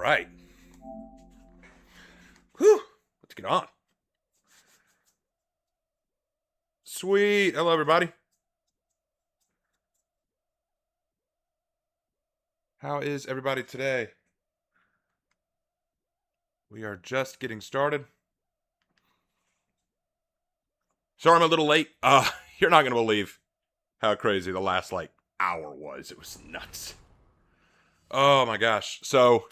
right. Whew. Let's get on. Sweet. Hello, everybody. How is everybody today? We are just getting started. Sorry I'm a little late. You're not going to believe how crazy the last, hour was. It was nuts. Oh, my gosh. So,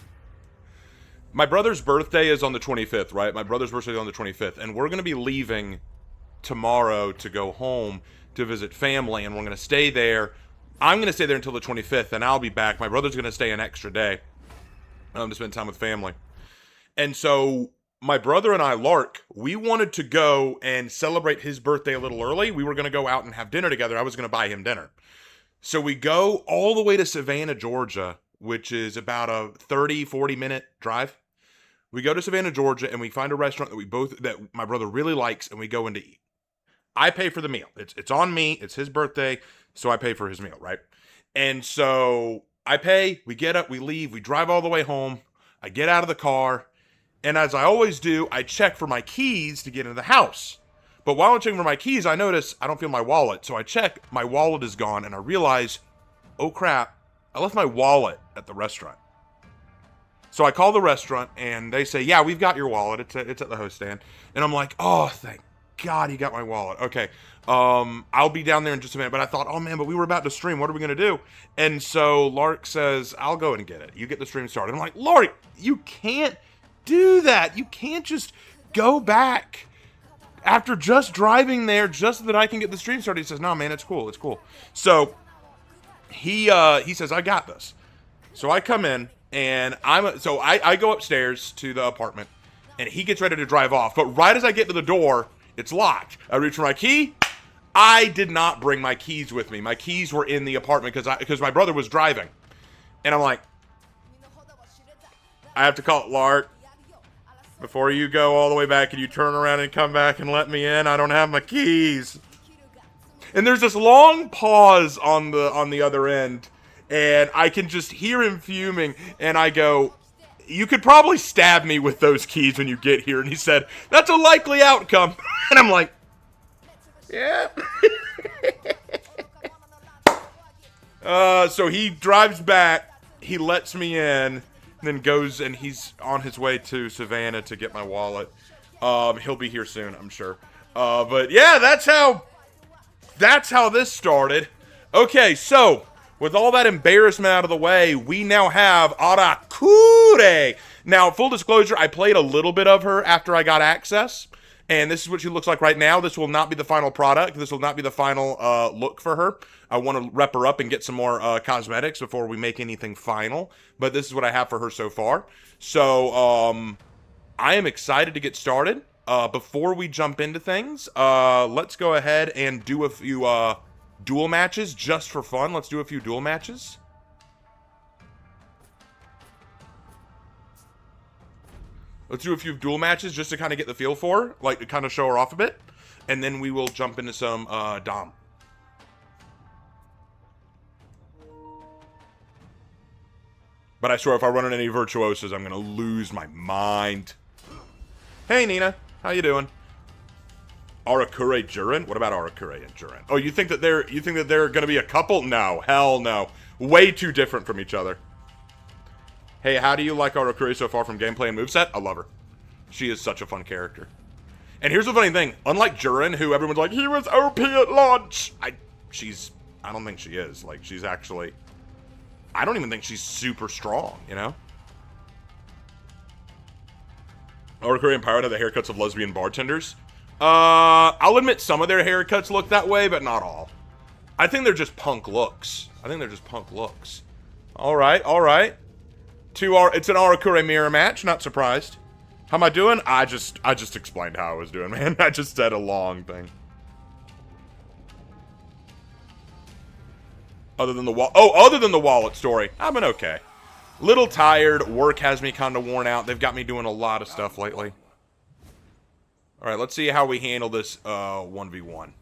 my brother's birthday is on the 25th, right? My brother's birthday is on the 25th, and we're going to be leaving tomorrow to go home to visit family, and we're going to stay there. I'm going to stay there until the 25th, and I'll be back. My brother's going to stay an extra day to spend time with family. And so my brother and I, Lark, we wanted to go and celebrate his birthday a little early. We were going to go out and have dinner together. I was going to buy him dinner. So we go all the way to Savannah, Georgia, which is about a 30, 40-minute drive. We go to Savannah, Georgia, and we find a restaurant that my brother really likes, and we go in to eat. I pay for the meal. It's on me. It's his birthday, so I pay for his meal, right? And so I pay, we get up, we leave, we drive all the way home. I get out of the car, and as I always do, I check for my keys to get into the house. But while I'm checking for my keys, I notice I don't feel my wallet. So I check, my wallet is gone, and I realize, oh crap, I left my wallet at the restaurant. So I call the restaurant, and they say, yeah, we've got your wallet. It's at the host stand. And I'm like, oh, thank God you got my wallet. Okay, I'll be down there in just a minute. But I thought, oh man, but we were about to stream. What are we going to do? And so Lark says, I'll go and get it. You get the stream started. I'm like, Lark, you can't do that. You can't just go back after just driving there just so that I can get the stream started. He says, no, man, it's cool. It's cool. So he says, I got this. So I come in, and I go upstairs to the apartment, and he gets ready to drive off. But right as I get to the door, it's locked. I reach for my key. I did not bring my keys with me. My keys were in the apartment because my brother was driving. And I'm like, I have to call Lark. Before you go all the way back and you turn around and come back and let me in, I don't have my keys. And there's this long pause on the other end, and I can just hear him fuming, and I go, you could probably stab me with those keys when you get here. And he said, that's a likely outcome. And I'm like, yeah. So he drives back, he lets me in, and then goes, and he's on his way to Savannah to get my wallet. He'll be here soon, I'm sure. But yeah, that's how this started. Okay, so with all that embarrassment out of the way, we now have Arakure. Now, full disclosure, I played a little bit of her after I got access. And this is what she looks like right now. This will not be the final product. This will not be the final look for her. I want to rep her up and get some more cosmetics before we make anything final. But this is what I have for her so far. So, I am excited to get started. Before we jump into things, let's go ahead and do a few duel matches just for fun. Let's do a few duel matches. Let's do a few duel matches just to kind of get the feel for her, like to kind of show her off a bit. And then we will jump into some Dom. But I swear if I run into any virtuosos, I'm going to lose my mind. Hey, Nina. How you doing? Arakure Jurin? What about Arakure and Jurin? Oh, you think that they're going to be a couple? No. Hell no. Way too different from each other. Hey, how do you like Arakure so far from gameplay and moveset? I love her. She is such a fun character. And here's the funny thing. Unlike Jurin, who everyone's like, he was OP at launch. I don't think she is. Like, she's actually... I don't even think she's super strong, you know? Arakure and Pirate have the haircuts of lesbian bartenders. I'll admit some of their haircuts look that way, but not all. I think they're just punk looks. Alright, alright. It's an Arakure mirror match, not surprised. How am I doing? I just explained how I was doing, man. I just said a long thing. Other than the wallet story, I've been okay. Little tired, work has me kind of worn out. They've got me doing a lot of stuff lately. Alright, let's see how we handle this 1v1.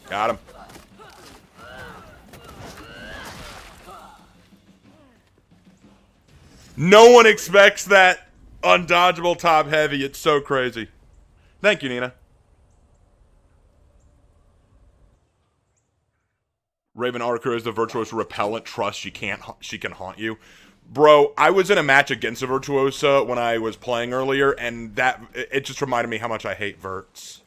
Got him. No one expects that undodgeable top heavy. It's so crazy. Thank you, Nina. Raven Arakure is the virtuoso repellent. Trust she can haunt you. Bro, I was in a match against a virtuosa when I was playing earlier, and it just reminded me how much I hate verts.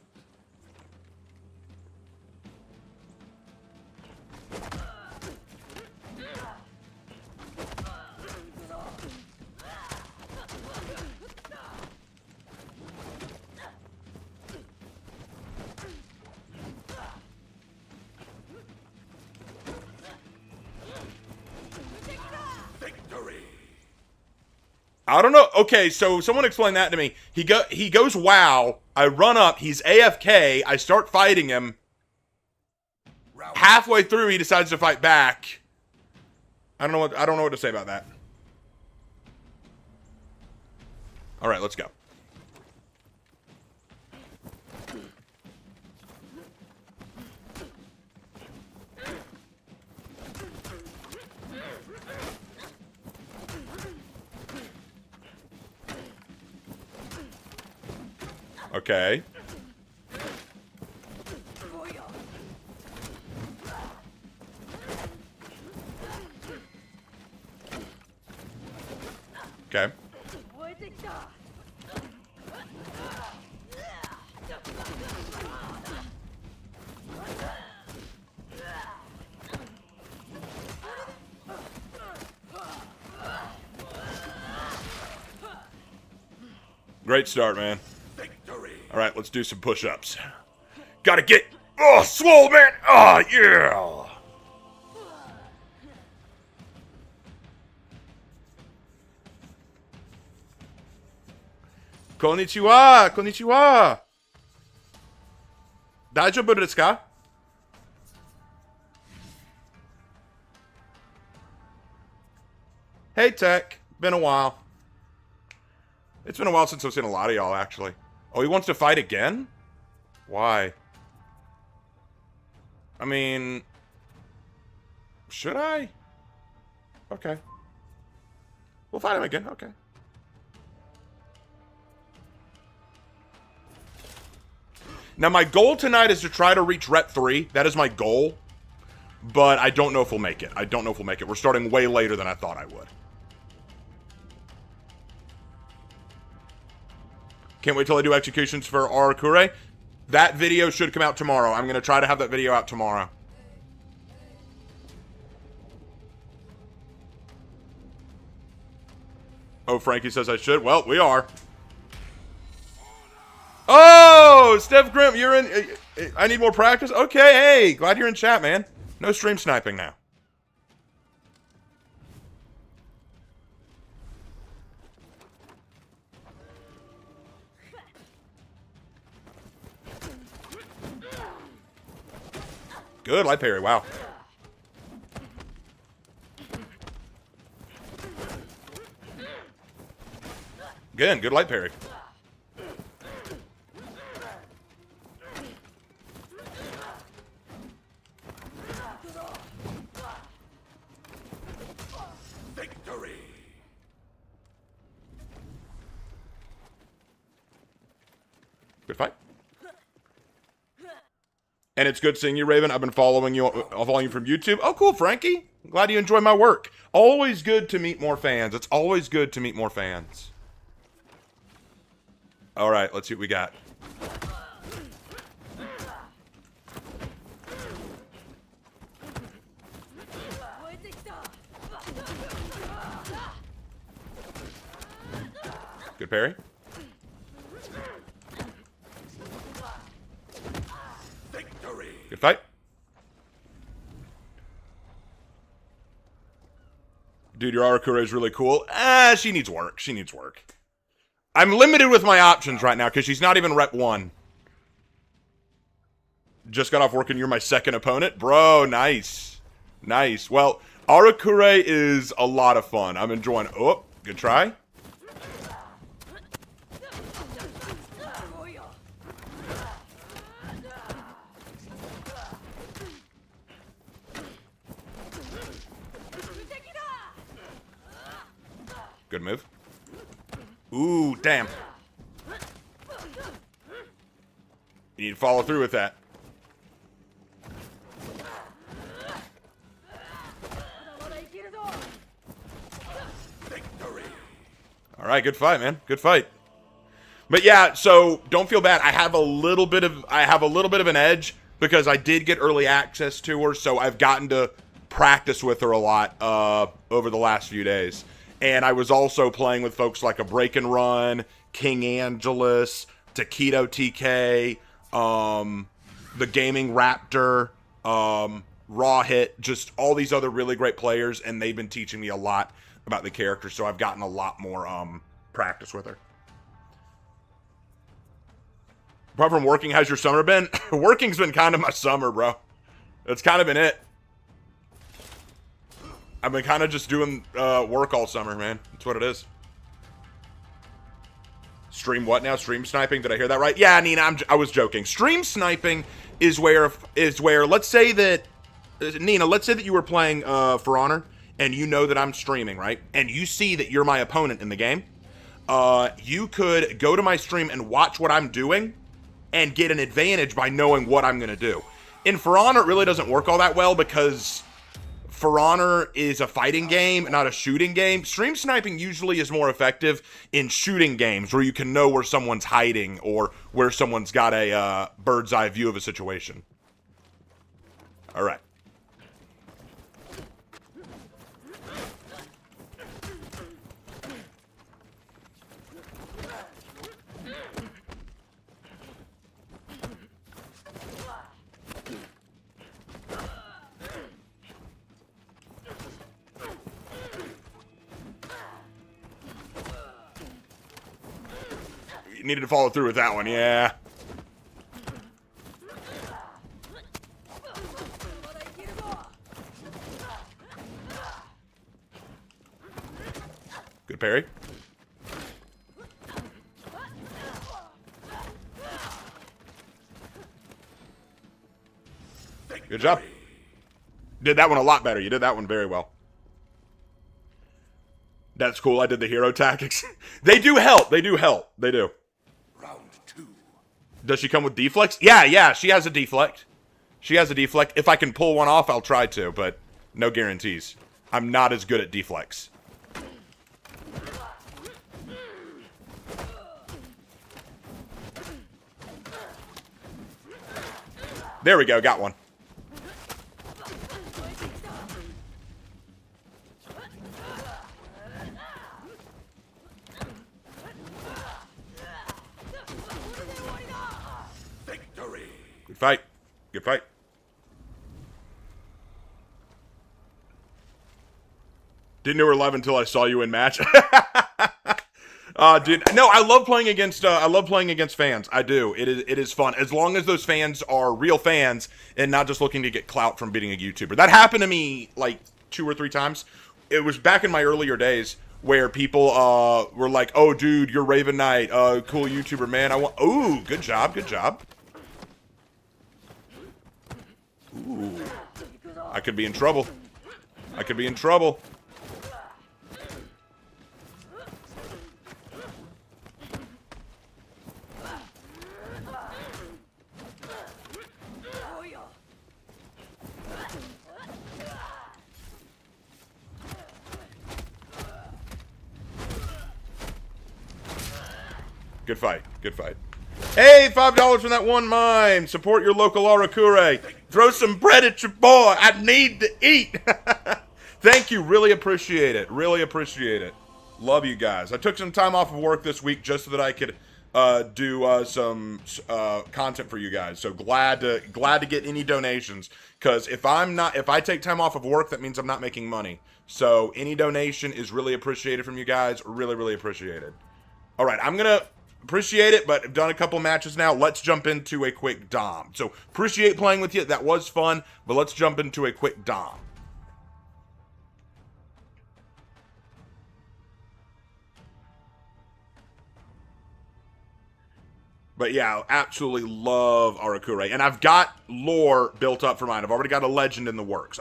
I don't know. Okay, so someone explain that to me. He goes wow. I run up. He's AFK. I start fighting him. Halfway through, he decides to fight back. I don't know what to say about that. All right, let's go. Okay. Okay. Great start, man. All right, let's do some push-ups. Gotta get... Oh, swole, man! Oh, yeah! Konnichiwa! Konnichiwa! Daijoubu desu ka? Hey, Tech. Been a while. It's been a while since I've seen a lot of y'all, actually. Oh, he wants to fight again? Why? I mean... Should I? Okay. We'll fight him again. Okay. Now, my goal tonight is to try to reach Rep 3. That is my goal. But I don't know if we'll make it. I don't know if we'll make it. We're starting way later than I thought I would. Can't wait till I do executions for Arakure. That video should come out tomorrow. I'm going to try to have that video out tomorrow. Oh, Frankie says I should. Well, we are. Oh, Steph Grim, you're in. I need more practice. Okay, hey, glad you're in chat, man. No stream sniping now. Good light parry. Wow. Again, good light parry. Victory. Good fight. And it's good seeing you, Raven. I've been following you from YouTube. Oh, cool, Frankie. Glad you enjoy my work. Always good to meet more fans. It's always good to meet more fans. All right, let's see what we got. Good parry. Victory. Good fight. Dude, your Arakure is really cool. She needs work. She needs work. I'm limited with my options right now because she's not even Rep 1. Just got off work and you're my second opponent? Bro, nice. Nice. Well, Arakure is a lot of fun. I'm enjoying... Oh, good try. Good move. Ooh, damn. You need to follow through with that. Victory. All right, good fight, man. Good fight. But yeah, so don't feel bad. I have a little bit of an edge because I did get early access to her, so I've gotten to practice with her a lot over the last few days. And I was also playing with folks like a Break and Run, King Angelus, Taquito TK, the Gaming Raptor, Raw Hit, just all these other really great players, and they've been teaching me a lot about the character, so I've gotten a lot more practice with her. Apart from working, how's your summer been? Working's been kind of my summer, bro. That's kind of been it. I've been kind of just doing work all summer, man. That's what it is. Stream what now? Stream sniping? Did I hear that right? Yeah, Nina, I was joking. Stream sniping is where let's say that Nina, let's say that you were playing For Honor and you know that I'm streaming, right? And you see that you're my opponent in the game. You could go to my stream and watch what I'm doing and get an advantage by knowing what I'm going to do. In For Honor, it really doesn't work all that well because For Honor is a fighting game, not a shooting game. Stream sniping usually is more effective in shooting games where you can know where someone's hiding or where someone's got a bird's eye view of a situation. All right. Needed to follow through with that one, yeah. parry. Good job. Did that one a lot better. You did that one very well. That's cool. I did the hero tactics. They do help. They do help. They do. Round 2. Does she come with deflects? Yeah, she has a deflect. She has a deflect. If I can pull one off, I'll try to, but no guarantees. I'm not as good at deflects. There we go, got one. Victory. Good fight. Good fight. Didn't know we were live until I saw you in match. Dude, no, I love playing against fans. I do. It is fun as long as those fans are real fans and not just looking to get clout from beating a YouTuber. That happened to me like 2 or 3 times. It was back in my earlier days where people were like, "Oh, dude, you're Raven Knight, cool YouTuber, man. I want." Ooh, good job, good job. Ooh, I could be in trouble. I could be in trouble. Good fight. Good fight. Hey, $5 from that one mime. Support your local Arakure. Throw some bread at your boy. I need to eat. Thank you. Really appreciate it. Really appreciate it. Love you guys. I took some time off of work this week just so that I could do some content for you guys. So glad to get any donations, because if I take time off of work, that means I'm not making money. So any donation is really appreciated from you guys. Really, really appreciated. All right, I'm gonna appreciate it, but I've done a couple matches now. Let's jump into a quick dom. So appreciate playing with you. That was fun, but let's jump into a quick dom. But yeah, absolutely love Arakure. And I've got lore built up for mine. I've already got a legend in the works.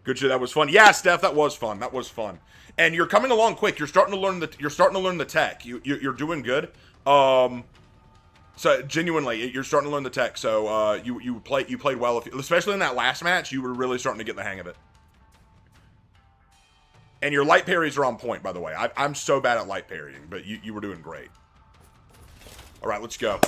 Good shit, that was fun. Yeah, Steph, that was fun. That was fun. And you're coming along quick. You're starting to learn the tech. You're doing good. So genuinely, you're starting to learn the tech. So you played well, especially in that last match. You were really starting to get the hang of it. And your light parries are on point, by the way. I'm so bad at light parrying, but you were doing great. All right, let's go.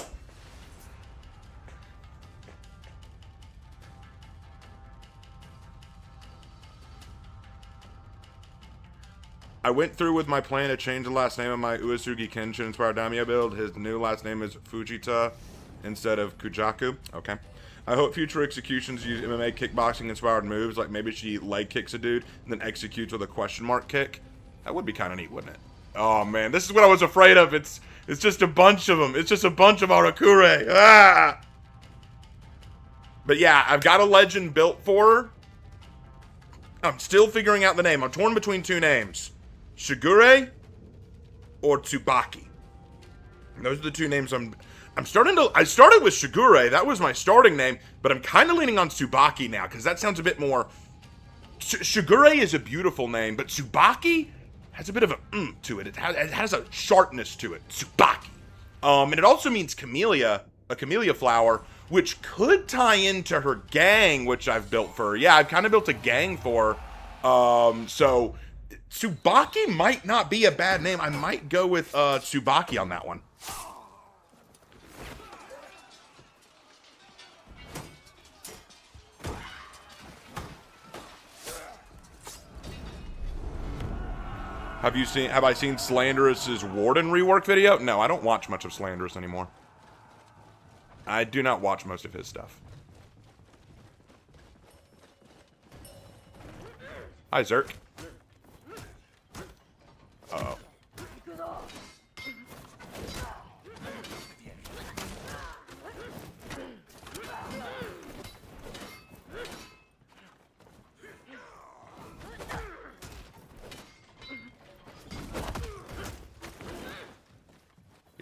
I went through with my plan to change the last name of my Uesugi Kenshin inspired daimyo build. His new last name is Fujita instead of Kujaku. Okay. I hope future executions use MMA kickboxing inspired moves, like maybe she leg kicks a dude and then executes with a question mark kick. That would be kind of neat, wouldn't it? Oh man, this is what I was afraid of. It's just a bunch of them. It's just a bunch of Arakure. Ah! But yeah, I've got a legend built for her. I'm still figuring out the name. I'm torn between 2 names. Shigure or Tsubaki. And those are the 2 names I started with Shigure. That was my starting name, but I'm kind of leaning on Tsubaki now because that sounds a bit more. Shigure is a beautiful name, but Tsubaki has a bit of a to it. It has a sharpness to it. Tsubaki. And it also means camellia, a camellia flower, which could tie into her gang, which I've built for her. Yeah, I've kind of built a gang for her. So Tsubaki might not be a bad name. I might go with Tsubaki on that one. Have I seen Slanderous's Warden rework video? No, I don't watch much of Slanderous anymore. I do not watch most of his stuff. Hi, Zerk. Uh-oh.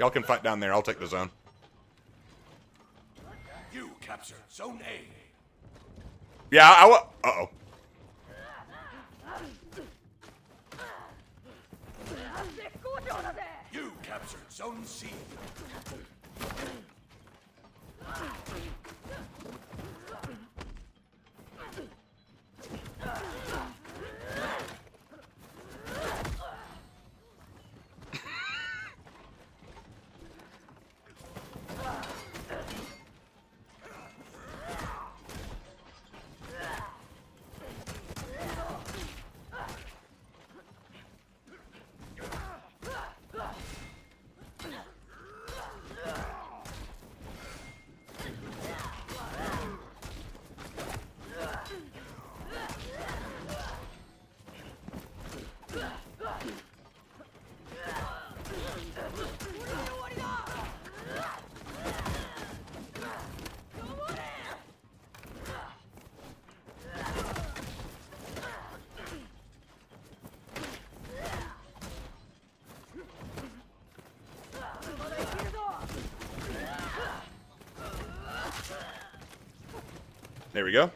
Y'all can fight down there. I'll take the zone. You captured Zone A. Yeah, uh-oh. You captured Zone C. There we go.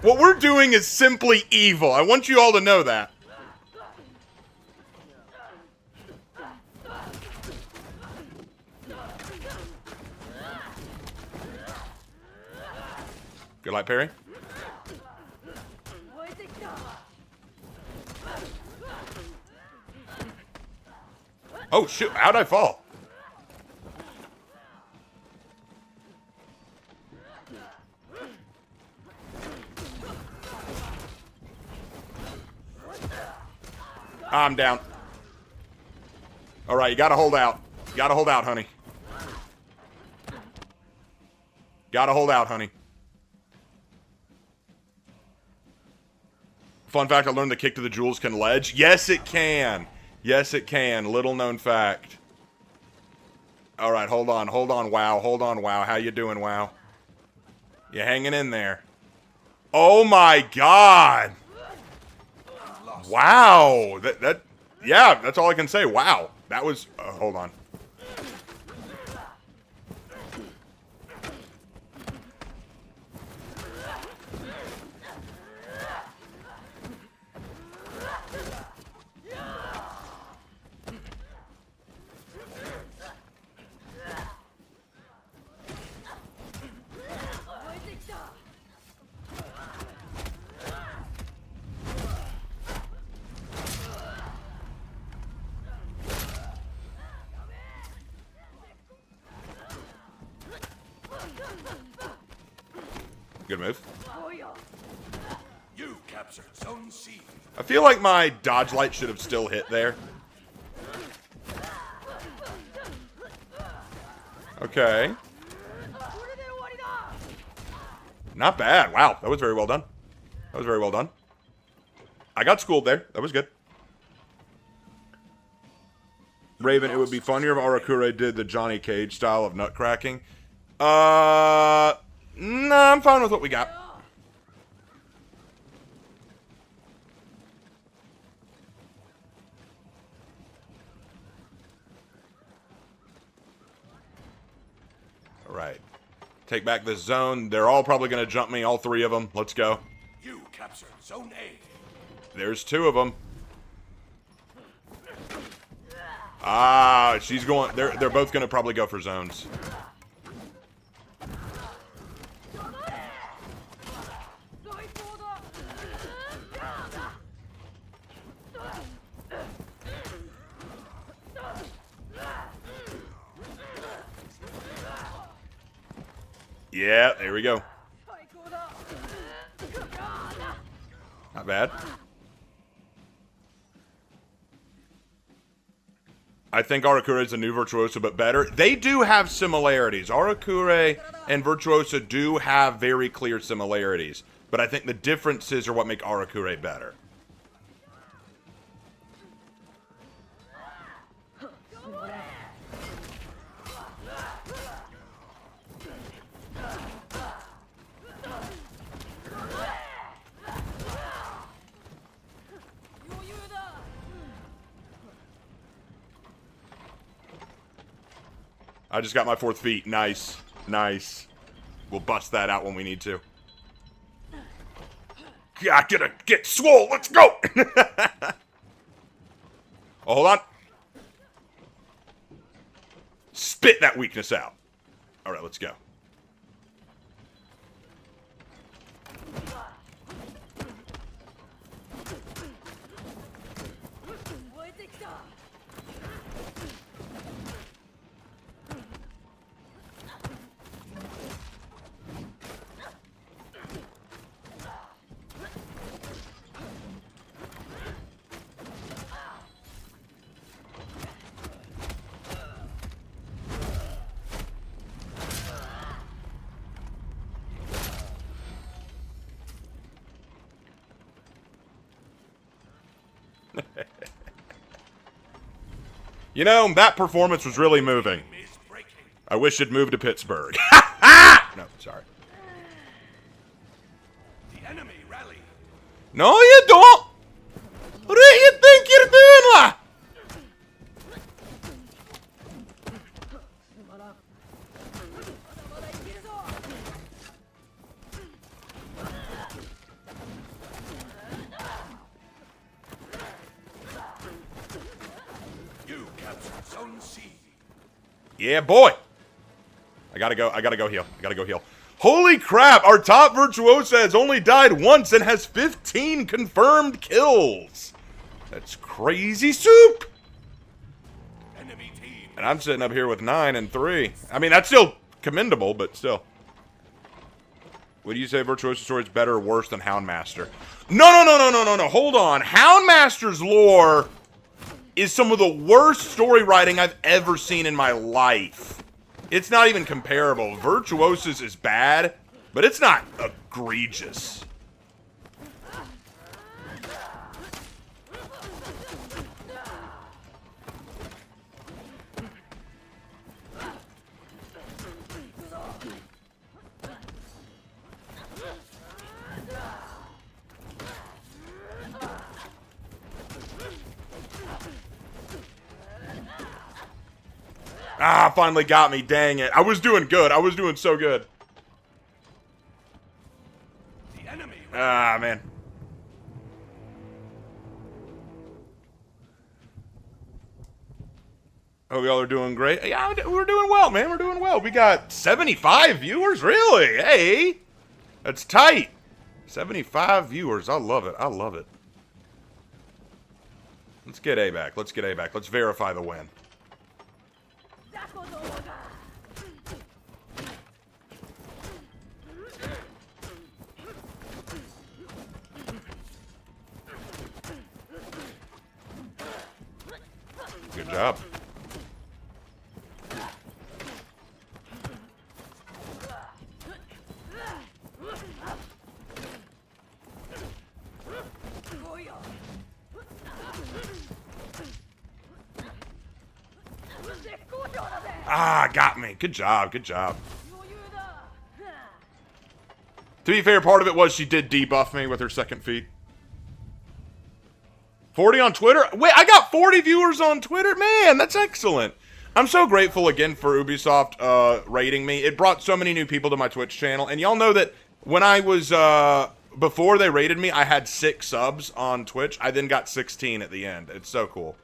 What we're doing is simply evil. I want you all to know that. Good light parry. Oh shoot, how'd I fall? I'm down. Alright, you gotta hold out. You gotta hold out, honey. Gotta hold out, honey. Fun fact, I learned the kick to the jewels can ledge. Yes, it can. Yes, it can. Little known fact. Alright, hold on. Hold on, WoW. Hold on, WoW. How you doing, WoW? You hanging in there. Oh my god! Wow! Yeah, that's all I can say. Wow. That was... hold on. Good move. You captured Zone C. I feel like my dodge light should have still hit there. Okay. Not bad. Wow, that was very well done. That was very well done. I got schooled there. That was good. Raven, it would be funnier if Arakure did the Johnny Cage style of nut cracking. Nah, I'm fine with what we got. Alright. Take back this zone. They're all probably going to jump me, all three of them. Let's go. You captured Zone A. There's two of them. Ah, she's going... They're both going to probably go for zones. Yeah, there we go. Not bad. I think Arakure is a new Virtuoso, but better. They do have similarities. Arakure and Virtuoso do have very clear similarities, but I think the differences are what make Arakure better. I just got my 4th feat. Nice. Nice. We'll bust that out when we need to. Yeah, get swole. Let's go. Oh, hold on. Spit that weakness out. All right, let's go. You know, that performance was really moving. I wish it'd moved to Pittsburgh. No, sorry. The enemy rally. No, you don't. What do you think you're doing, la? You captured Zone C. Yeah, boy. I gotta go heal. I gotta go heal. Holy crap, our top Virtuoso has only died once and has 15 confirmed kills. That's crazy soup. Enemy team. And I'm sitting up here with 9 and 3. I mean, that's still commendable, but still. Would you say Virtuoso story is better or worse than Houndmaster? No. Hold on. Houndmaster's lore is some of the worst story writing I've ever seen in my life. It's not even comparable. Virtuoso's is bad, but it's not egregious. Ah, finally got me. Dang it. I was doing good. I was doing so good. The enemy rally. Ah, man. Hope y'all are doing great. Yeah, we're doing well, man. We're doing well. We got 75 viewers? Really? Hey. That's tight. 75 viewers. I love it. I love it. Let's get A back. Let's get A back. Let's verify the win. Good job. Ah, got me. Good job. Good job. To be fair, part of it was she did debuff me with her second feat. 40 on Twitter? Wait, I got 40 viewers on Twitter? Man, that's excellent. I'm so grateful again for Ubisoft rating me. It brought so many new people to my Twitch channel. And y'all know that when I was, before they rated me, I had 6 subs on Twitch. I then got 16 at the end. It's so cool.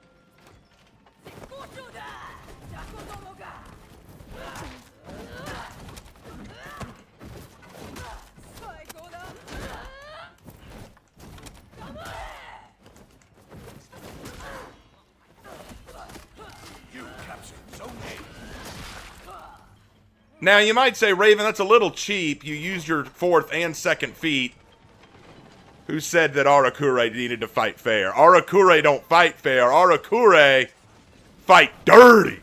Now, you might say, Raven, that's a little cheap. You used your 4th and 2nd feat. Who said that Arakure needed to fight fair? Arakure don't fight fair. Arakure fight dirty.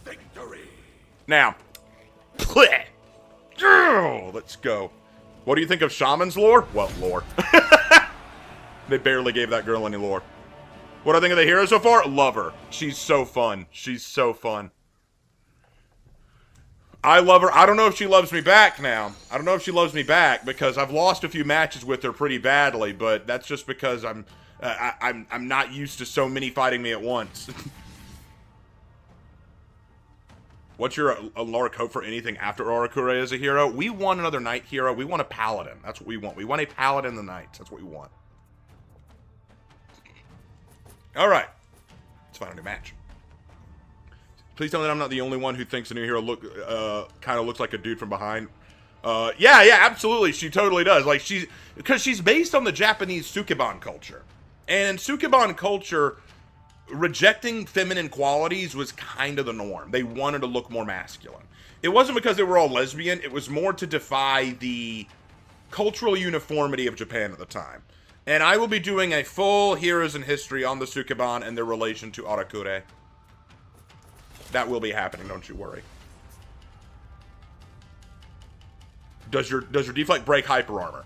Victory. Now, let's go. What do you think of Shaman's lore? Well, lore. They barely gave that girl any lore. What do I think of the hero so far? Love her. She's so fun. She's so fun. I love her. I don't know if she loves me back now. I don't know if she loves me back because I've lost a few matches with her pretty badly, but that's just because I'm not used to so many fighting me at once. What's your Laura hope for anything after Arakure as a hero? We want another knight hero. We want a paladin. That's what we want. We want a paladin in the knights. That's what we want. All right. Let's find a new match. Please tell me that I'm not the only one who thinks the new hero kind of looks like a dude from behind. Yeah, absolutely. She totally does. Like because she's based on the Japanese Sukeban culture. And in Sukeban culture, rejecting feminine qualities was kind of the norm. They wanted to look more masculine. It wasn't because they were all lesbian. It was more to defy the cultural uniformity of Japan at the time. And I will be doing a full Heroes in History on the Sukeban and their relation to Arakure. That will be happening, don't you worry. Does your deflect break hyper armor?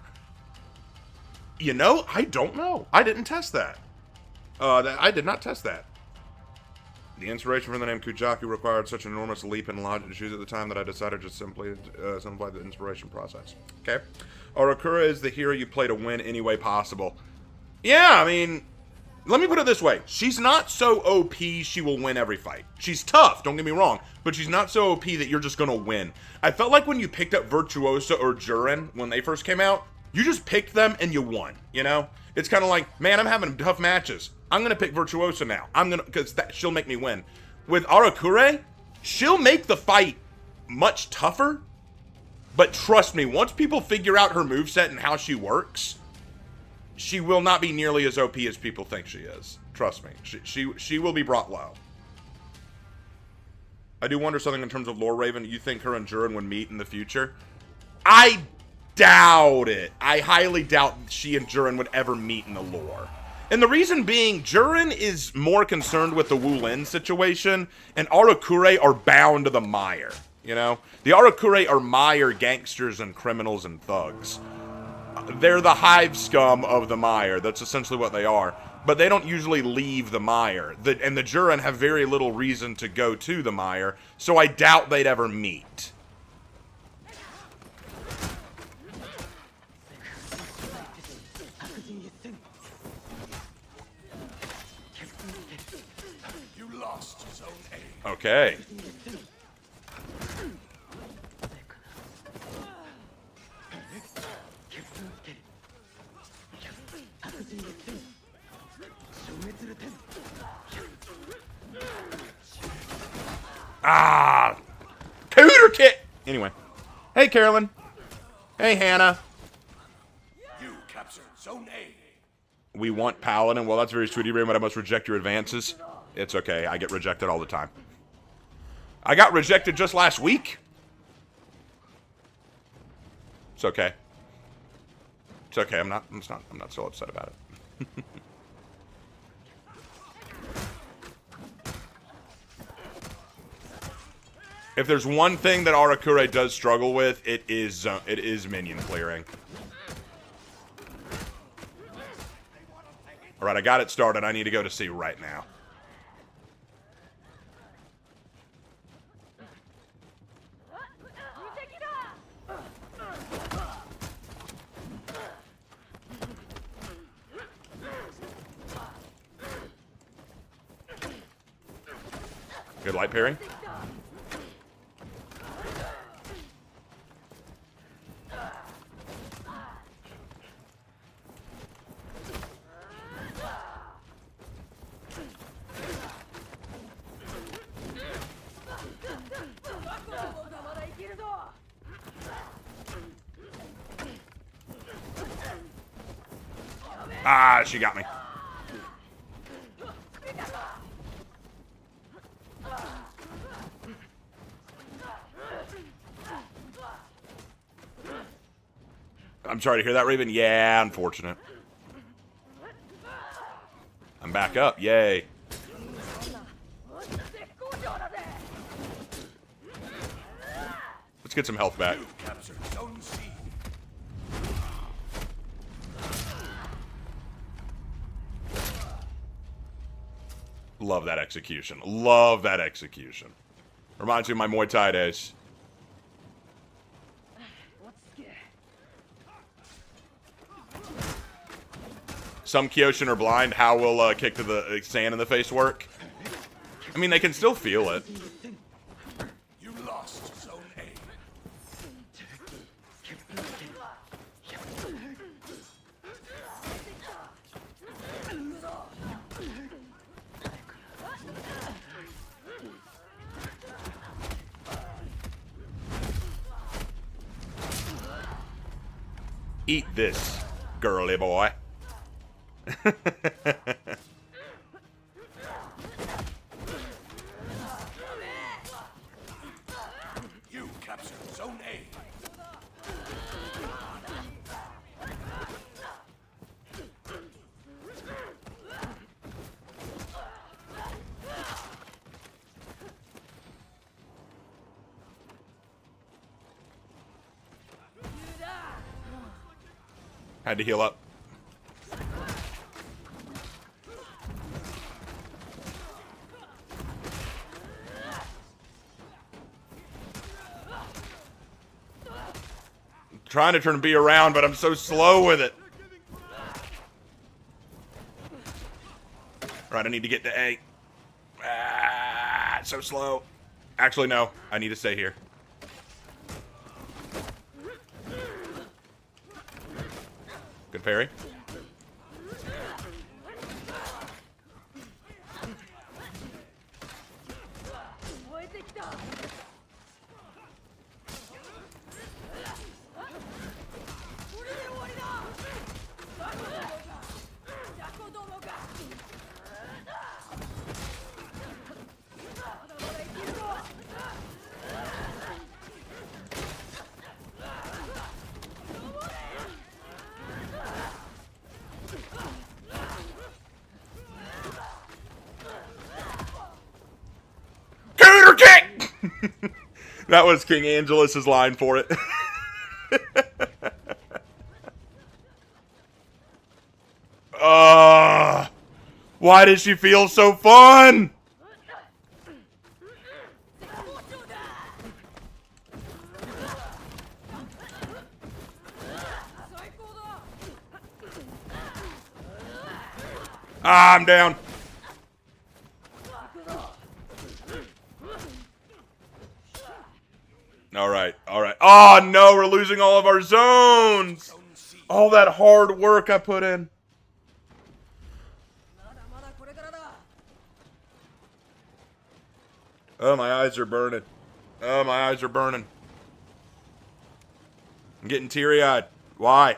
You know, I don't know. I didn't test that. I did not test that. The inspiration for the name Kujaku required such an enormous leap in logic to choose at the time that I decided to simply simplify the inspiration process. Okay. Arakure is the hero you play to win any way possible. Yeah, I mean, let me put it this way. She's not so OP she will win every fight. She's tough, don't get me wrong, but she's not so OP that you're just going to win. I felt like when you picked up Virtuosa or Jurin when they first came out, you just picked them and you won, you know? It's kind of like, man, I'm having tough matches. I'm going to pick Virtuosa now. Because she'll make me win. With Arakure, she'll make the fight much tougher. But trust me, once people figure out her moveset and how she works, she will not be nearly as OP as people think she is. Trust me. She will be brought low. I do wonder something in terms of lore, Raven. You think her and Jurin would meet in the future? I doubt it. I highly doubt she and Jurin would ever meet in the lore. And the reason being, Jurin is more concerned with the Wulin situation, and Arakure are bound to the mire, you know? The Arakure are mire gangsters and criminals and thugs. They're the hive scum of the mire. That's essentially what they are. But they don't usually leave the mire. And the Jurin have very little reason to go to the mire, so I doubt they'd ever meet. Okay. Ah! Cooter kit! Anyway. Hey, Carolyn. Hey, Hannah. You captured Zone A. We want Paladin. Well, that's very sweet of you, but I must reject your advances. It's okay. I get rejected all the time. I got rejected just last week. It's okay. It's okay. I'm not so upset about it. If there's one thing that Arakure does struggle with, it is minion clearing. All right, I got it started. I need to go to sea right now. Good light parry. Ah, she got me. I'm sorry to hear that, Raven. Yeah, unfortunate. I'm back up. Yay. Let's get some health back. You captured Zone C. Love that execution. Love that execution. Reminds me of my Muay Thai days. Some Kyoshin are blind. How will kick to the sand in the face work? I mean, they can still feel it. You lost Zone A. Eat this, girly boy. You captured Zone A. Had to heal up. Trying to turn B around, but I'm so slow with it. Right, I need to get to A. Ah, so slow. Actually, no. I need to stay here. Good parry. Cooter kick! That was King Angelus's line for it. Why does she feel so fun? Ah, I'm down. All right, all right. Oh, no, we're losing all of our zones. All that hard work I put in. Oh, my eyes are burning. Oh, my eyes are burning. I'm getting teary-eyed. Why?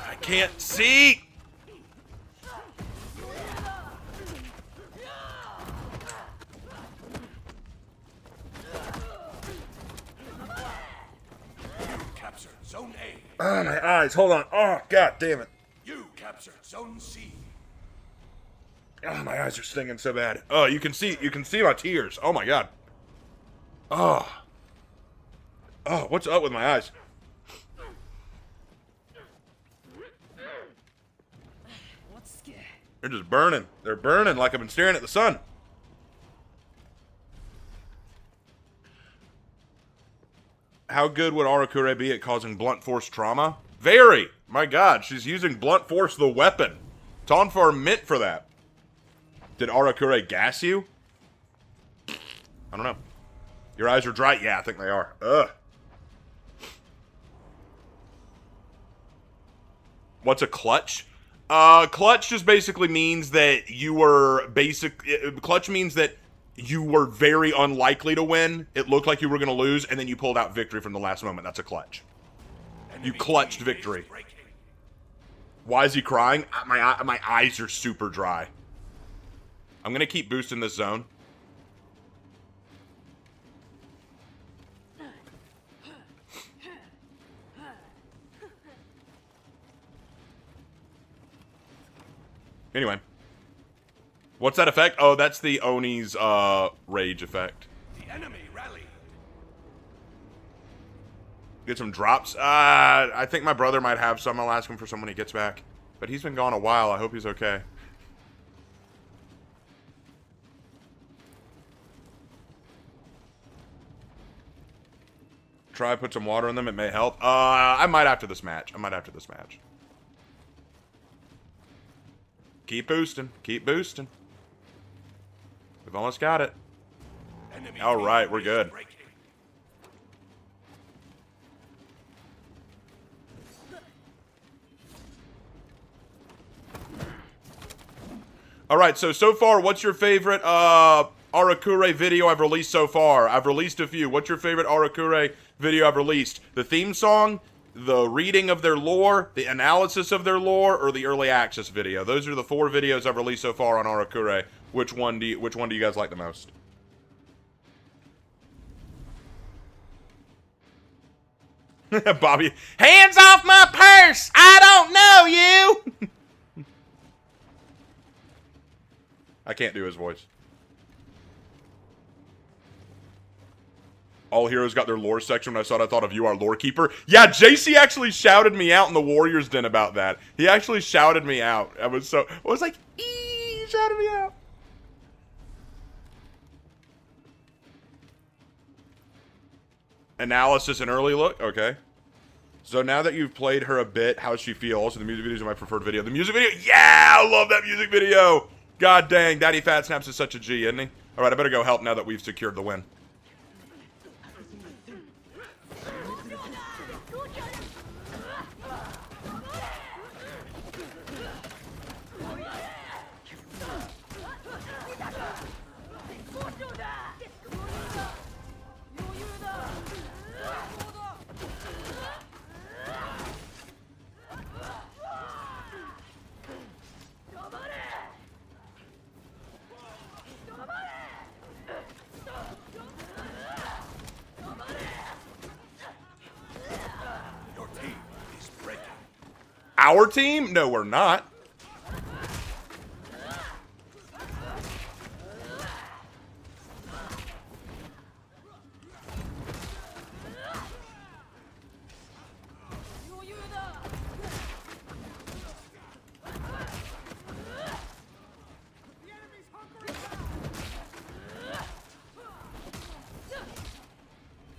I can't see. Captured Zone A. Oh, my eyes. Hold on. Oh, god damn it. You captured Zone C. Oh, my eyes are stinging so bad. Oh, you can see my tears. Oh my god. Oh. Oh, what's up with my eyes? They're just burning. They're burning like I've been staring at the sun. How good would Arakure be at causing blunt force trauma? Very. My god, she's using blunt force, the weapon. Tonfar meant for that. Did Arakure gas you? I don't know. Your eyes are dry? Yeah, I think they are. Ugh. What's a clutch? Clutch just basically means that you were clutch means that you were very unlikely to win. It looked like you were going to lose, and then you pulled out victory from the last moment. That's a clutch. You clutched victory. Why is he crying? My eyes are super dry. I'm going to keep boosting this zone. Anyway. What's that effect? Oh, that's the Oni's rage effect. The enemy rallied. Get some drops. I think my brother might have some. I'll ask him for some when he gets back. But he's been gone a while. I hope he's okay. Try put some water in them. It may help. I might after this match. Keep boosting. Keep boosting. We've almost got it. All right, we're good. All right, so far, what's your favorite Arakure video I've released so far? I've released a few. What's your favorite Arakure video I've released? The theme song, the reading of their lore, the analysis of their lore, or the early access video? Those are the 4 videos I've released so far on Arakure. Which one do you guys like the most? Bobby, hands off my purse! I don't know you! I can't do his voice. All heroes got their lore section. When I saw it, I thought of you, our lore keeper. Yeah, JC actually shouted me out in the Warriors Den about that. He actually shouted me out. I was like, eee, he shouted me out. Analysis and early look. Okay. So now that you've played her a bit, how's she feel? Also, the music video is my preferred video. The music video? Yeah, I love that music video. God dang, Daddy Fat Snaps is such a G, isn't he? All right, I better go help now that we've secured the win. Our team? No, we're not.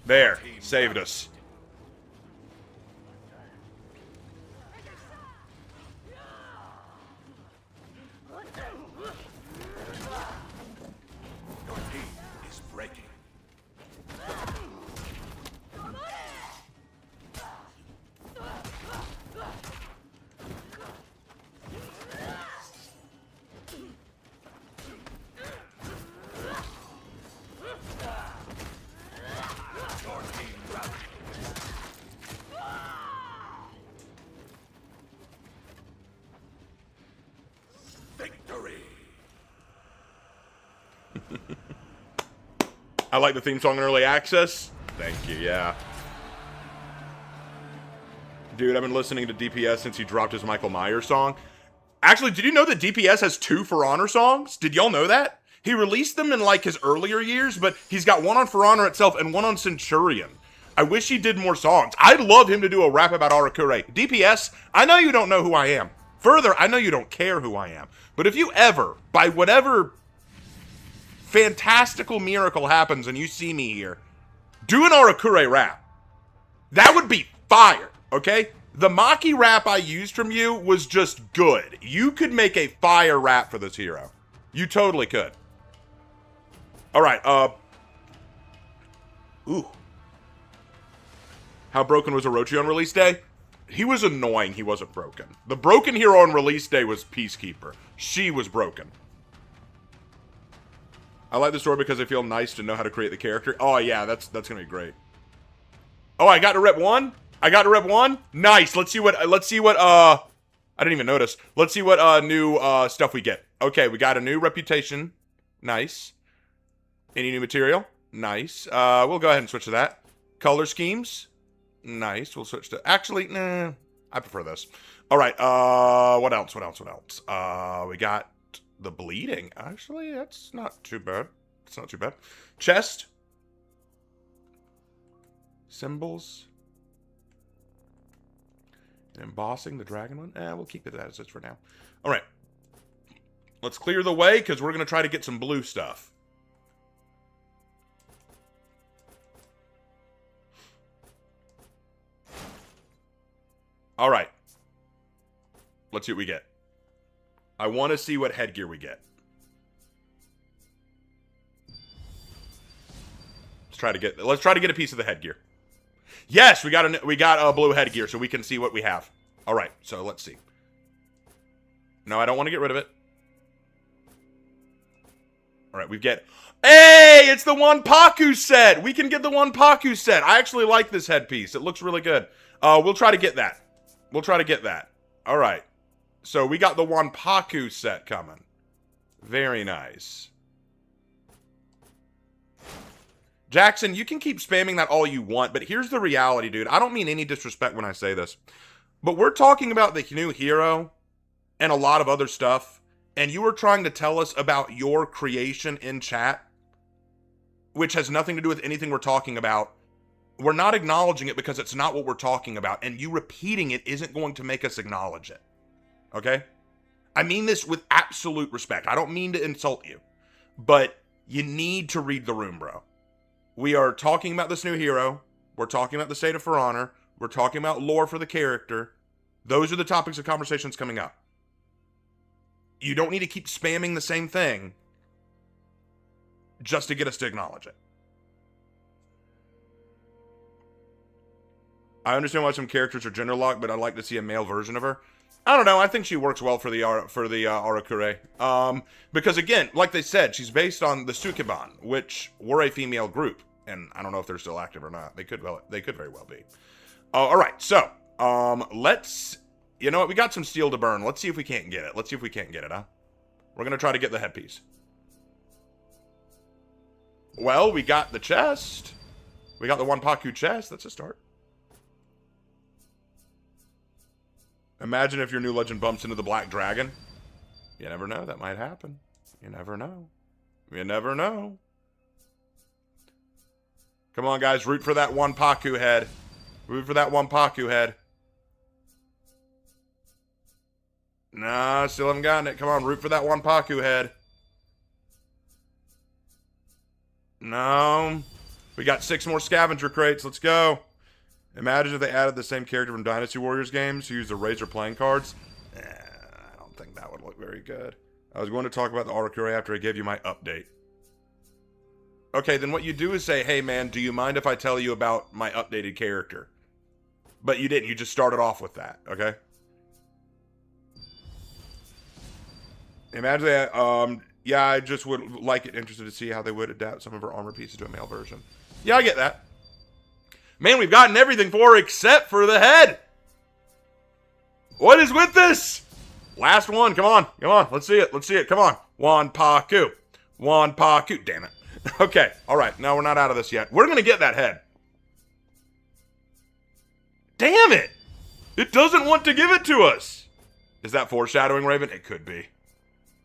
There, saved us. I like the theme song in early access. Thank you, yeah. Dude, I've been listening to DPS since he dropped his Michael Myers song. Actually, did you know that DPS has 2 For Honor songs? Did y'all know that? He released them in like his earlier years, but he's got one on For Honor itself and one on Centurion. I wish he did more songs. I'd love him to do a rap about Arakure. DPS, I know you don't know who I am. Further, I know you don't care who I am. But if you ever, by whatever fantastical miracle happens and you see me here, do an Arakure rap. That would be fire, okay? The Maki rap I used from you was just good. You could make a fire rap for this hero. You totally could. All right, ooh. How broken was Orochi on release day? He was annoying, he wasn't broken. The broken hero on release day was Peacekeeper. She was broken. I like the story because I feel nice to know how to create the character. Oh yeah, that's gonna be great. Oh, I got to rep 1? I got to rep 1? Nice. Let's see what I didn't even notice. Let's see what new stuff we get. Okay, we got a new reputation. Nice. Any new material? Nice. We'll go ahead and switch to that. Color schemes? Nice. We'll switch to... Actually, nah. I prefer this. All right. What else? We got the bleeding. Actually, that's not too bad. It's not too bad. Chest. Symbols. And embossing the dragon one. We'll keep it as is for now. All right. Let's clear the way because we're going to try to get some blue stuff. All right. Let's see what we get. I want to see what headgear we get. Let's try to get a piece of the headgear. Yes, we got a blue headgear so we can see what we have. All right. So let's see. No, I don't want to get rid of it. All right, we get... Hey, it's the one Paku set. We can get the one Paku set. I actually like this headpiece. It looks really good. We'll try to get that. We'll try to get that. All right. So we got the one Paku set coming. Very nice. Jackson, you can keep spamming that all you want, but here's the reality, dude. I don't mean any disrespect when I say this, but we're talking about the new hero and a lot of other stuff, and you were trying to tell us about your creation in chat, which has nothing to do with anything we're talking about. We're not acknowledging it because it's not what we're talking about, and you repeating it isn't going to make us acknowledge it. Okay? I mean this with absolute respect. I don't mean to insult you, but you need to read the room, bro. We are talking about this new hero. We're talking about the state of For Honor. We're talking about lore for the character. Those are the topics of conversations coming up. You don't need to keep spamming the same thing just to get us to acknowledge it. I understand why some characters are gender locked, but I'd like to see a male version of her. I don't know. I think she works well for the Arakure. Because again, like they said, she's based on the Sukeban, which were a female group, and I don't know if they're still active or not. They could very well be. All right, so let's. You know what? We got some steel to burn. Let's see if we can't get it. Huh? We're gonna try to get the headpiece. Well, we got the chest. We got the one Paku chest. That's a start. Imagine if your new legend bumps into the Black Dragon. You never know. That might happen. You never know. You never know. Come on, guys. Root for that one Paku head. Root for that one Paku head. Nah, still haven't gotten it. Come on. Root for that one Paku head. No. We got 6 more scavenger crates. Let's go. Imagine if they added the same character from Dynasty Warriors games who used the Razor playing cards. I don't think that would look very good. I was going to talk about the Arakure after I gave you my update. Okay, then what you do is say, hey man, do you mind if I tell you about my updated character? But you didn't. You just started off with that, okay? Imagine that, yeah, I just would like it interested to see how they would adapt some of her armor pieces to a male version. Yeah, I get that. Man, we've gotten everything for her except for the head. What is with this? Last one. Come on. Come on. Let's see it. Let's see it. Come on. One Paku. One Paku. Damn it. Okay. All right. No, we're not out of this yet. We're going to get that head. Damn it. It doesn't want to give it to us. Is that foreshadowing, Raven? It could be.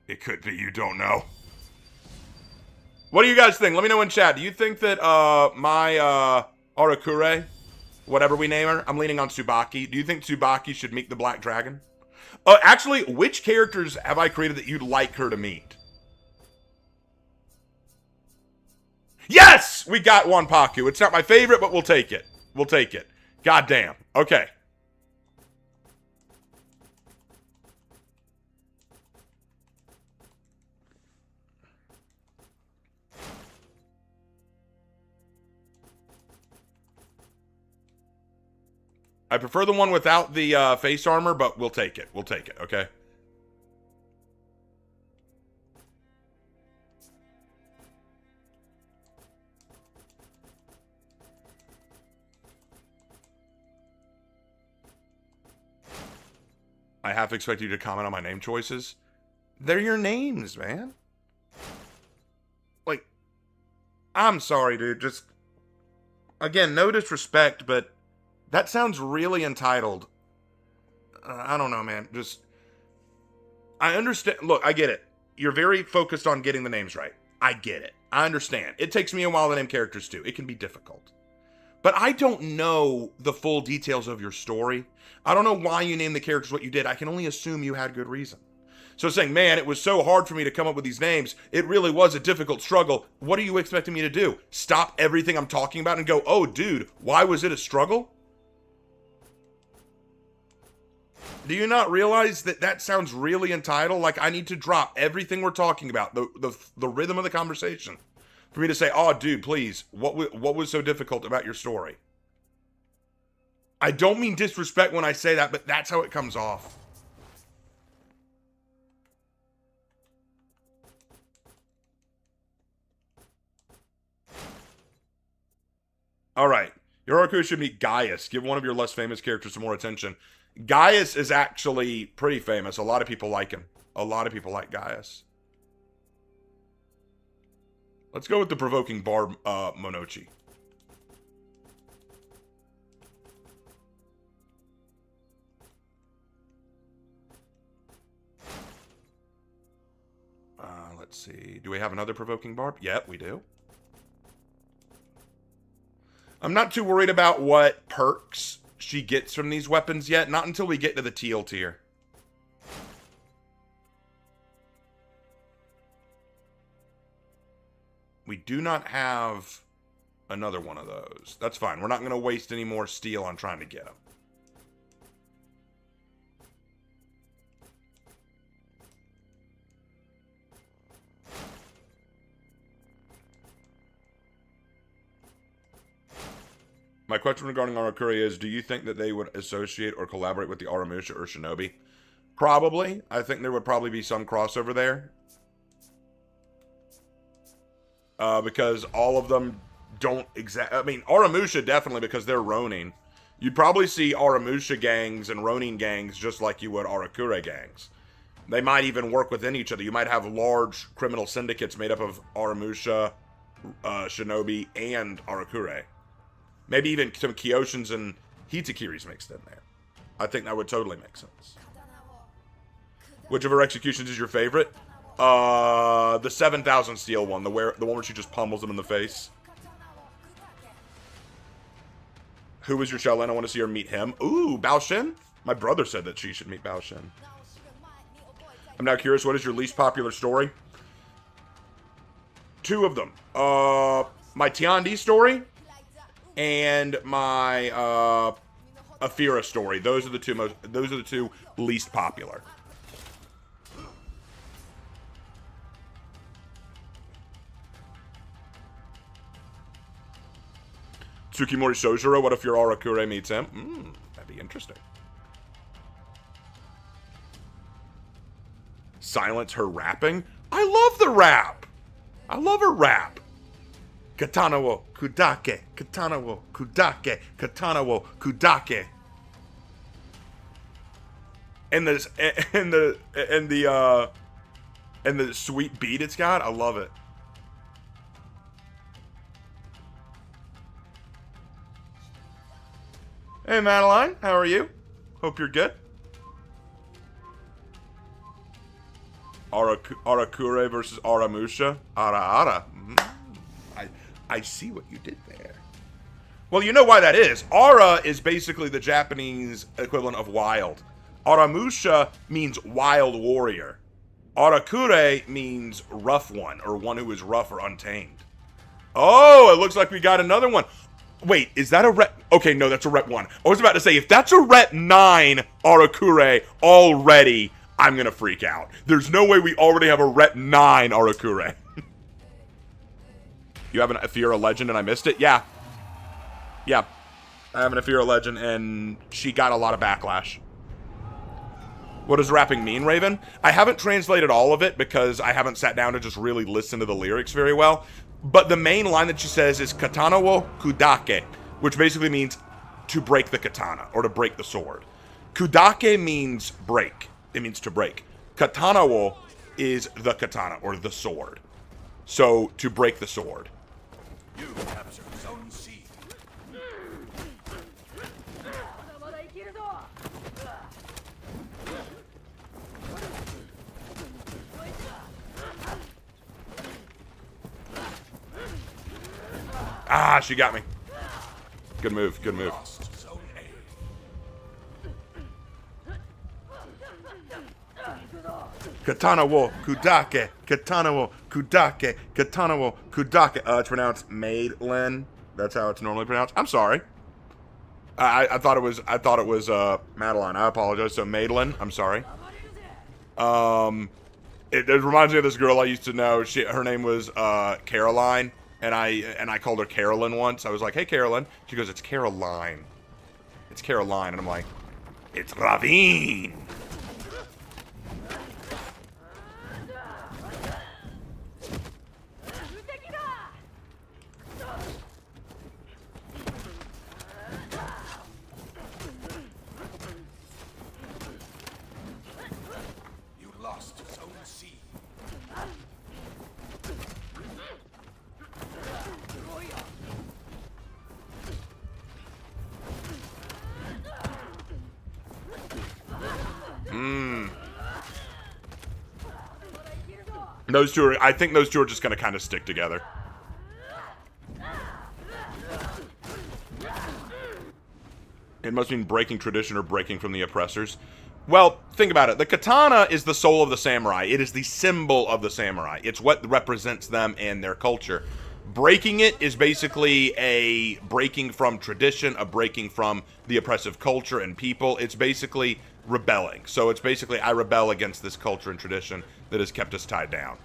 It could be. You don't know. What do you guys think? Let me know in chat. Do you think that my Arakure, whatever we name her, I'm leaning on Tsubaki. Do you think Tsubaki should meet the Black Dragon? Actually, which characters have I created that you'd like her to meet? Yes! We got one Paku. It's not my favorite, but we'll take it. We'll take it. God damn. Okay. I prefer the one without the face armor, but we'll take it. We'll take it, okay? I half expect you to comment on my name choices. They're your names, man. Like, I'm sorry, dude. Just, again, no disrespect, but that sounds really entitled. I don't know, man. Just, I understand. Look, I get it. You're very focused on getting the names right. I get it. I understand. It takes me a while to name characters, too. It can be difficult. But I don't know the full details of your story. I don't know why you named the characters what you did. I can only assume you had good reason. So saying, man, it was so hard for me to come up with these names. It really was a difficult struggle. What are you expecting me to do? Stop everything I'm talking about and go, oh, dude, why was it a struggle? Do you not realize that that sounds really entitled? Like I need to drop everything we're talking about, the rhythm of the conversation, for me to say, oh, dude, please, what was so difficult about your story? I don't mean disrespect when I say that, but that's how it comes off. All right. Your Arakure should meet Gaius. Give one of your less famous characters some more attention. Gaius is actually pretty famous. A lot of people like him. A lot of people like Gaius. Let's go with the provoking barb, Monochi. Let's see. Do we have another provoking barb? Yep, we do. I'm not too worried about what perks she gets from these weapons yet. Not until we get to the teal tier. We do not have another one of those. That's fine. We're not going to waste any more steel on trying to get them. My question regarding Arakure is, do you think that they would associate or collaborate with the Aramusha or Shinobi? Probably. I think there would probably be some crossover there. Because all of them don't I mean, Aramusha definitely, because they're Ronin. You'd probably see Aramusha gangs and Ronin gangs just like you would Arakure gangs. They might even work within each other. You might have large criminal syndicates made up of Aramusha, Shinobi, and Arakure. Maybe even some Kyoshins and Hitakiris mixed in there. I think that would totally make sense. Which of her executions is your favorite? The 7,000 steel one. The one where she just pummels him in the face. Who was your Shaolin? I want to see her meet him. Ooh, Bao Shin? My brother said that she should meet Bao Shin. I'm now curious, what is your least popular story? Two of them. My Tiandi story and my Afira story. Those are the two least popular. Tsukimori Shojuro, what if your Arakure meets him? That'd be interesting. Silence her rapping? I love the rap! I love her rap. Katana wo kudake, katana wo kudake, katana wo kudake. And the sweet beat it's got, I love it. Hey Madeline, how are you? Hope you're good. Arakure versus Aramusha. Ara. I see what you did there. Well, you know why that is. Ara is basically the Japanese equivalent of wild. Aramusha means wild warrior. Arakure means rough one, or one who is rough or untamed. Oh, it looks like we got another one. Wait, is that a rep? Okay, no, that's a rep 1. I was about to say, if that's a rep 9 Arakure already, I'm gonna freak out. There's no way we already have a rep 9 Arakure. You have an Afira legend and I missed it? Yeah. Yeah. I have an Ephira Legend, and she got a lot of backlash. What does rapping mean, Raven? I haven't translated all of it because I haven't sat down to just really listen to the lyrics very well. But the main line that she says is katana wo kudake, which basically means to break the katana or to break the sword. Kudake means break. It means to break. Katana wo is the katana or the sword. So to break the sword. You captured Zone C. Ah, she got me. Good move, good move. Lost Zone A. Katana wo kudake, katana wo kudake, katana wo kudake. It's pronounced Madeline. That's how it's normally pronounced. I'm sorry. I thought it was Madeline. I apologize. So Madeline, I'm sorry. It reminds me of this girl I used to know. Her name was Caroline, and I called her Carolyn once. I was like, "Hey, Carolyn." She goes, "It's Caroline." It's Caroline, and I'm like, "It's Ravine." You lost Zone C. Those two are, I think those two are just going to kind of stick together. It must mean breaking tradition or breaking from the oppressors. Well, think about it. The katana is the soul of the samurai. It is the symbol of the samurai. It's what represents them and their culture. Breaking it is basically a breaking from tradition, a breaking from the oppressive culture and people. It's basically rebelling. So it's basically, I rebel against this culture and tradition that has kept us tied down.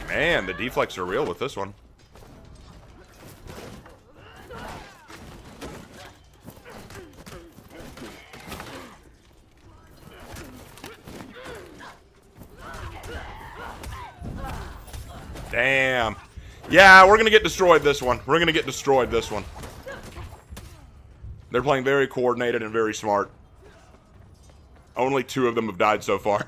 Man, the deflects are real with this one. Damn. Yeah, we're going to get destroyed this one. We're going to get destroyed this one. They're playing very coordinated and very smart. Only 2 of them have died so far.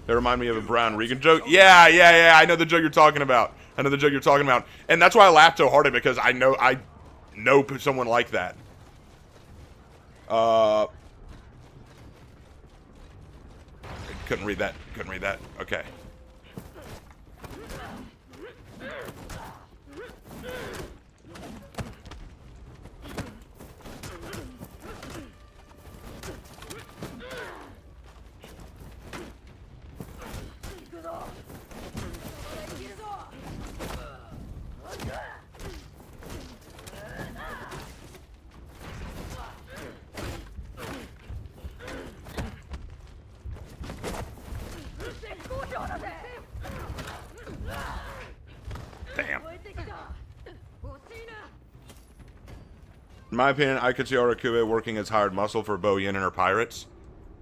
They remind me of a Brown Regan joke. Yeah. I know the joke you're talking about. And that's why I laughed so hard at it, because I know someone like that. Couldn't read that. Okay. Damn. In my opinion, I could see Arakure working as hired muscle for Bo Yin and her pirates.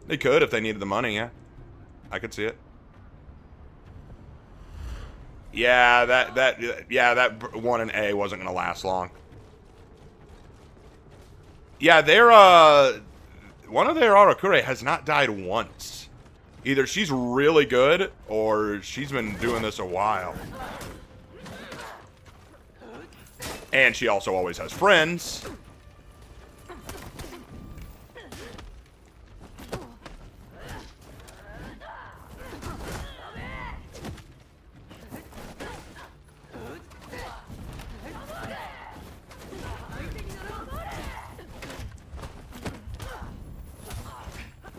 They could if they needed the money, yeah. I could see it. Yeah, that one in A wasn't gonna last long. Yeah, one of their Arakure has not died once. Either she's really good, or she's been doing this a while. And she also always has friends.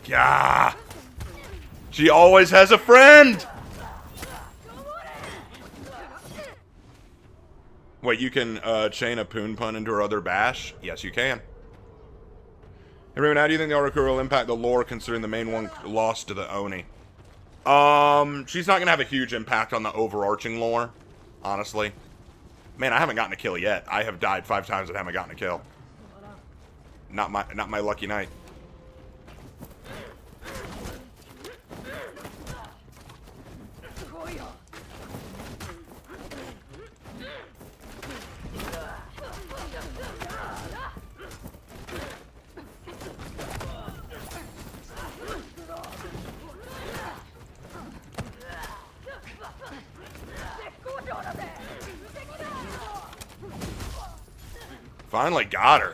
Yeah. She always has a friend! Wait, you can chain a Poon Pun into her other bash? Yes, you can. Hey, Raymond, how do you think the Arakure will impact the lore considering the main one lost to the Oni? She's not gonna have a huge impact on the overarching lore, honestly. Man, I haven't gotten a kill yet. I have died 5 times and haven't gotten a kill. Not my lucky night. Finally got her.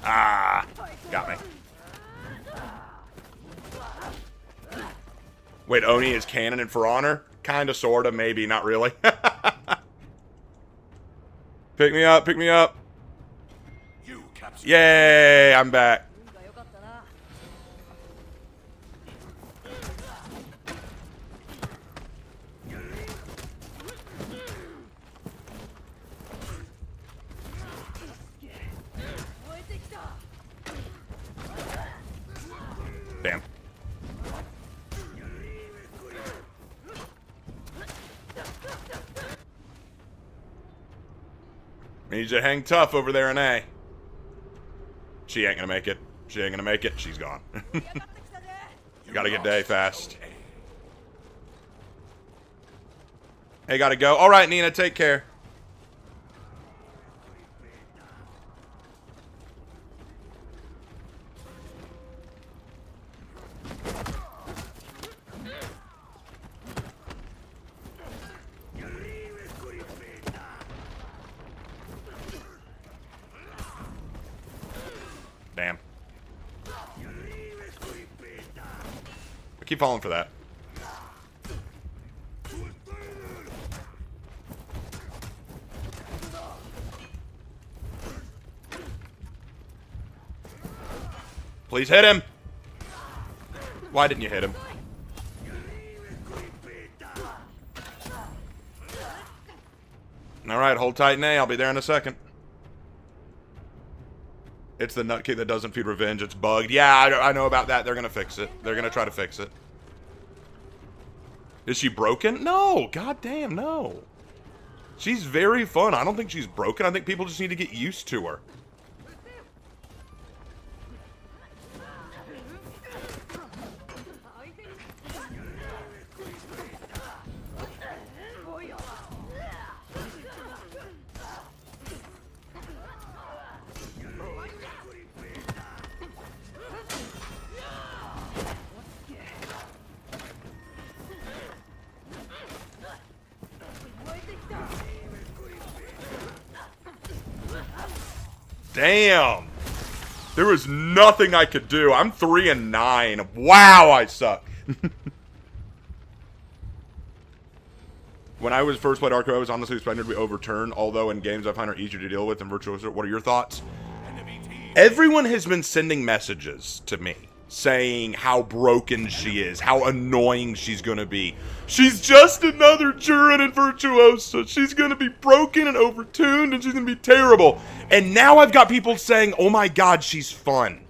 Ah, got me. Wait, Oni is canon and For Honor? Kinda, sorta, maybe, not really. Pick me up, pick me up. You captured. Yay, I'm back. Damn. Need you to hang tough over there in A. She ain't gonna make it. She ain't gonna make it. She's gone. Gotta get day fast. Hey, gotta go. Alright, Nina, take care. Damn. I keep falling for that. Please hit him. Why didn't you hit him? Alright, hold tight, Nay. I'll be there in a second. It's the nutcase that doesn't feed revenge. It's bugged. Yeah, I know about that. They're gonna fix it. They're gonna try to fix it. Is she broken? No. God damn, no. She's very fun. I don't think she's broken. I think people just need to get used to her. Damn. There was nothing I could do. I'm 3 and 9. Wow, I suck. When I was first played Arakure, I was honestly expecting her to be overturned, although in games I find her easier to deal with than Virtuoso. What are your thoughts? Everyone has been sending messages to me saying how broken she is, how annoying she's gonna be. She's just another Jurin and Virtuoso. She's gonna be broken and overtuned, and she's gonna be terrible. And now I've got people saying, oh my god, she's fun.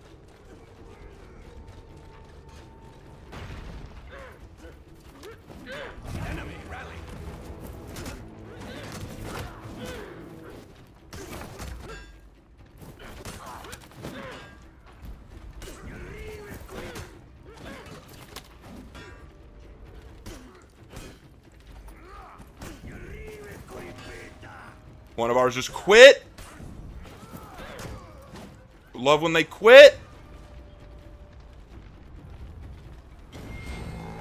One of ours just quit. Love when they quit.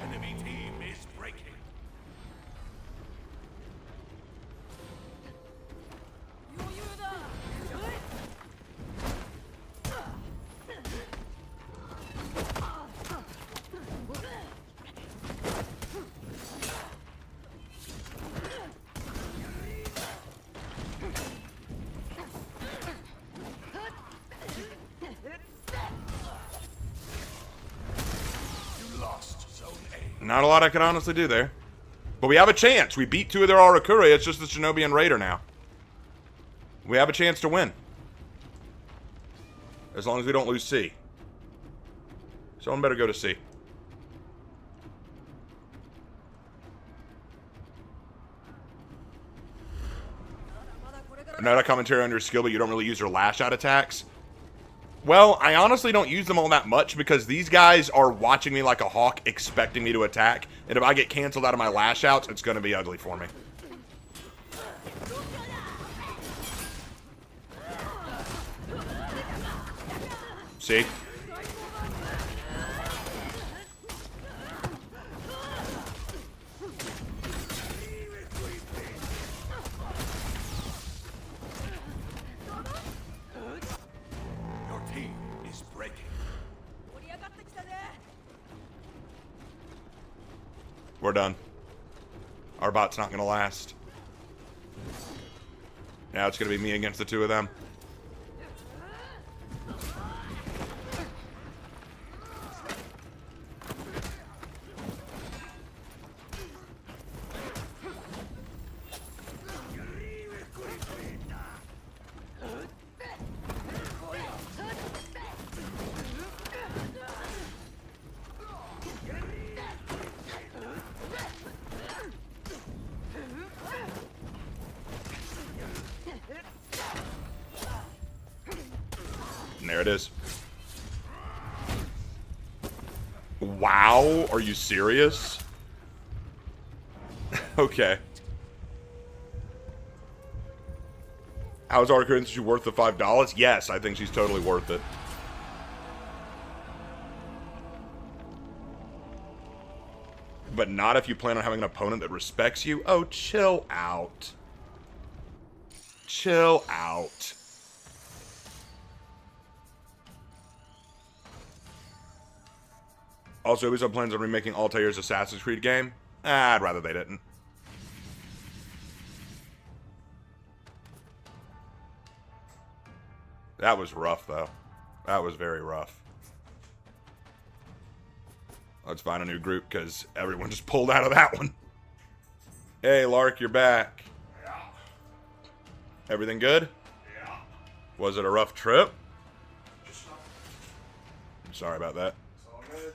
Enemy team is breaking. You lost Zone A. Not a lot I could honestly do there. But we have a chance. We beat 2 of their Arakure. It's just the Shinobi and Raider now. We have a chance to win. As long as we don't lose C. Someone better go to C. Another commentary on your skill, but you don't really use your lash out attacks. Well, I honestly don't use them all that much because these guys are watching me like a hawk, expecting me to attack. And if I get canceled out of my lash outs, it's going to be ugly for me. See? Your team is breaking. We're done. Our bot's not going to last. Now it's going to be me against the 2 of them. And there it is. Wow, are you serious? Okay. How's Arakure Institute worth the $5? Yes, I think she's totally worth it. But not if you plan on having an opponent that respects you. Oh, chill out. Chill out. Also, Ubisoft plans on remaking Altair's Assassin's Creed game. I'd rather they didn't. That was rough, though. That was very rough. Let's find a new group, because everyone just pulled out of that one. Hey, Lark, you're back. Yeah. Everything good? Yeah. Was it a rough trip? Just I'm sorry about that. it's all good.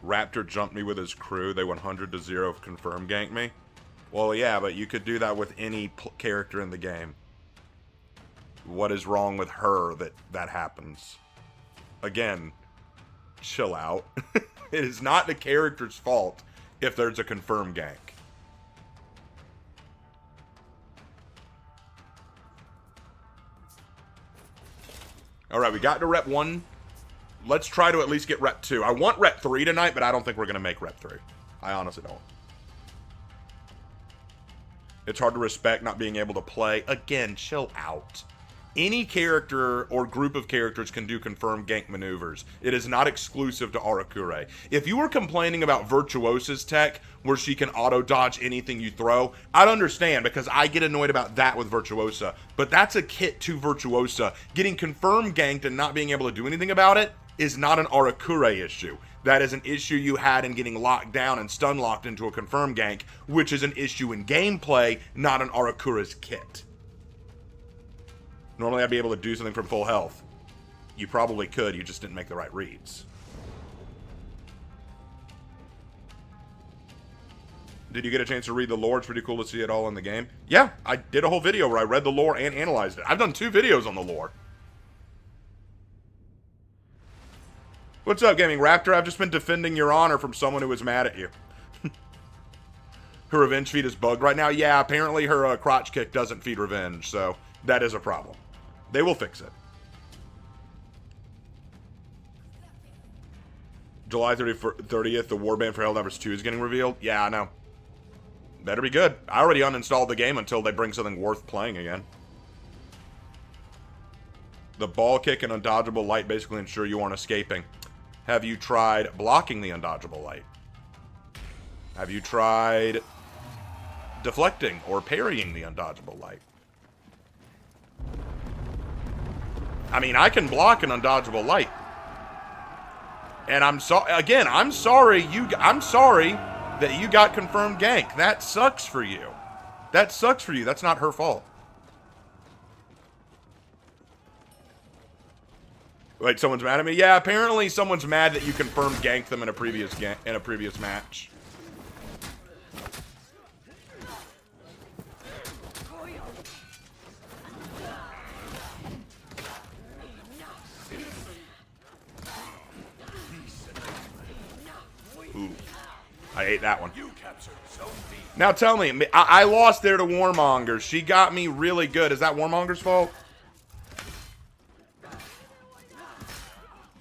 Raptor jumped me with his crew. They 100-0 confirm ganked me. Well, yeah, but you could do that with any character in the game. What is wrong with her that happens? Again, chill out. It is not the character's fault if there's a confirmed gank. Alright, we got to rep 1. Let's try to at least get rep 2. I want rep 3 tonight, but I don't think we're going to make rep 3. I honestly don't. It's hard to respect not being able to play. Again, chill out. Any character or group of characters can do confirmed gank maneuvers. It is not exclusive to Arakure. If you were complaining about Virtuosa's tech, where she can auto-dodge anything you throw, I'd understand, because I get annoyed about that with Virtuosa. But that's a kit to Virtuosa. Getting confirmed ganked and not being able to do anything about it is not an Arakure issue. That is an issue you had in getting locked down and stun locked into a confirmed gank, which is an issue in gameplay, not an Arakure's kit. Normally I'd be able to do something from full health. You probably could, you just didn't make the right reads. Did you get a chance to read the lore? It's pretty cool to see it all in the game. Yeah, I did a whole video where I read the lore and analyzed it. I've done 2 videos on the lore. What's up, Gaming Raptor? I've just been defending your honor from someone who was mad at you. Her revenge feed is bugged right now. Yeah, apparently her crotch kick doesn't feed revenge, so that is a problem. They will fix it. July 30th, the Warband for Helldivers 2 is getting revealed. Yeah, I know. Better be good. I already uninstalled the game until they bring something worth playing again. The ball kick and undodgeable light basically ensure you aren't escaping. Have you tried blocking the undodgeable light? Have you tried deflecting or parrying the undodgeable light? I mean, I can block an undodgeable light. And I'm sorry I'm sorry that you got confirmed gank. That sucks for you. That sucks for you. That's not her fault. Wait, someone's mad at me? Yeah, apparently someone's mad that you confirmed ganked them in a previous match. Ooh. I ate that one. Now tell me, I lost there to Warmonger. She got me really good. Is that Warmonger's fault?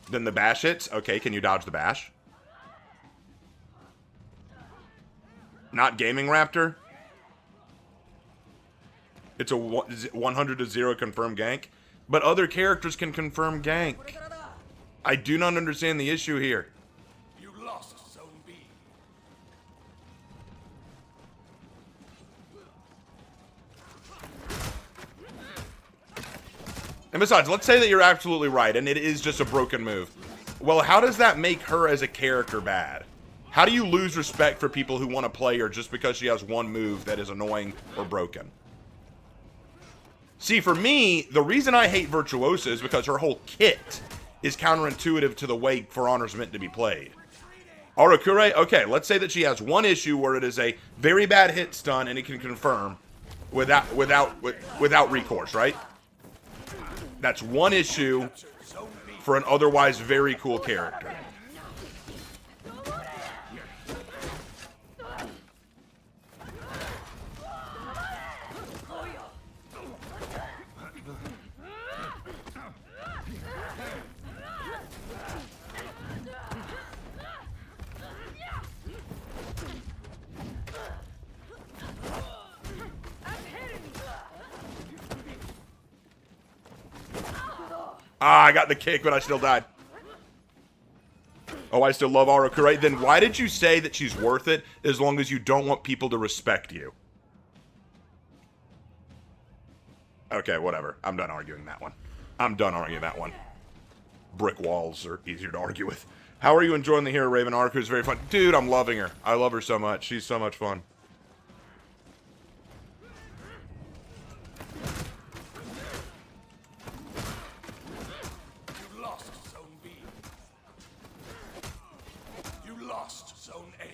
Then the bash hits. Okay, can you dodge the bash? Not Gaming Raptor. It's a 100 to 0 confirm gank. But other characters can confirm gank. I do not understand the issue here. You lost Zone B. And besides, let's say that you're absolutely right, and it is just a broken move. Well, how does that make her as a character bad? How do you lose respect for people who want to play her just because she has one move that is annoying or broken? See, for me, the reason I hate Virtuosa is because her whole kit is counterintuitive to the way For Honor's meant to be played. Arakure, okay, let's say that she has one issue where it is a very bad hit stun and it can confirm without recourse, right? That's one issue for an otherwise very cool character. Ah, I got the kick, but I still died. Oh, I still love Arakure. Then why did you say that she's worth it as long as you don't want people to respect you? Okay, whatever. I'm done arguing that one. I'm done arguing that one. Brick walls are easier to argue with. How are you enjoying the Hero Raven arc? It's very fun. Dude, I'm loving her. I love her so much. She's so much fun. Zone A.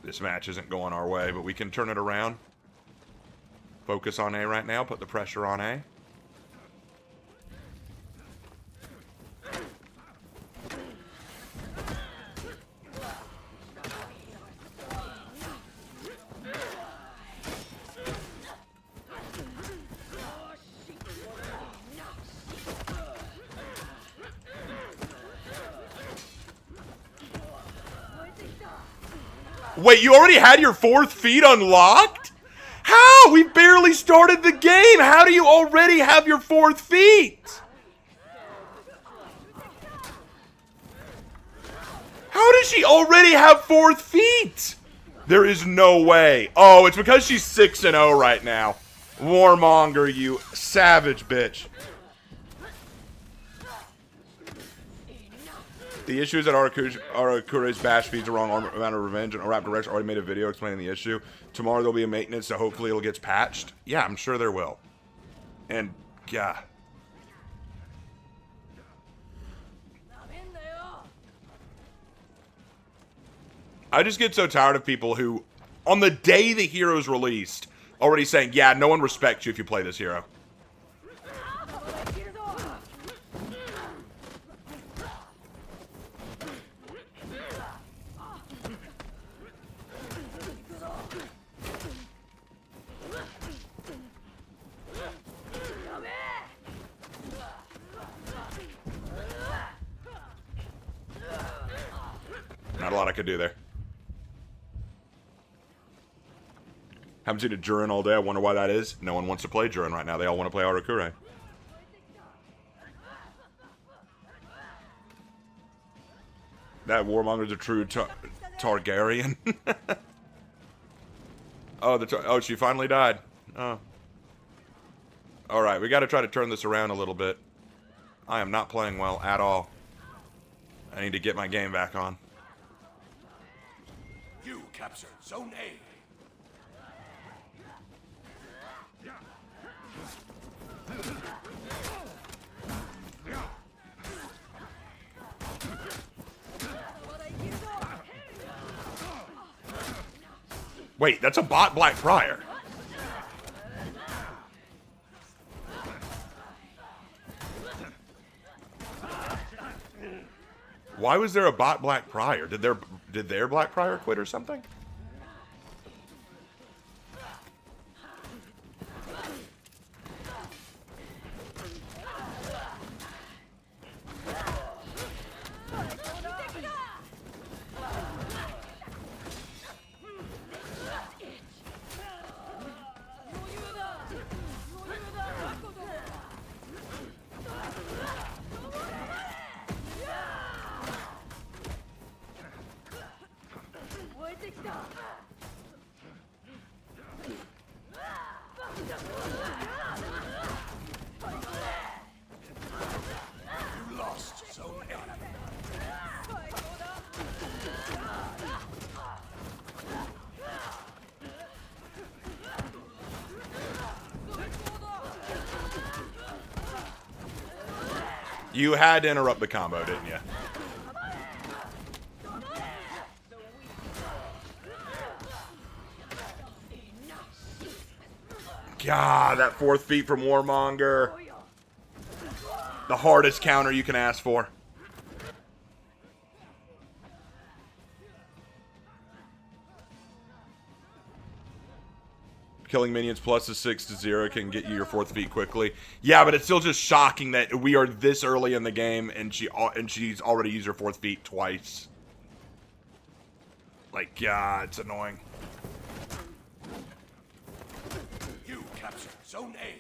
This match isn't going our way, but we can turn it around. Focus on A right now. Put the pressure on A. Wait, you already had your 4th feat unlocked? How? We barely started the game. How do you already have your 4th feat? How does she already have 4th feat? There is no way. Oh, it's because she's 6-0 right now. Warmonger, you savage bitch. The issue is that Arakure's bash feeds the wrong amount of revenge, and Raptor Rex already made a video explaining the issue. Tomorrow there'll be a maintenance, so hopefully it'll get patched. Yeah, I'm sure there will. And, yeah. I just get so tired of people who, on the day the hero's released, already saying, yeah, no one respects you if you play this hero. lot I could do there. Haven't seen a Jurin all day. I wonder why that is. No one wants to play Jurin right now. They all want to play Arakure. That Warmonger's a true Targaryen. Oh, she finally died. Oh. Alright, we got to try to turn this around a little bit. I am not playing well at all. I need to get my game back on. You captured Zone A. Wait, that's a bot Black Friar. Why was there a bot Black Prior? Did their Black Prior quit or something? You lost Zone A. You had to interrupt the combo, didn't you? God, that 4th feet from Warmonger. The hardest counter you can ask for. Killing minions plus a 6-0 can get you your 4th feet quickly. Yeah, but it's still just shocking that we are this early in the game and she's already used her 4th feet twice. Like, God, it's annoying. You captured Zone A.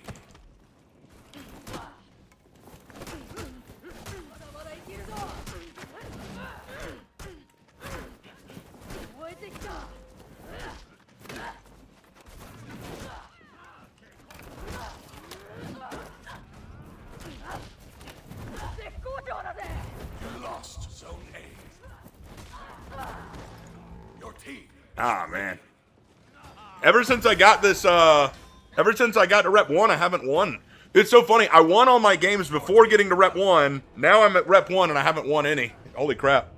You lost Zone A. Your team. Ah, man. Ever since I got this, ever since I got to Rep 1, I haven't won. It's so funny. I won all my games before getting to Rep 1. Now I'm at Rep 1 and I haven't won any. Holy crap.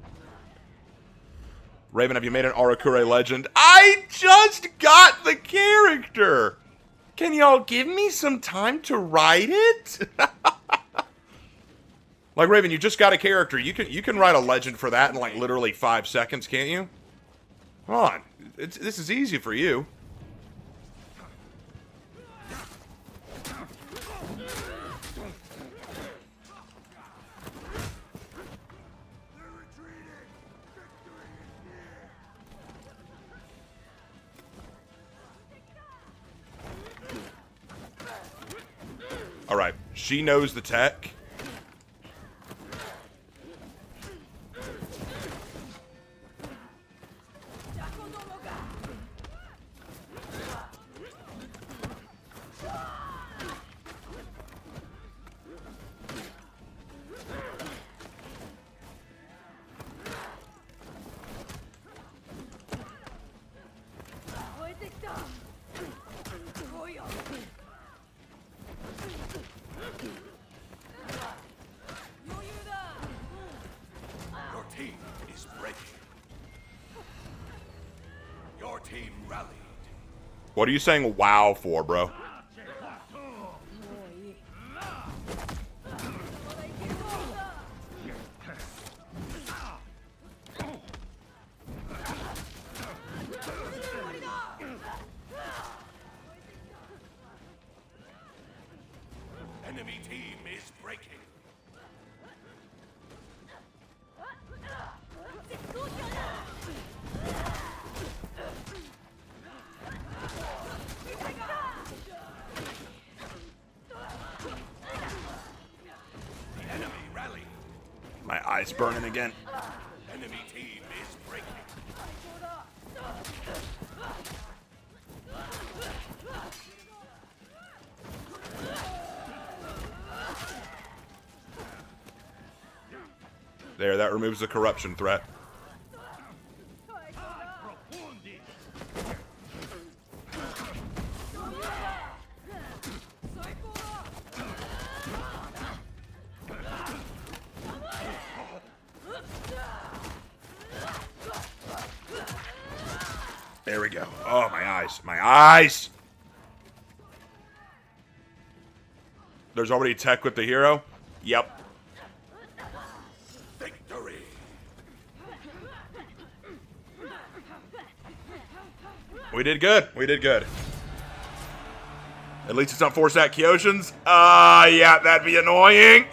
Raven, have you made an Arakure legend? I just got the character. Can y'all give me some time to write it? Like, Raven, you just got a character. You can write a legend for that in like literally 5 seconds, can't you? Come on. This is easy for you. All right, she knows the tech. Your team is breaking. Your team rallied. What are you saying wow for, bro? Enemy team is breaking. it's burning again. Enemy team is breaking. There, that removes the corruption threat. There we go. Oh, my eyes. My eyes! There's already tech with the hero? Yep. Victory. We did good. We did good. At least it's not 4-stack Kyoshins. Yeah, that'd be annoying.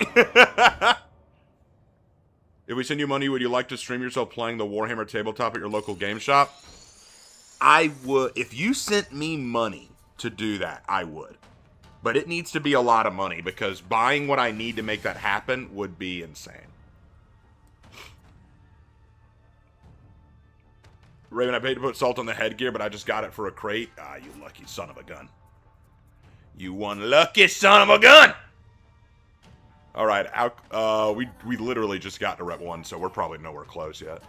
If we send you money, would you like to stream yourself playing the Warhammer tabletop at your local game shop? I would. If you sent me money to do that, I would. But it needs to be a lot of money, because buying what I need to make that happen would be insane. Raven, I paid to put salt on the headgear, but I just got it for a crate. Ah, you lucky son of a gun. You one lucky son of a gun! Alright, we literally just got to Rep 1, so we're probably nowhere close yet.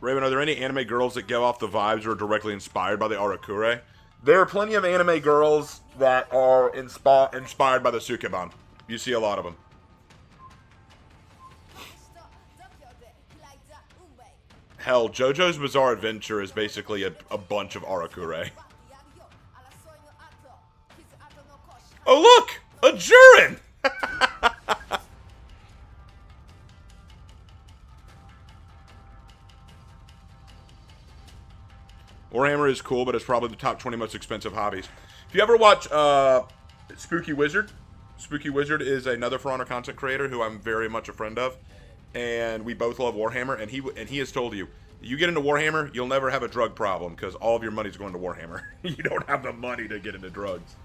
Raven, are there any anime girls that give off the vibes or are directly inspired by the Arakure? There are plenty of anime girls that are inspired by the Sukeban. You see a lot of them. Hell, JoJo's Bizarre Adventure is basically a bunch of Arakure. Oh look! A Jurin! Warhammer is cool, but it's probably the top 20 most expensive hobbies. If you ever watch Spooky Wizard is another For Honor content creator who I'm very much a friend of, and we both love Warhammer. And he has told you, you get into Warhammer, you'll never have a drug problem because all of your money's going to Warhammer. You don't have the money to get into drugs.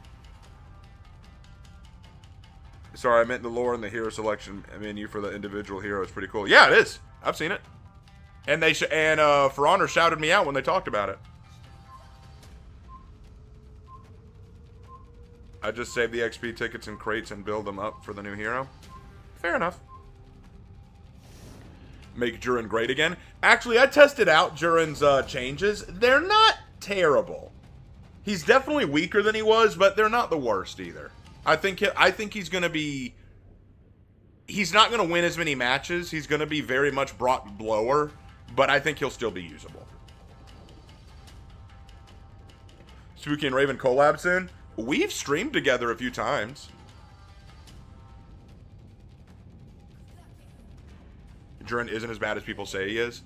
Sorry, I meant the lore and the hero selection menu for the individual hero is pretty cool. Yeah, it is. I've seen it, and For Honor shouted me out when they talked about it. I just save the XP tickets and crates and build them up for the new hero. Fair enough. Make Jurin great again. Actually, I tested out Jurin's changes. They're not terrible. He's definitely weaker than he was, but they're not the worst either. I think he's going to be... He's not going to win as many matches. He's going to be very much brought lower, but I think he'll still be usable. Spooky and Raven collab soon? We've streamed together a few times. Jurin isn't as bad as people say he is.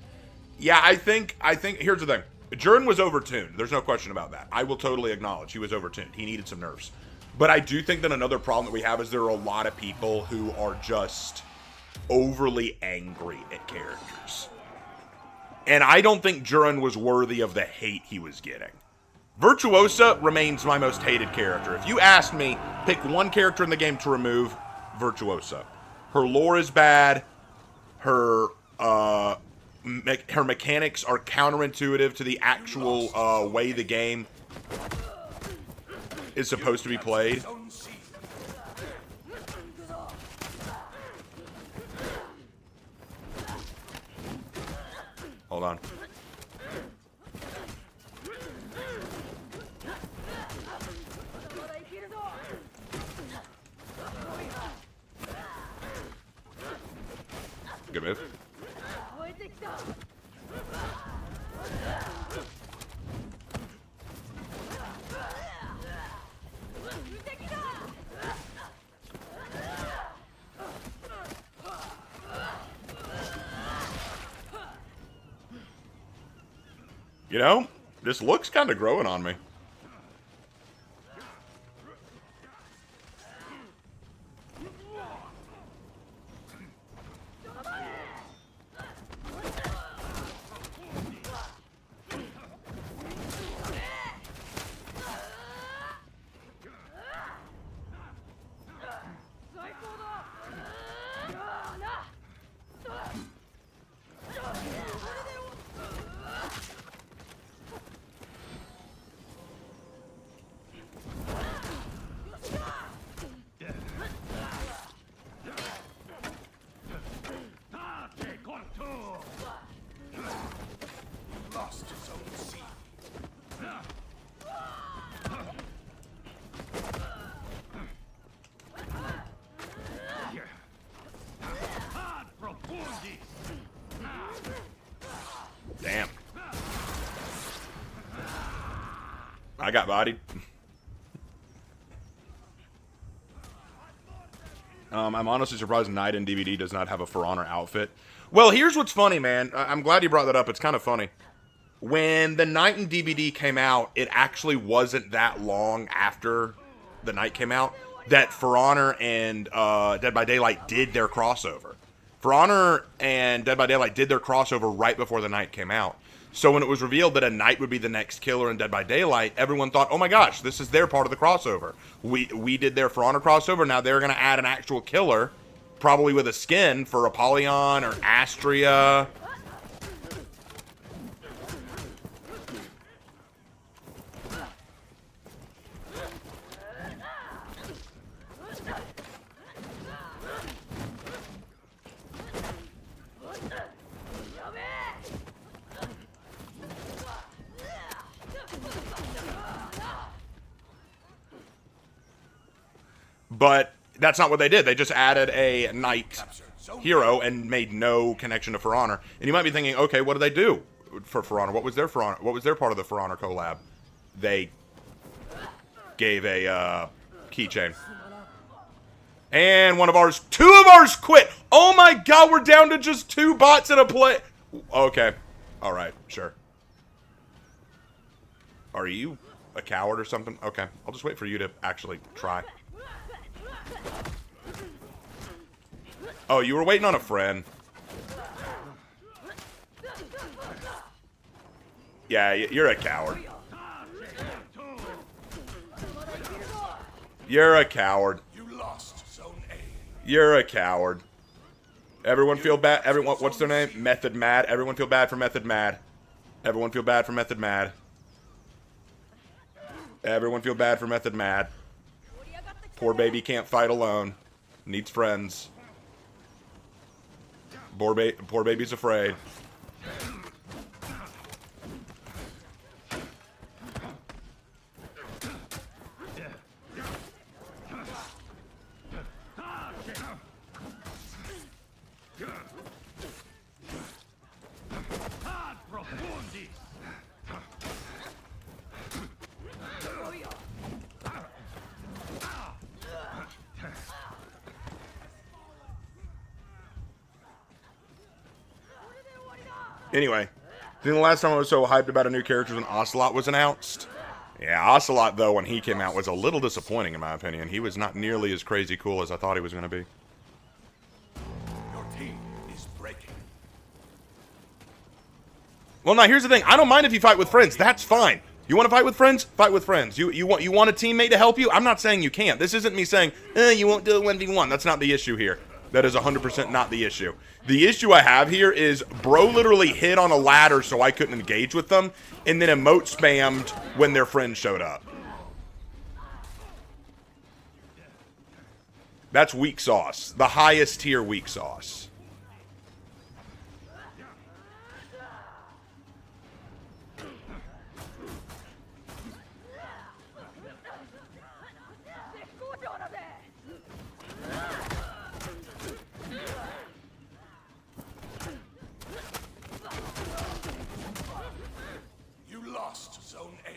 Yeah, I think here's the thing. Jurin was overtuned. There's no question about that. I will totally acknowledge he was overtuned. He needed some nerfs. But I do think that another problem that we have is there are a lot of people who are just overly angry at characters. And I don't think Jurin was worthy of the hate he was getting. Virtuosa remains my most hated character. If you asked me, pick one character in the game to remove, Virtuosa. Her lore is bad. Her mechanics are counterintuitive to the actual way the game is supposed to be played. Hold on. Good move. You know, this looks kind of growing on me. I got bodied. I'm honestly surprised Knight in DVD does not have a For Honor outfit. Well, here's what's funny, man. I'm glad you brought that up. It's kind of funny. When the Knight in DVD came out, it actually wasn't that long after the Knight came out that For Honor and Dead by Daylight did their crossover. For Honor and Dead by Daylight did their crossover right before the Knight came out. So when it was revealed that a Knight would be the next killer in Dead by Daylight, everyone thought, oh my gosh, this is their part of the crossover. We did their For Honor crossover, now they're going to add an actual killer, probably with a skin for Apollyon or Astria. But that's not what they did. They just added a Knight hero and made no connection to For Honor. And you might be thinking, okay, what did they do for Honor? What was their For Honor? What was their part of the For Honor collab? They gave a keychain. And two of ours quit. Oh my god, we're down to just 2 bots in a play. Okay. Alright, sure. Are you a coward or something? Okay, I'll just wait for you to actually try. Oh, you were waiting on a friend. Yeah, you're a coward. You're a coward. You lost Zone A. You're a coward. Everyone feel bad. Everyone, what's their name? Method Mad. Everyone feel bad for Method Mad. Everyone feel bad for Method Mad. Everyone feel bad for Method Mad. Poor baby can't fight alone. Needs friends. Poor baby's afraid. Anyway, I think the last time I was so hyped about a new character when Ocelot was announced. Yeah, Ocelot, though, when he came out, was a little disappointing, in my opinion. He was not nearly as crazy cool as I thought he was going to be. Your team is breaking. Well, now, here's the thing. I don't mind if you fight with friends. That's fine. You want to fight with friends? Fight with friends. You want a teammate to help you? I'm not saying you can't. This isn't me saying, you won't do a 1v1. That's not the issue here. That is 100% not the issue. The issue I have here is bro literally hid on a ladder so I couldn't engage with them, and then emote spammed when their friend showed up. That's weak sauce. The highest tier weak sauce. Zone A.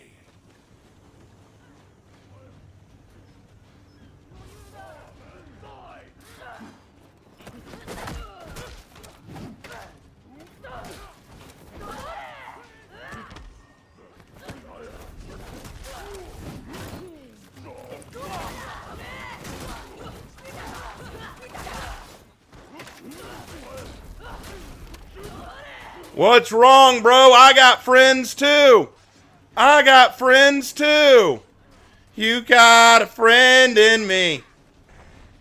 What's wrong, bro? I got friends too. I got friends too. You got a friend in me.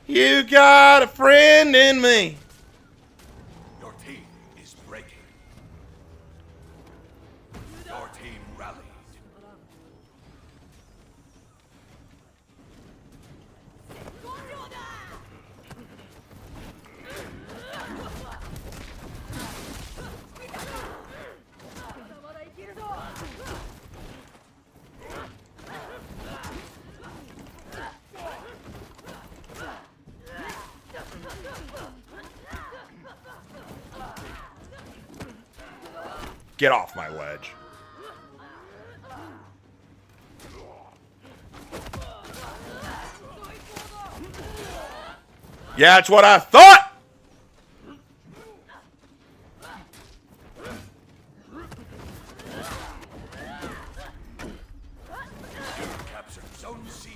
You got a friend in me. Your team is breaking. Your team rallied. Get off my ledge. Yeah, that's what I thought! Captured Zone C.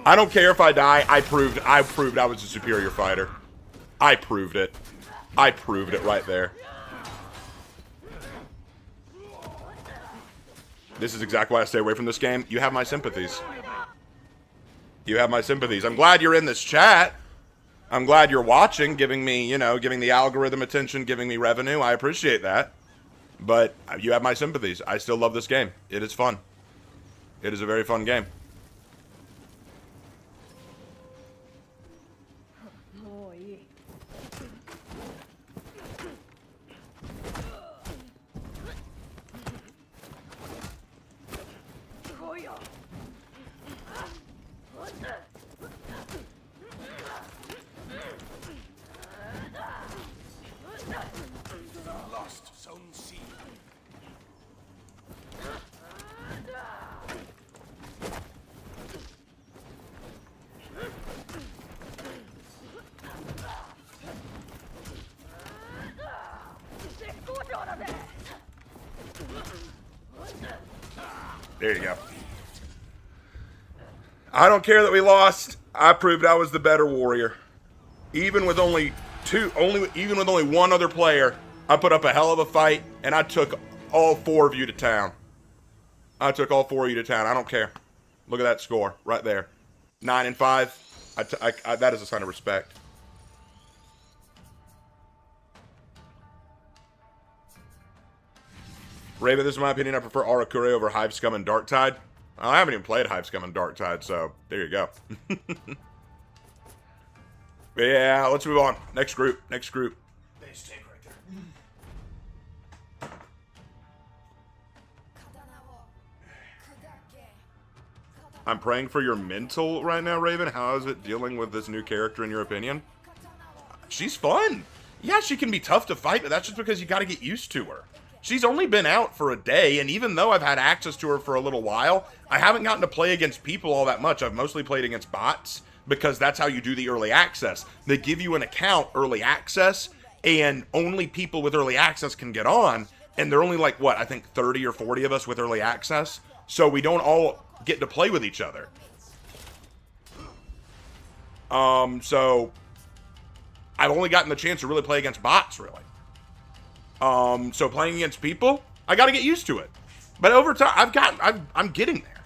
I don't care if I die. I proved I was a superior fighter. I proved it. I proved it right there. This is exactly why I stay away from this game. You have my sympathies. You have my sympathies. I'm glad you're in this chat. I'm glad you're watching, giving me, you know, giving the algorithm attention, giving me revenue. I appreciate that. But you have my sympathies. I still love this game. It is fun. It is a very fun game. Lost Zone C. There you go. I don't care that we lost. I proved I was the better warrior. Even with only one other player, I put up a hell of a fight, and I took all 4 of you to town. I took all 4 of you to town. I don't care. Look at that score right there. 9 and 5. That is a sign of respect. Raven, this is my opinion. I prefer Arakure over Hive Scum and Darktide. I haven't even played Hive Scum and Darktide, so there you go. Yeah, let's move on. Next group. Next group. Base take right there. I'm praying for your mental right now, Raven. How is it dealing with this new character, in your opinion? She's fun. Yeah, she can be tough to fight, but that's just because you got to get used to her. She's only been out for a day, and even though I've had access to her for a little while, I haven't gotten to play against people all that much. I've mostly played against bots, because that's how you do the early access. They give you an account early access, and only people with early access can get on, and they're only like, what, I think 30 or 40 of us with early access, so we don't all get to play with each other. So I've only gotten the chance to really play against bots, really. So playing against people, I got to get used to it. But over time, I'm getting there.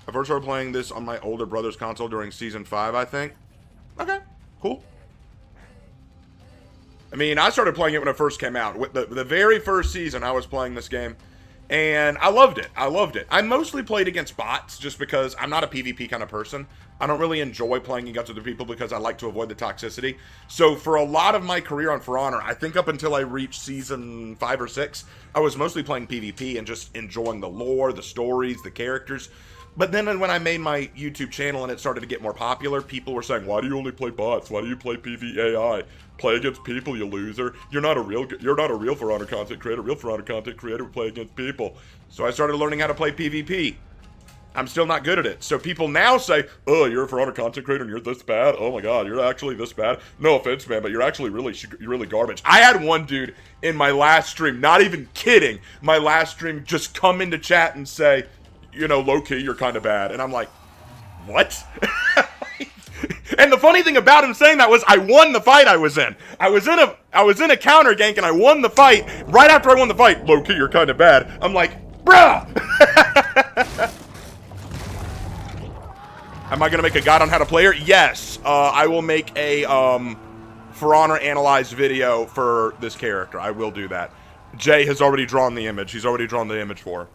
I first started playing this on my older brother's console during Season 5, I think. Okay, cool. I mean, I started playing it when it first came out. With the very first season, I was playing this game. And I loved it. I loved it. I mostly played against bots just because I'm not a PvP kind of person. I don't really enjoy playing against other people because I like to avoid the toxicity. So for a lot of my career on For Honor, I think up until I reached Season 5 or 6, I was mostly playing PvP and just enjoying the lore, the stories, the characters. But then when I made my YouTube channel and it started to get more popular, people were saying, why do you only play bots? Why do you play PvAI? Play against people, you loser. You're not a real For Honor content creator. Real For Honor content creator would play against people. So I started learning how to play PvP. I'm still not good at it. So people now say, oh, you're a For Honor content creator and you're this bad? Oh my god, you're actually this bad? No offense, man, but you're actually really garbage. I had one dude in my last stream, not even kidding, my last stream just come into chat and say, you know, low-key, you're kind of bad. And I'm like, what? And the funny thing about him saying that was I won the fight I was in. I was in a counter gank and I won the fight. Right after I won the fight, low-key, you're kind of bad. I'm like, bruh! Am I going to make a guide on how to play her? Yes. I will make a For Honor analyzed video for this character. I will do that. Jay has already drawn the image. He's already drawn the image for her.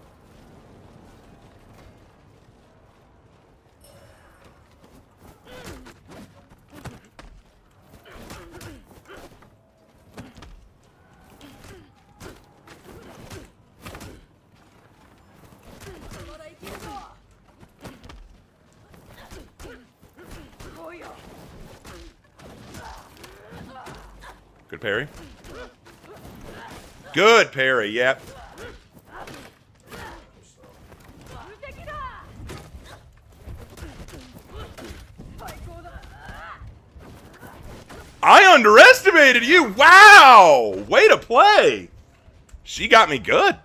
Good parry. Good parry, yep. I underestimated you. Wow. Way to play. She got me good.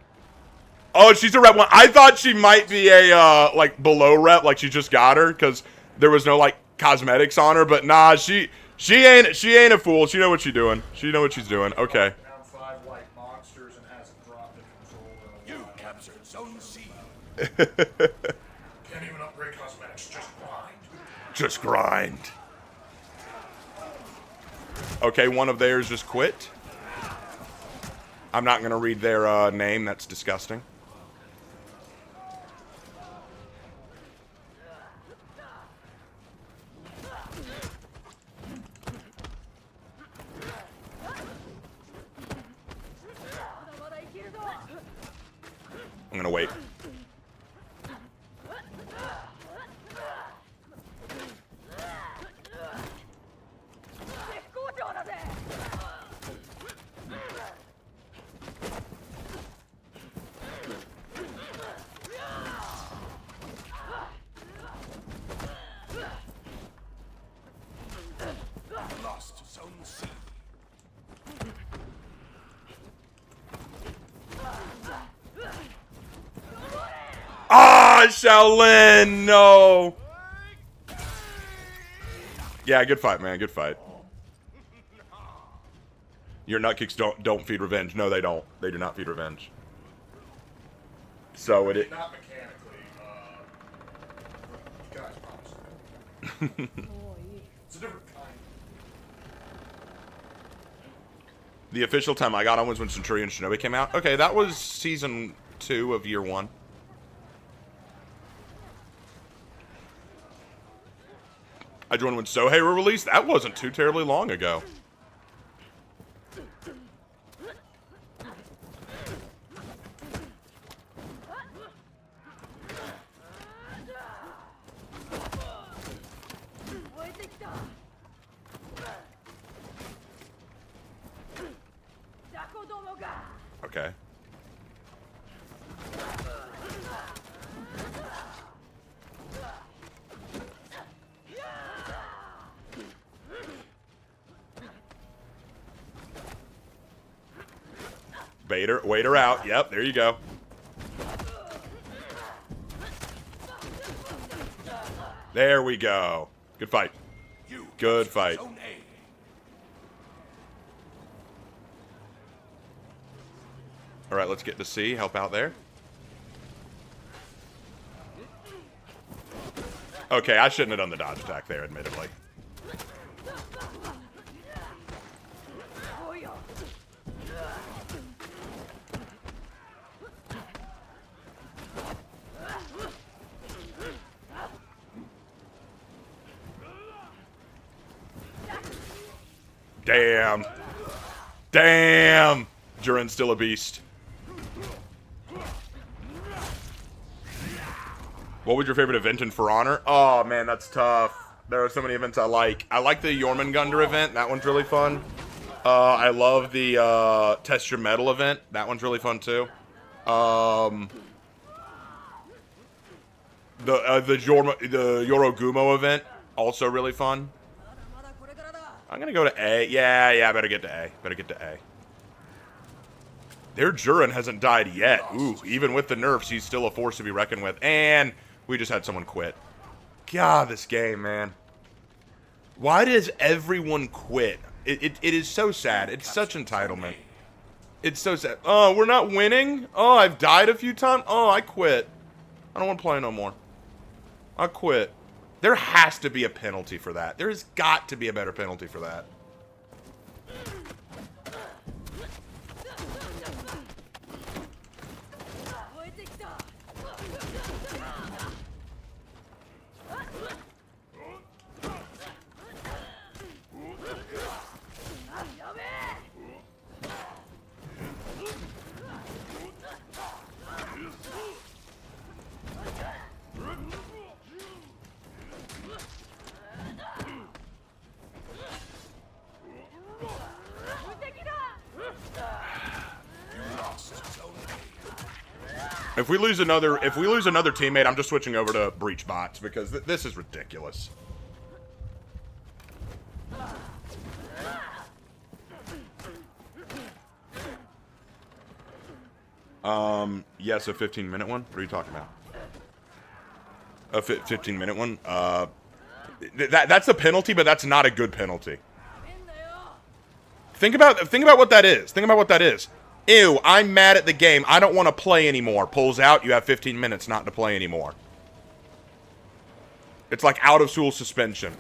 Oh, she's a rep 1. I thought she might be a, like, below rep, like she just got her, because there was no, like, cosmetics on her, but nah, she ain't a fool. She know what she's doing. She know what she's doing. Okay. Round 5 like monsters and hasn't dropped the controller. You captured Zone C. Can't even upgrade cosmetics, just grind. Just grind. Okay, one of theirs just quit. I'm not going to read their name. That's disgusting. I'm going to wait. Lost Zone C. Ah, Shaolin, no. Yeah, good fight, man. Good fight. Your nut kicks don't feed revenge. No, they don't. They do not feed revenge. So it. Not mechanically. You guys promised me. It's a different kind. The official time I got on was when Centurion Shinobi came out. Okay, that was season 2 of year 1. I joined when Sohei were released. That wasn't too terribly long ago. Okay. Wait her out. Yep, there you go. There we go. Good fight. You Good captured fight. Zone A. All right, let's get to C. Help out there. Okay, I shouldn't have done the dodge attack there, admittedly. Damn. Damn. Jurin's still a beast. What was your favorite event in For Honor? Oh, man, that's tough. There are so many events I like. I like the Jormungandr event. That one's really fun. I love the Test Your Metal event. That one's really fun, too. The Yorogumo event, also really fun. I'm going to go to A. Yeah, I better get to A. Better get to A. Their Jurin hasn't died yet. Ooh, even with the nerfs, he's still a force to be reckoned with. And we just had someone quit. God, this game, man. Why does everyone quit? It is so sad. It's such entitlement. It's so sad. Oh, we're not winning? Oh, I've died a few times? Oh, I quit. I don't want to play no more. I quit. There has to be a penalty for that. There's got to be a better penalty for that. If we lose another teammate, I'm just switching over to breach bots because this is ridiculous. Yes, a 15-minute one. What are you talking about? A 15-minute one? That's a penalty, but that's not a good penalty. Think about what that is. Think about what that is. Ew, I'm mad at the game. I don't want to play anymore. Pulls out. You have 15 minutes not to play anymore. It's like out of school suspension.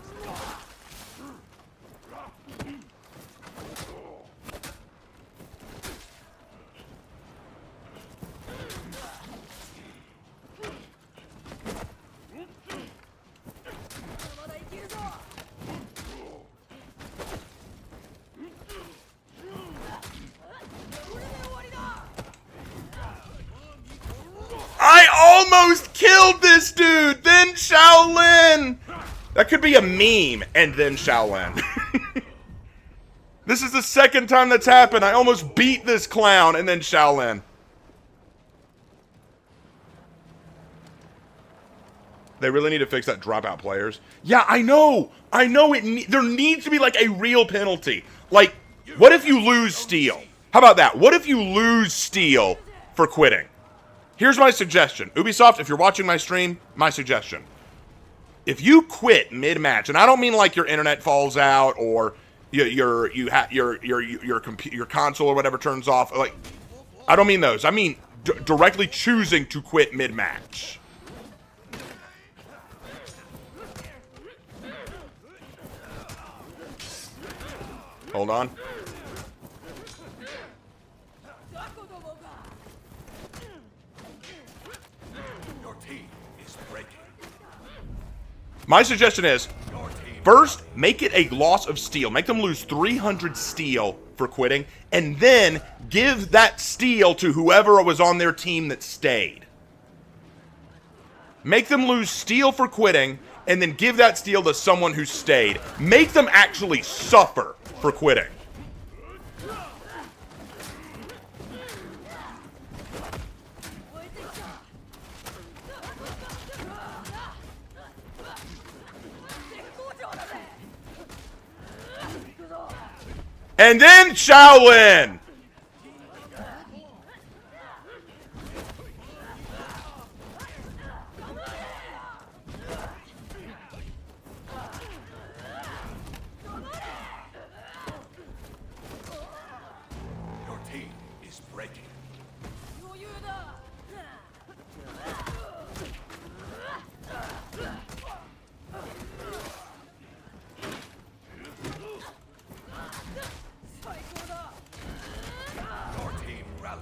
I almost killed this dude! Then Shaolin! That could be a meme, and then Shaolin. This is the second time that's happened. I almost beat this clown, and then Shaolin. They really need to fix that dropout players. Yeah, I know! I know there needs to be, like, a real penalty. Like, what if you lose steal? How about that? What if you lose steal for quitting? Here's my suggestion. Ubisoft, if you're watching my stream, my suggestion. If you quit mid-match, and I don't mean like your internet falls out or your console or whatever turns off. Like, I don't mean those. I mean directly choosing to quit mid-match. Hold on. My suggestion is, first, make it a loss of steel. Make them lose 300 steel for quitting, and then give that steel to whoever was on their team that stayed. Make them lose steel for quitting, and then give that steel to someone who stayed. Make them actually suffer for quitting. And then Shaolin! Your team is breaking. Your team rallied.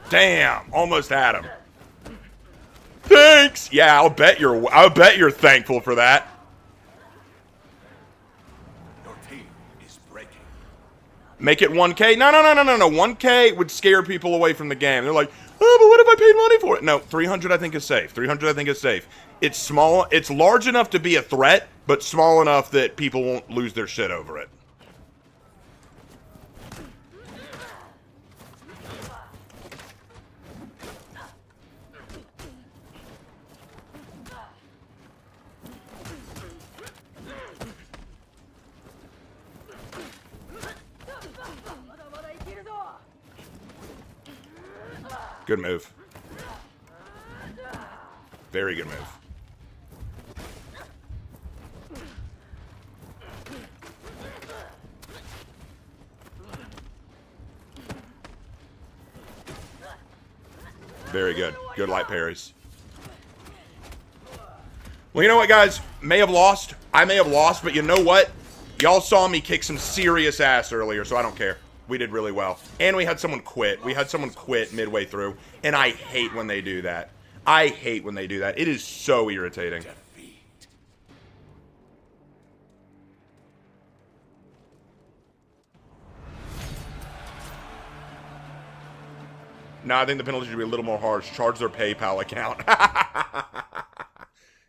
Damn, almost had him. Thanks. Yeah, I'll bet you're thankful for that. Your team is breaking. Make it 1K. No. 1K would scare people away from the game. They're like, oh, but what if I paid money for it? No, 300 I think is safe. 300 I think is safe. It's small. It's large enough to be a threat, but small enough that people won't lose their shit over it. Good move. Very good move. Very good. Good light parries. Well, you know what, guys? May have lost. I may have lost, but you know what? Y'all saw me kick some serious ass earlier, so I don't care. We did really well. And we had someone quit. We had someone quit midway through. And I hate when they do that. I hate when they do that. It is so irritating. No, I think the penalty should be a little more harsh. Charge their PayPal account.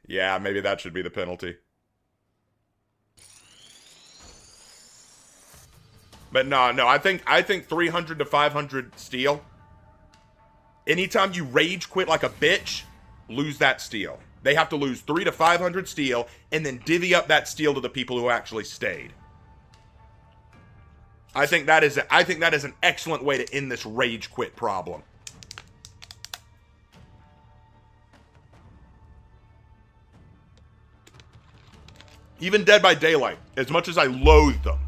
Yeah, maybe that should be the penalty. But no, I think 300 to 500 steel. Anytime you rage quit like a bitch, lose that steel. They have to lose 300 to 500 steel and then divvy up that steel to the people who actually stayed. I think that is an excellent way to end this rage quit problem. Even Dead by Daylight, as much as I loathe them,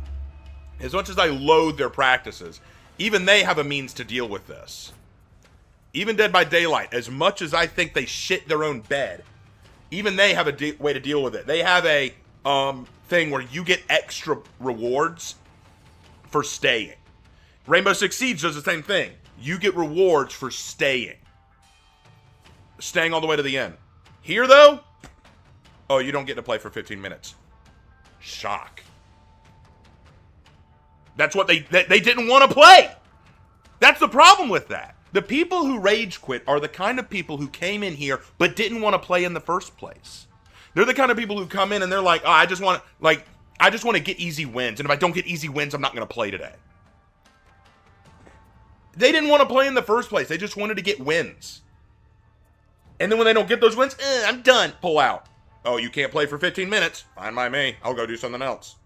as much as I loathe their practices, even they have a means to deal with this. Even Dead by Daylight, as much as I think they shit their own bed, even they have a way to deal with it. They have a thing where you get extra rewards for staying. Rainbow Six Siege does the same thing. You get rewards for staying. Staying all the way to the end. Here, though, oh, you don't get to play for 15 minutes. Shock. That's what they didn't want to play. That's the problem with that. The people who rage quit are the kind of people who came in here but didn't want to play in the first place. They're the kind of people who come in and they're like, oh, I just want to get easy wins. And if I don't get easy wins, I'm not going to play today. They didn't want to play in the first place. They just wanted to get wins. And then when they don't get those wins, I'm done. Pull out. Oh, you can't play for 15 minutes. Fine by me. I'll go do something else.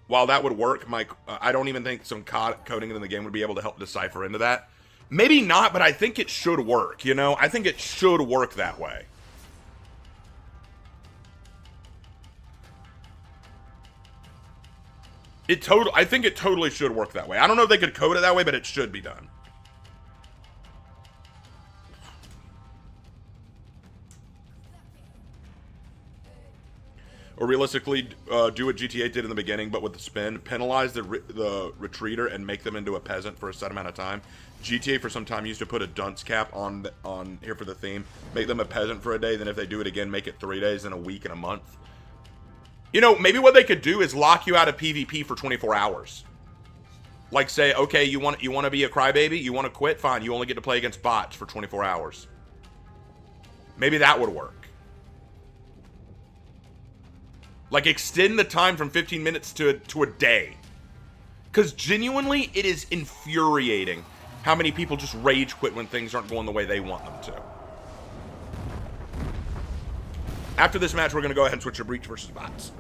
While that would work, I don't even think some coding in the game would be able to help decipher into that. Maybe not, but I think it should work, you know? I think it should work that way. I think it totally should work that way. I don't know if they could code it that way, but it should be done. Or realistically, do what GTA did in the beginning, but with the spin. Penalize the retreater and make them into a peasant for a set amount of time. GTA for some time used to put a dunce cap on here for the theme. Make them a peasant for a day, then if they do it again, make it 3 days, then a week, and a month. You know, maybe what they could do is lock you out of PvP for 24 hours. Like say, okay, you want to be a crybaby? You want to quit? Fine, you only get to play against bots for 24 hours. Maybe that would work. Like, extend the time from 15 minutes to a day. Because genuinely, it is infuriating how many people just rage quit when things aren't going the way they want them to. After this match, we're going to go ahead and switch to Breach versus bots.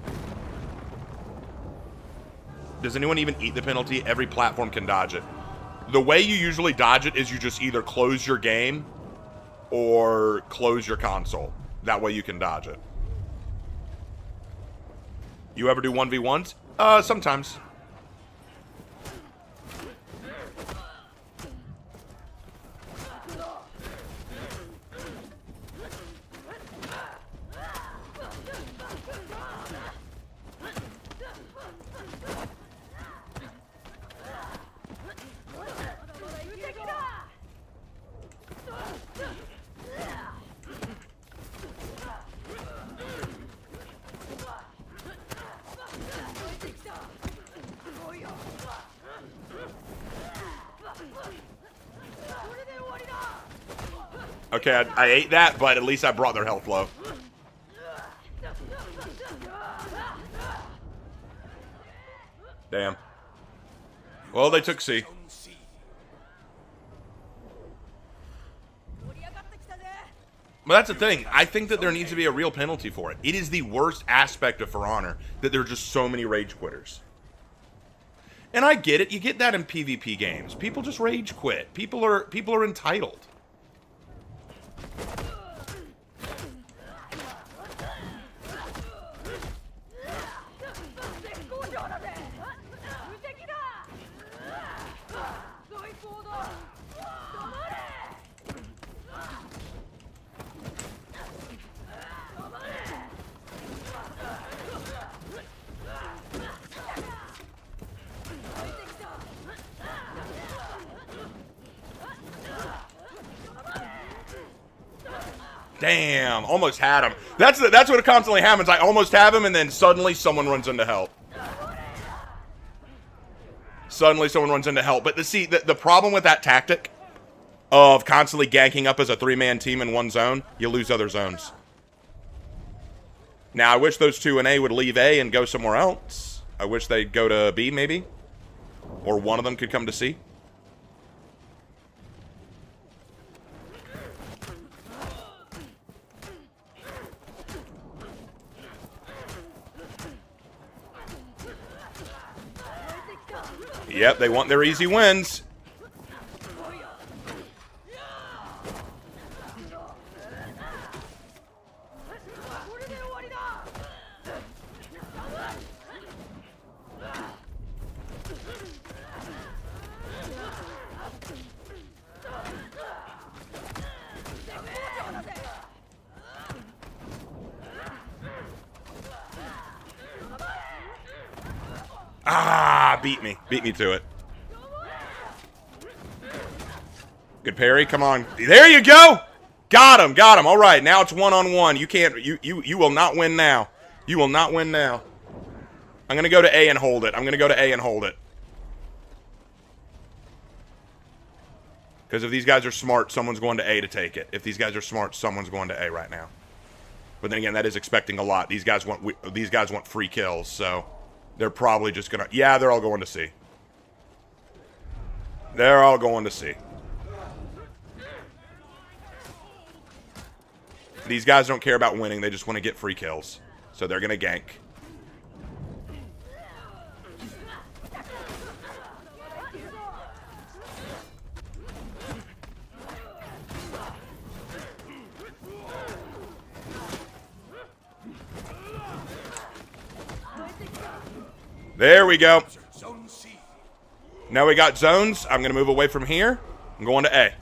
Does anyone even eat the penalty? Every platform can dodge it. The way you usually dodge it is you just either close your game or close your console. That way you can dodge it. You ever do 1v1s? Sometimes. Okay, I ate that, but at least I brought their health low. Damn. Well, they took C. But that's the thing. I think that there needs to be a real penalty for it. It is the worst aspect of For Honor that there are just so many rage quitters. And I get it. You get that in PvP games. People just rage quit. People are entitled. Damn, almost had him. That's what constantly happens. I almost have him, and then suddenly someone runs into help. Suddenly someone runs into help. But the problem with that tactic of constantly ganking up as a 3-man team in one zone, you lose other zones. Now, I wish those two in A would leave A and go somewhere else. I wish they'd go to B, maybe? Or one of them could come to C. Yep, they want their easy wins. Ah, beat me. Beat me to it. Good parry. Come on. There you go. Got him. Got him. All right. Now it's one-on-one. You can't. You will not win now. You will not win now. I'm going to go to A and hold it. I'm going to go to A and hold it. Because if these guys are smart, someone's going to A to take it. If these guys are smart, someone's going to A right now. But then again, that is expecting a lot. These guys want free kills, so they're probably just going to... Yeah, they're all going to C. They're all going to C. These guys don't care about winning. They just want to get free kills. So they're going to gank. There we go. Now we got zones. I'm going to move away from here. I'm going to A.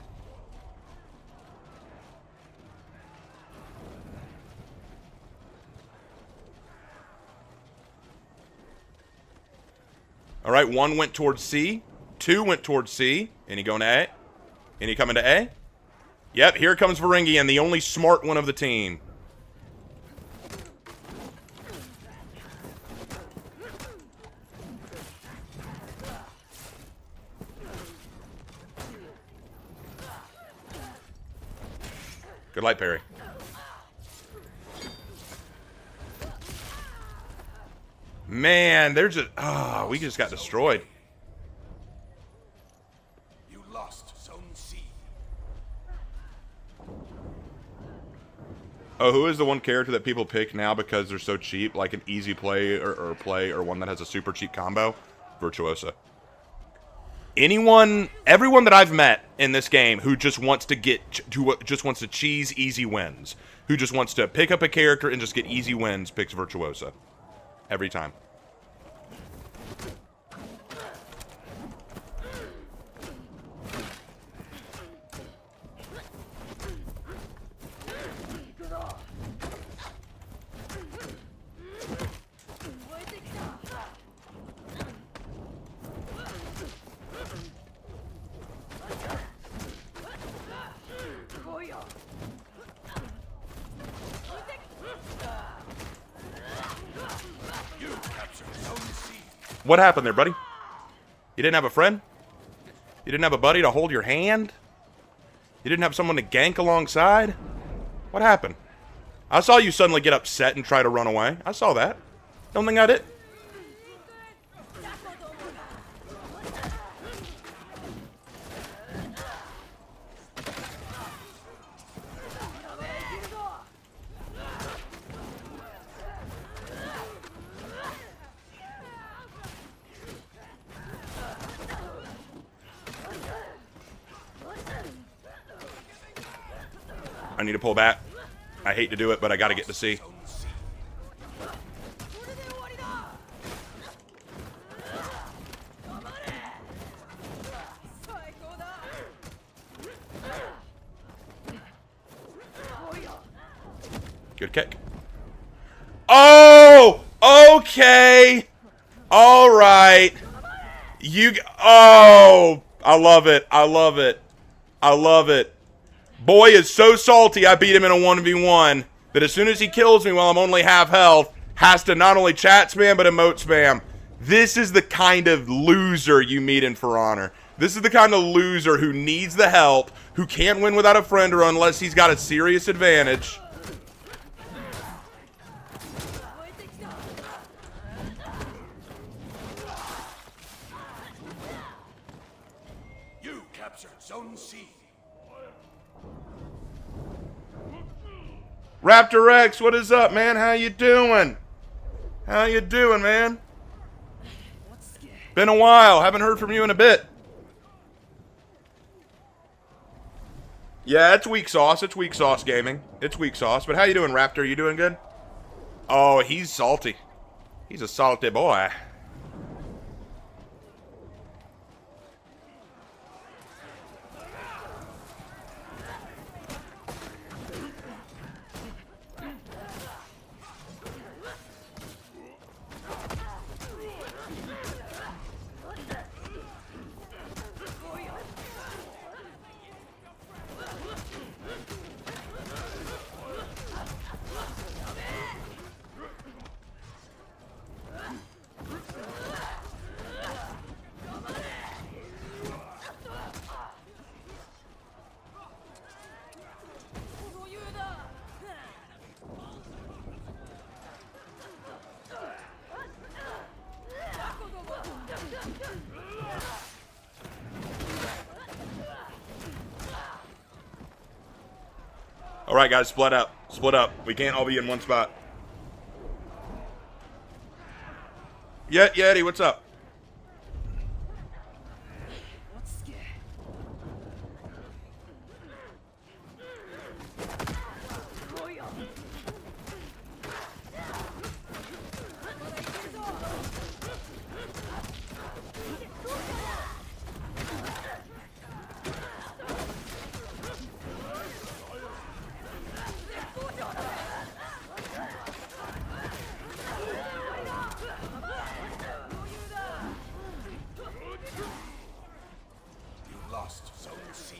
All right, 1 went towards C. 2 went towards C. Any going to A? Any coming to A? Yep, here comes Varangian, the only smart one of the team. Good light parry. Man, there's a... Ah, we just got destroyed. You lost Zone C. Oh, who is the one character that people pick now because they're so cheap? Like an easy play or one that has a super cheap combo? Virtuosa. Everyone that I've met in this game who just wants to just wants to cheese easy wins, who just wants to pick up a character and just get easy wins, picks Virtuosa. Every time. What happened there, buddy? You didn't have a friend? You didn't have a buddy to hold your hand? You didn't have someone to gank alongside? What happened? I saw you suddenly get upset and try to run away. I saw that. Don't think I did. I need to pull back. I hate to do it, but I gotta get to C. Good kick. Oh! Okay! Alright. Oh! I love it. I love it. I love it. Boy is so salty I beat him in a 1v1 that as soon as he kills me while I'm only half health, has to not only chat spam but emote spam. This is the kind of loser you meet in For Honor. This is the kind of loser who needs the help, who can't win without a friend or unless he's got a serious advantage. captured Zone C. Raptor Rex, what is up, man? How you doing? How you doing, man? Been a while. Haven't heard from you in a bit. Yeah, it's weak sauce. It's weak sauce gaming. It's weak sauce. But how you doing, Raptor? You doing good? Oh, he's salty. He's a salty boy. Alright, guys, split up. Split up. We can't all be in one spot. Yeti, what's up? You lost Zone C.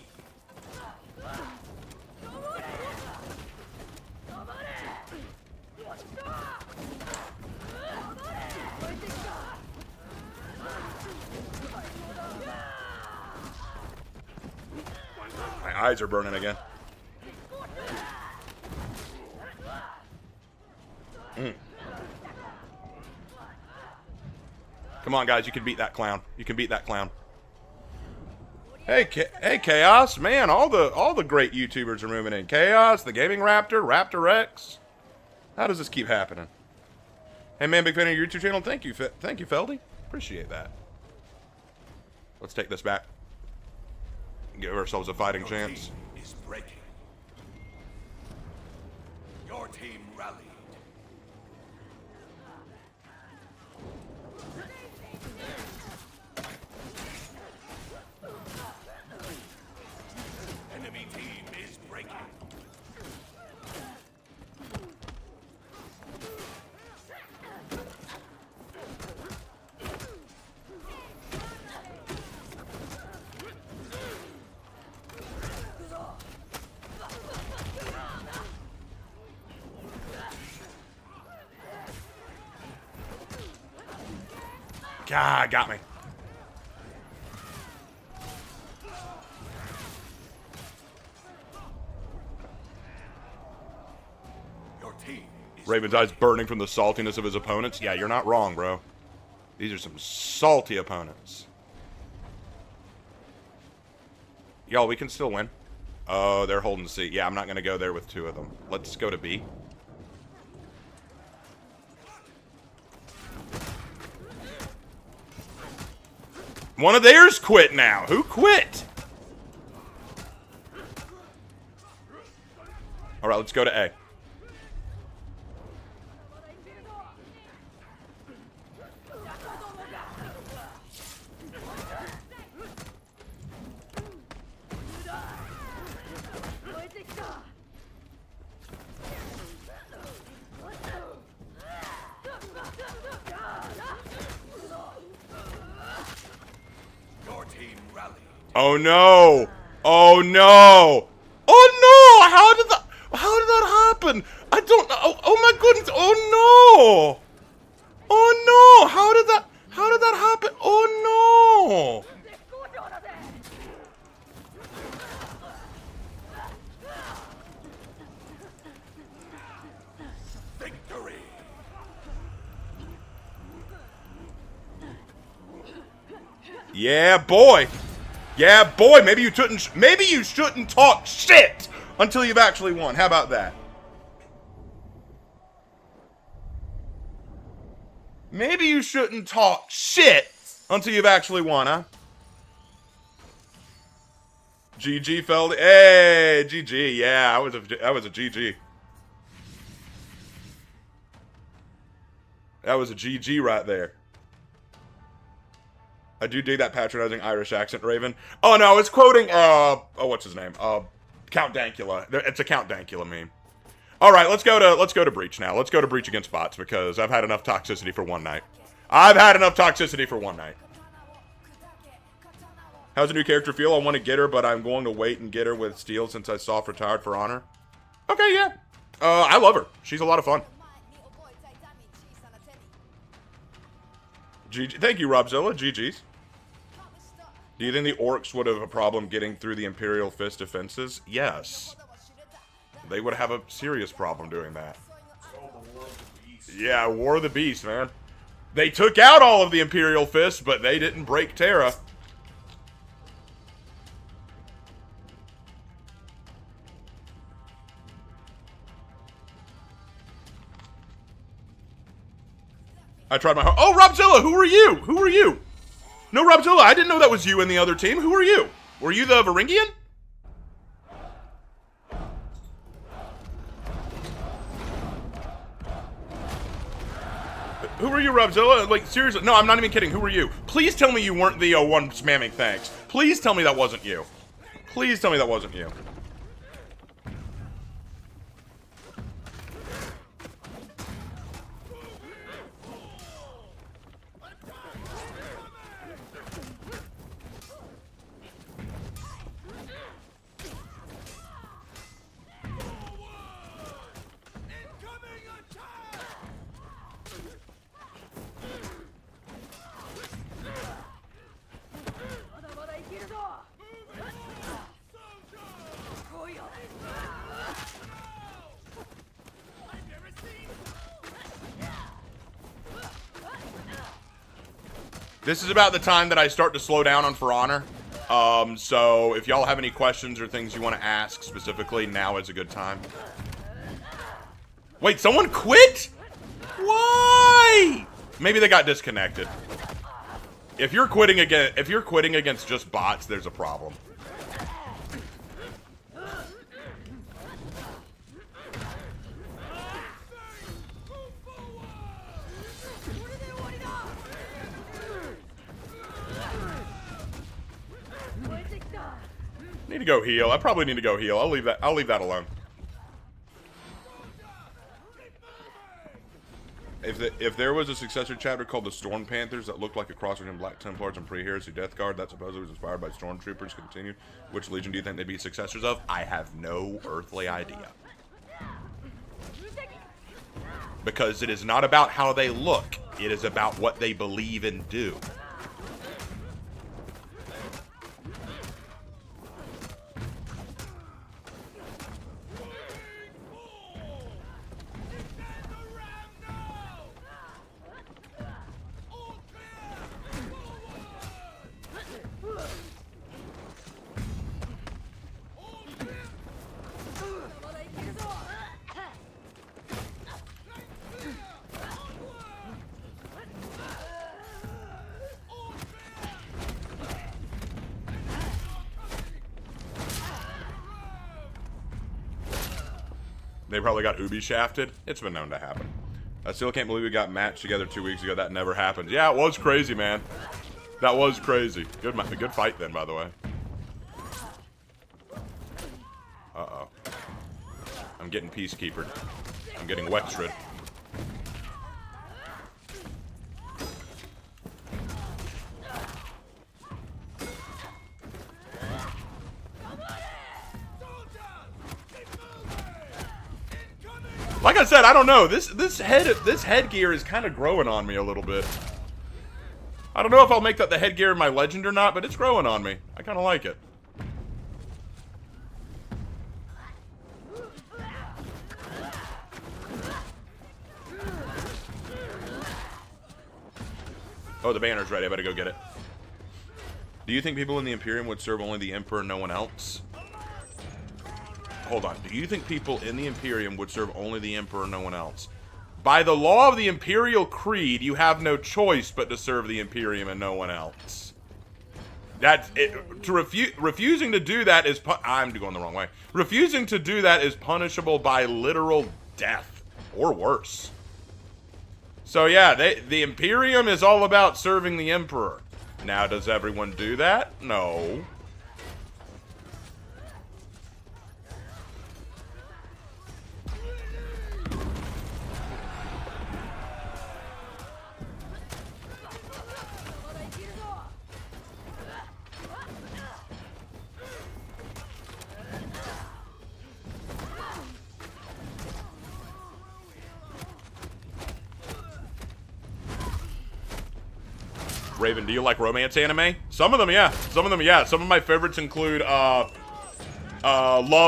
My eyes are burning again. Come on, guys, you can beat that clown. You can beat that clown. Hey, hey, Chaos, man! All the great YouTubers are moving in. Chaos, the Gaming Raptor, Raptor Rex. How does this keep happening? Hey, man, big fan of your YouTube channel. Thank you, Feldy. Appreciate that. Let's take this back. Give ourselves a fighting Your chance. team is breaking. Your team rallied. Enemy team is breaking. God, got me. Your team is Raven's eyes burning from the saltiness of his opponents. Yeah, you're not wrong, bro. These are some salty opponents. Y'all, we can still win. Oh, they're holding C. Yeah, I'm not going to go there with two of them. Let's go to B. One of theirs quit now. Who quit? All right, let's go to A. Your team rallied. Oh no! Oh no! Oh no! How did that happen? I don't know. Oh my goodness! Oh no! Oh no! How did that happen? Oh no! Victory. Yeah, boy! Yeah, boy, maybe you shouldn't talk shit until you've actually won. How about that? Maybe you shouldn't talk shit until you've actually won, huh? GG, Feldy. Hey, GG. Yeah, I was a GG. That was a GG right there. I do dig that patronizing Irish accent, Raven. Oh no, I was quoting what's his name? Count Dankula. It's a Count Dankula meme. All right, let's go to Breach now. Let's go to Breach against bots because I've had enough toxicity for one night. I've had enough toxicity for one night. How's the new character feel? I want to get her, but I'm going to wait and get her with Steel since I soft retired for honor. Okay, yeah. I love her. She's a lot of fun. GG. Thank you, Robzilla. GG's. Do you think the orcs would have a problem getting through the Imperial Fist defenses? Yes. They would have a serious problem doing that. Yeah, War of the Beast, man. They took out all of the Imperial Fist, but they didn't break Terra. I tried my hard. Oh, Robzilla, who are you? Who are you? No, Robzilla, I didn't know that was you and the other team. Who are you? Were you the Varingian? Who are you, Robzilla? Like, seriously? No, I'm not even kidding. Who are you? Please tell me you weren't the one spamming thanks. Please tell me that wasn't you. Please tell me that wasn't you. This is about the time that I start to slow down on For Honor. So if y'all have any questions or things you want to ask specifically, now is a good time. Wait, someone quit? Why? Maybe they got disconnected. If you're quitting against just bots, there's a problem. Need to go heal. I probably need to go heal. I'll leave that alone. If there was a successor chapter called the Storm Panthers that looked like a cross between Black Templars and pre-heroes who Death Guard that supposedly was inspired by Stormtroopers continued, which legion do you think they'd be successors of? I have no earthly idea. Because it is not about how they look. It is about what they believe and do. They probably got Ubi shafted. It's been known to happen. I still can't believe we got matched together 2 weeks ago. That never happened. Yeah, it was crazy, man. That was crazy. Good fight then, by the way. Uh-oh. I'm getting Peacekeepered. I'm getting Wextrid. Like I said, I don't know. This headgear is kind of growing on me a little bit. I don't know if I'll make that the headgear in my legend or not, but it's growing on me. I kind of like it. Oh, the banner's ready. I better go get it. Do you think people in the Imperium would serve only the Emperor and no one else? Hold on. Do you think people in the Imperium would serve only the Emperor and no one else? By the law of the Imperial Creed, you have no choice but to serve the Imperium and no one else. That's it. Refusing to do that is I'm going the wrong way. Refusing to do that is punishable by literal death or worse. So yeah, the Imperium is all about serving the Emperor. Now, does everyone do that? No. Raven, do you like romance anime? Some of them, yeah. Some of them, yeah. Some of my favorites include, Love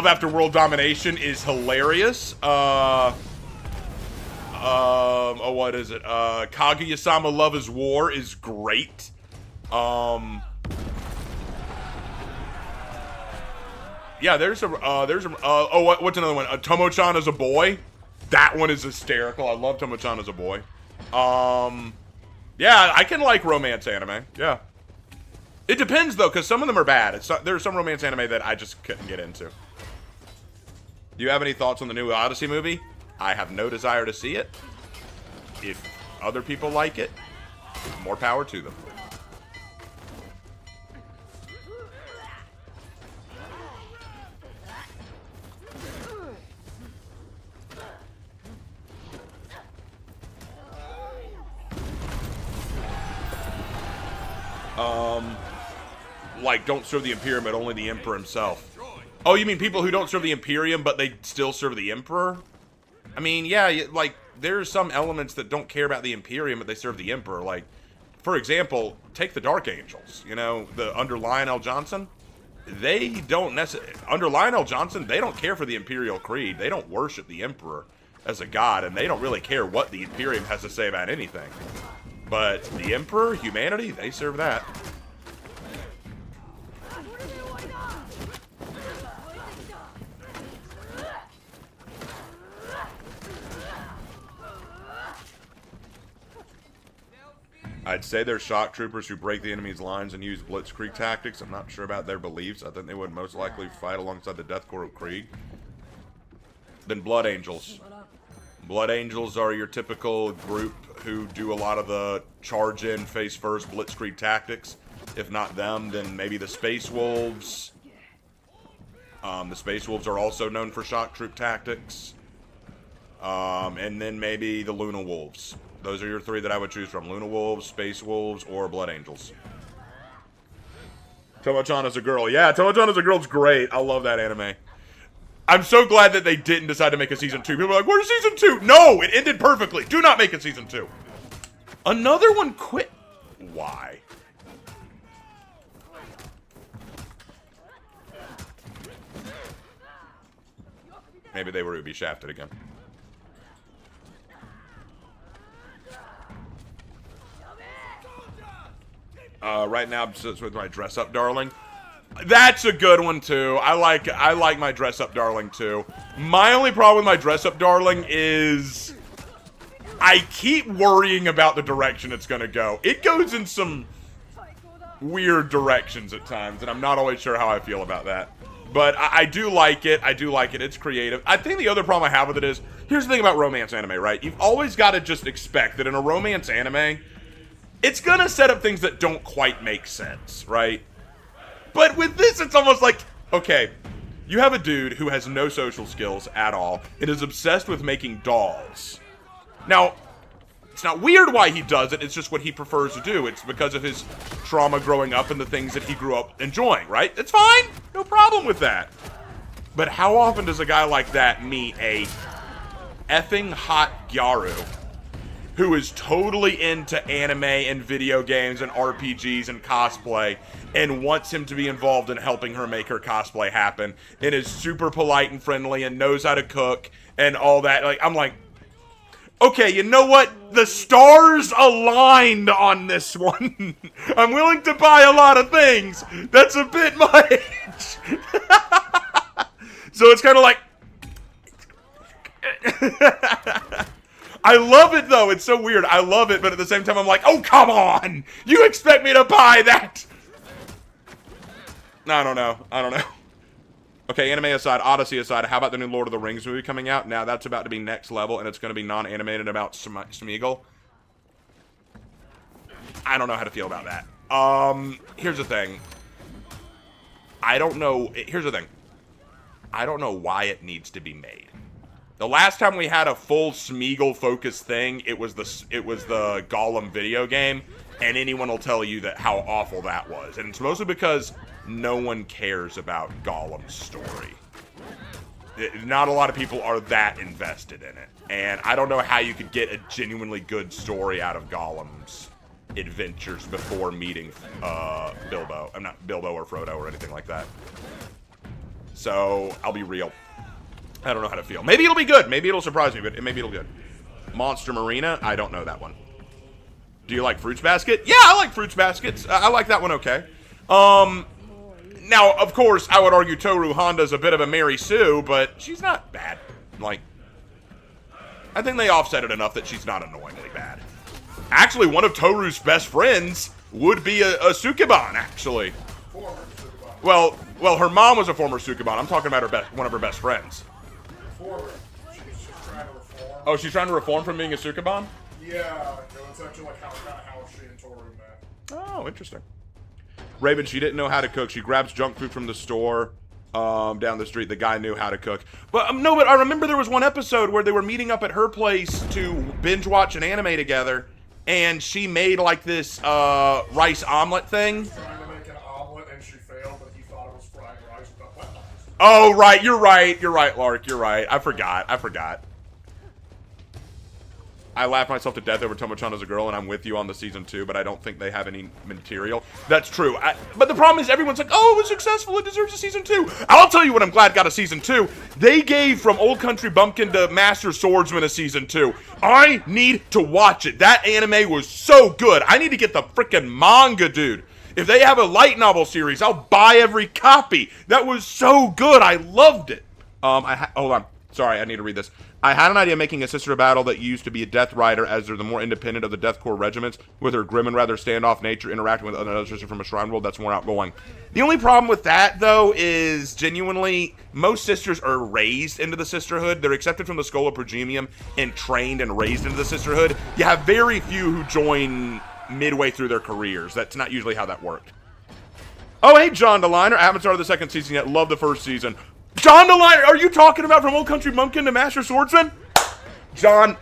After World Domination is hilarious. Oh, what is it? Kaguya-sama Love is War is great. Yeah, what's another one? Tomo-chan as a Boy. That one is hysterical. I love Tomo-chan as a Boy. Yeah, I can like romance anime. Yeah. It depends, though, because some of them are bad. There's some romance anime that I just couldn't get into. Do you have any thoughts on the new Odyssey movie? I have no desire to see it. If other people like it, more power to them. Like, don't serve the Imperium, but only the Emperor himself. Oh, you mean people who don't serve the Imperium, but they still serve the Emperor? I mean, yeah, like, there's some elements that don't care about the Imperium, but they serve the Emperor. Like, for example, take the Dark Angels, you know, under Lionel Johnson. They don't necessarily, under Lionel Johnson, they don't care for the Imperial Creed. They don't worship the Emperor as a god, and they don't really care what the Imperium has to say about anything. But the Emperor, humanity, they serve that. I'd say they're shock troopers who break the enemy's lines and use blitzkrieg tactics. I'm not sure about their beliefs. I think they would most likely fight alongside the Death Corps of Krieg. Then Blood Angels. Blood Angels are your typical group who do a lot of the charge-in, face-first blitzkrieg tactics. If not them, then maybe the Space Wolves. The Space Wolves are also known for shock troop tactics. And then maybe the Luna Wolves. Those are your three that I would choose from. Luna Wolves, Space Wolves, or Blood Angels. Tomo-chan as a girl. Yeah, Tomo-chan as a girl's great. I love that anime. I'm so glad that they didn't decide to make a season 2. People are like, where's season 2? No, it ended perfectly. Do not make a season 2. Another one quit. Why? Maybe they were be shafted again. Right now, I'm just with my dress-up darling. That's a good one too. I like my dress-up darling too. My only problem with my dress-up darling is I keep worrying about the direction it's gonna go. It goes in some weird directions at times, and I'm not always sure how I feel about that. But I do like it. I do like it. It's creative. I think the other problem I have with it is, here's the thing about romance anime, right? You've always got to just expect that in a romance anime, it's gonna set up things that don't quite make sense, right? But with this, it's almost like, okay, you have a dude who has no social skills at all and is obsessed with making dolls. Now, it's not weird why he does it, it's just what he prefers to do. It's because of his trauma growing up and the things that he grew up enjoying, right? It's fine, no problem with that. But how often does a guy like that meet a effing hot gyaru who is totally into anime and video games and RPGs and cosplay and wants him to be involved in helping her make her cosplay happen and is super polite and friendly and knows how to cook and all that? Like, I'm like, Okay, you know what? The stars aligned on this one. I'm willing to buy a lot of things. That's a bit much. So it's kind of like... I love it, though. It's so weird. I love it, but at the same time, I'm like, oh, come on. You expect me to buy that? I don't know. I don't know. Okay, anime aside, Odyssey aside, how about the new Lord of the Rings movie coming out? Now, that's about to be next level, and it's going to be non-animated about Smeagol. I don't know how to feel about that. Here's the thing. I don't know. Here's the thing. I don't know why it needs to be made. The last time we had a full Smeagol-focused thing, it was the Gollum video game, and anyone will tell you that how awful that was. And it's mostly because no one cares about Gollum's story. Not a lot of people are that invested in it. And I don't know how you could get a genuinely good story out of Gollum's adventures before meeting Bilbo. I'm not Bilbo or Frodo or anything like that. So, I'll be real. I don't know how to feel. Maybe it'll be good. Maybe it'll surprise me, but maybe it'll be good. Monster Marina? I don't know that one. Do you like Fruits Basket? Yeah, I like Fruits Baskets. I like that one okay. Now, of course, I would argue Toru Honda's a bit of a Mary Sue, but she's not bad. Like, I think they offset it enough that she's not annoyingly bad. Actually, one of Toru's best friends would be a Sukeban, actually. Former Sukeban. Well, her mom was a former Sukeban. I'm talking about one of her best friends. Former. She's trying to reform. Oh, she's trying to reform from being a Sukeban? Yeah, it's actually like how she and Toru met. Oh, interesting. Raven, she didn't know how to cook. She grabs junk food from the store down the street. The guy knew how to cook. But no, but I remember there was one episode where they were meeting up at her place to binge watch an anime together, and she made like this rice omelet thing. Trying to make an omelet and she failed, but he thought it was fried rice without wet rice. Oh, right. You're right, Lark. You're right. I forgot. I laughed myself to death over Tomo-chan as a girl, and I'm with you on the season 2, but I don't think they have any material. That's true. But the problem is everyone's like, oh, it was successful. It deserves a season 2. I'll tell you what I'm glad got a season 2. They gave From Old Country Bumpkin to Master Swordsman a season 2. I need to watch it. That anime was so good. I need to get the freaking manga, dude. If they have a light novel series, I'll buy every copy. That was so good. I loved it. Hold on. Sorry, I need to read this. I had an idea of making a sister battle that used to be a Death Rider, as they're the more independent of the Death Corps regiments, with her grim and rather standoff nature interacting with another sister from a shrine world that's more outgoing. The only problem with that, though, is genuinely, most sisters are raised into the sisterhood. They're accepted from the Schola Progemium and trained and raised into the sisterhood. You have very few who join midway through their careers. That's not usually how that worked. Oh, hey, John DeLiner. I haven't started the second season yet. Love the first season. John DeLiner, are you talking about From Old Country Bumpkin to Master Swordsman? John,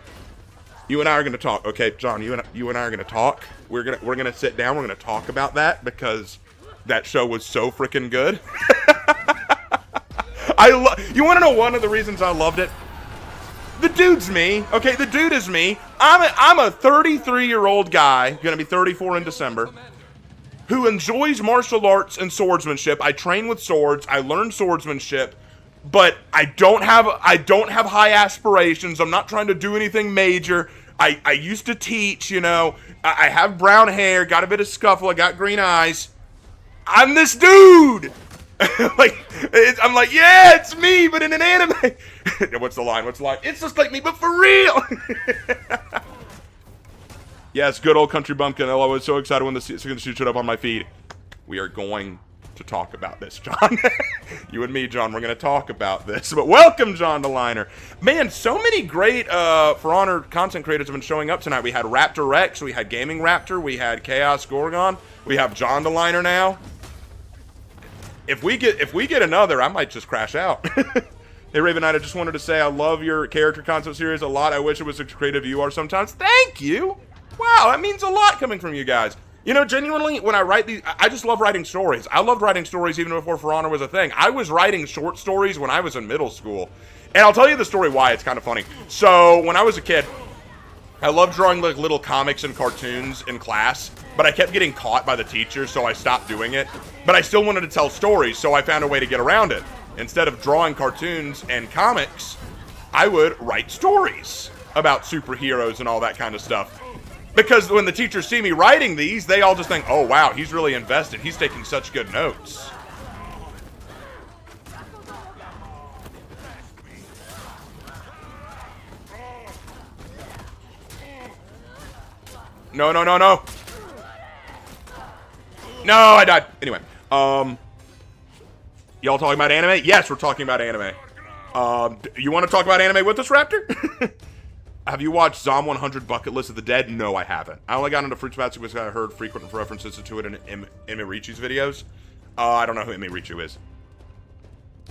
you and I are going to talk. Okay, John, you and I are going to talk. We're gonna sit down. We're going to talk about that because that show was so freaking good. You want to know one of the reasons I loved it? The dude's me. Okay, the dude is me. I'm a 33-year-old guy, going to be 34 in December, who enjoys martial arts and swordsmanship. I train with swords. I learn swordsmanship, but I don't have high aspirations. I'm not trying to do anything major. I used to teach, you know. I have brown hair, got a bit of scuffle, I got green eyes. I'm this dude. I'm like, yeah, it's me, but in an anime. What's the line? It's just like me, but for real. Yes, good old Country Bumpkin. Oh, I was so excited when the second shoot showed up on my feed. We are going to talk about this, John. You and me, John, we're going to talk about this. But welcome, John DeLiner. Man, so many great For Honor content creators have been showing up tonight. We had Raptor Rex, we had Gaming Raptor, we had Chaos Gorgon, we have John DeLiner now. If we get another, I might just crash out. Hey, Raven Knight, I just wanted to say I love your character concept series a lot. I wish it was as creative you are sometimes. Thank you. Wow, that means a lot coming from you guys. You know, genuinely, when I write these, I just love writing stories. I loved writing stories even before For Honor was a thing. I was writing short stories when I was in middle school. And I'll tell you the story why. It's kind of funny. So, when I was a kid, I loved drawing like little comics and cartoons in class, but I kept getting caught by the teachers, so I stopped doing it. But I still wanted to tell stories, so I found a way to get around it. Instead of drawing cartoons and comics, I would write stories. about superheroes and all that kind of stuff. Because when the teachers see me writing these, they all just think, oh wow, he's really invested. He's taking such good notes. No, no, no, no. No, I died. Anyway, y'all talking about anime? Yes, we're talking about anime. You want to talk about anime with us, Raptor? Have you watched Zom 100 Bucket List of the Dead? No, I haven't. I only got into Fruits Basket because I heard frequent references to it in Imirichu's videos. I don't know who Imirichu is.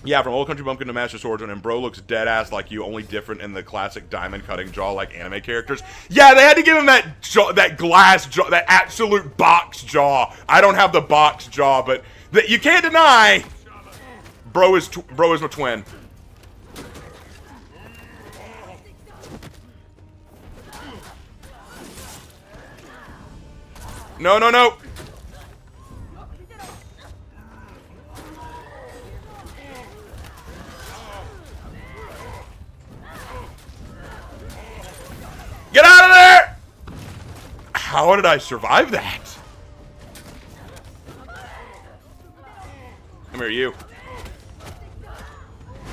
Yeah, from Old Country Bumpkin to Master Swordsman, and bro looks dead-ass like you, only different in the classic diamond-cutting jaw like anime characters. Yeah, they had to give him that jaw, that glass jaw, that absolute box jaw. I don't have the box jaw, but you can't deny bro is my twin. No, no, no. Get out of there! How did I survive that? Come here, you.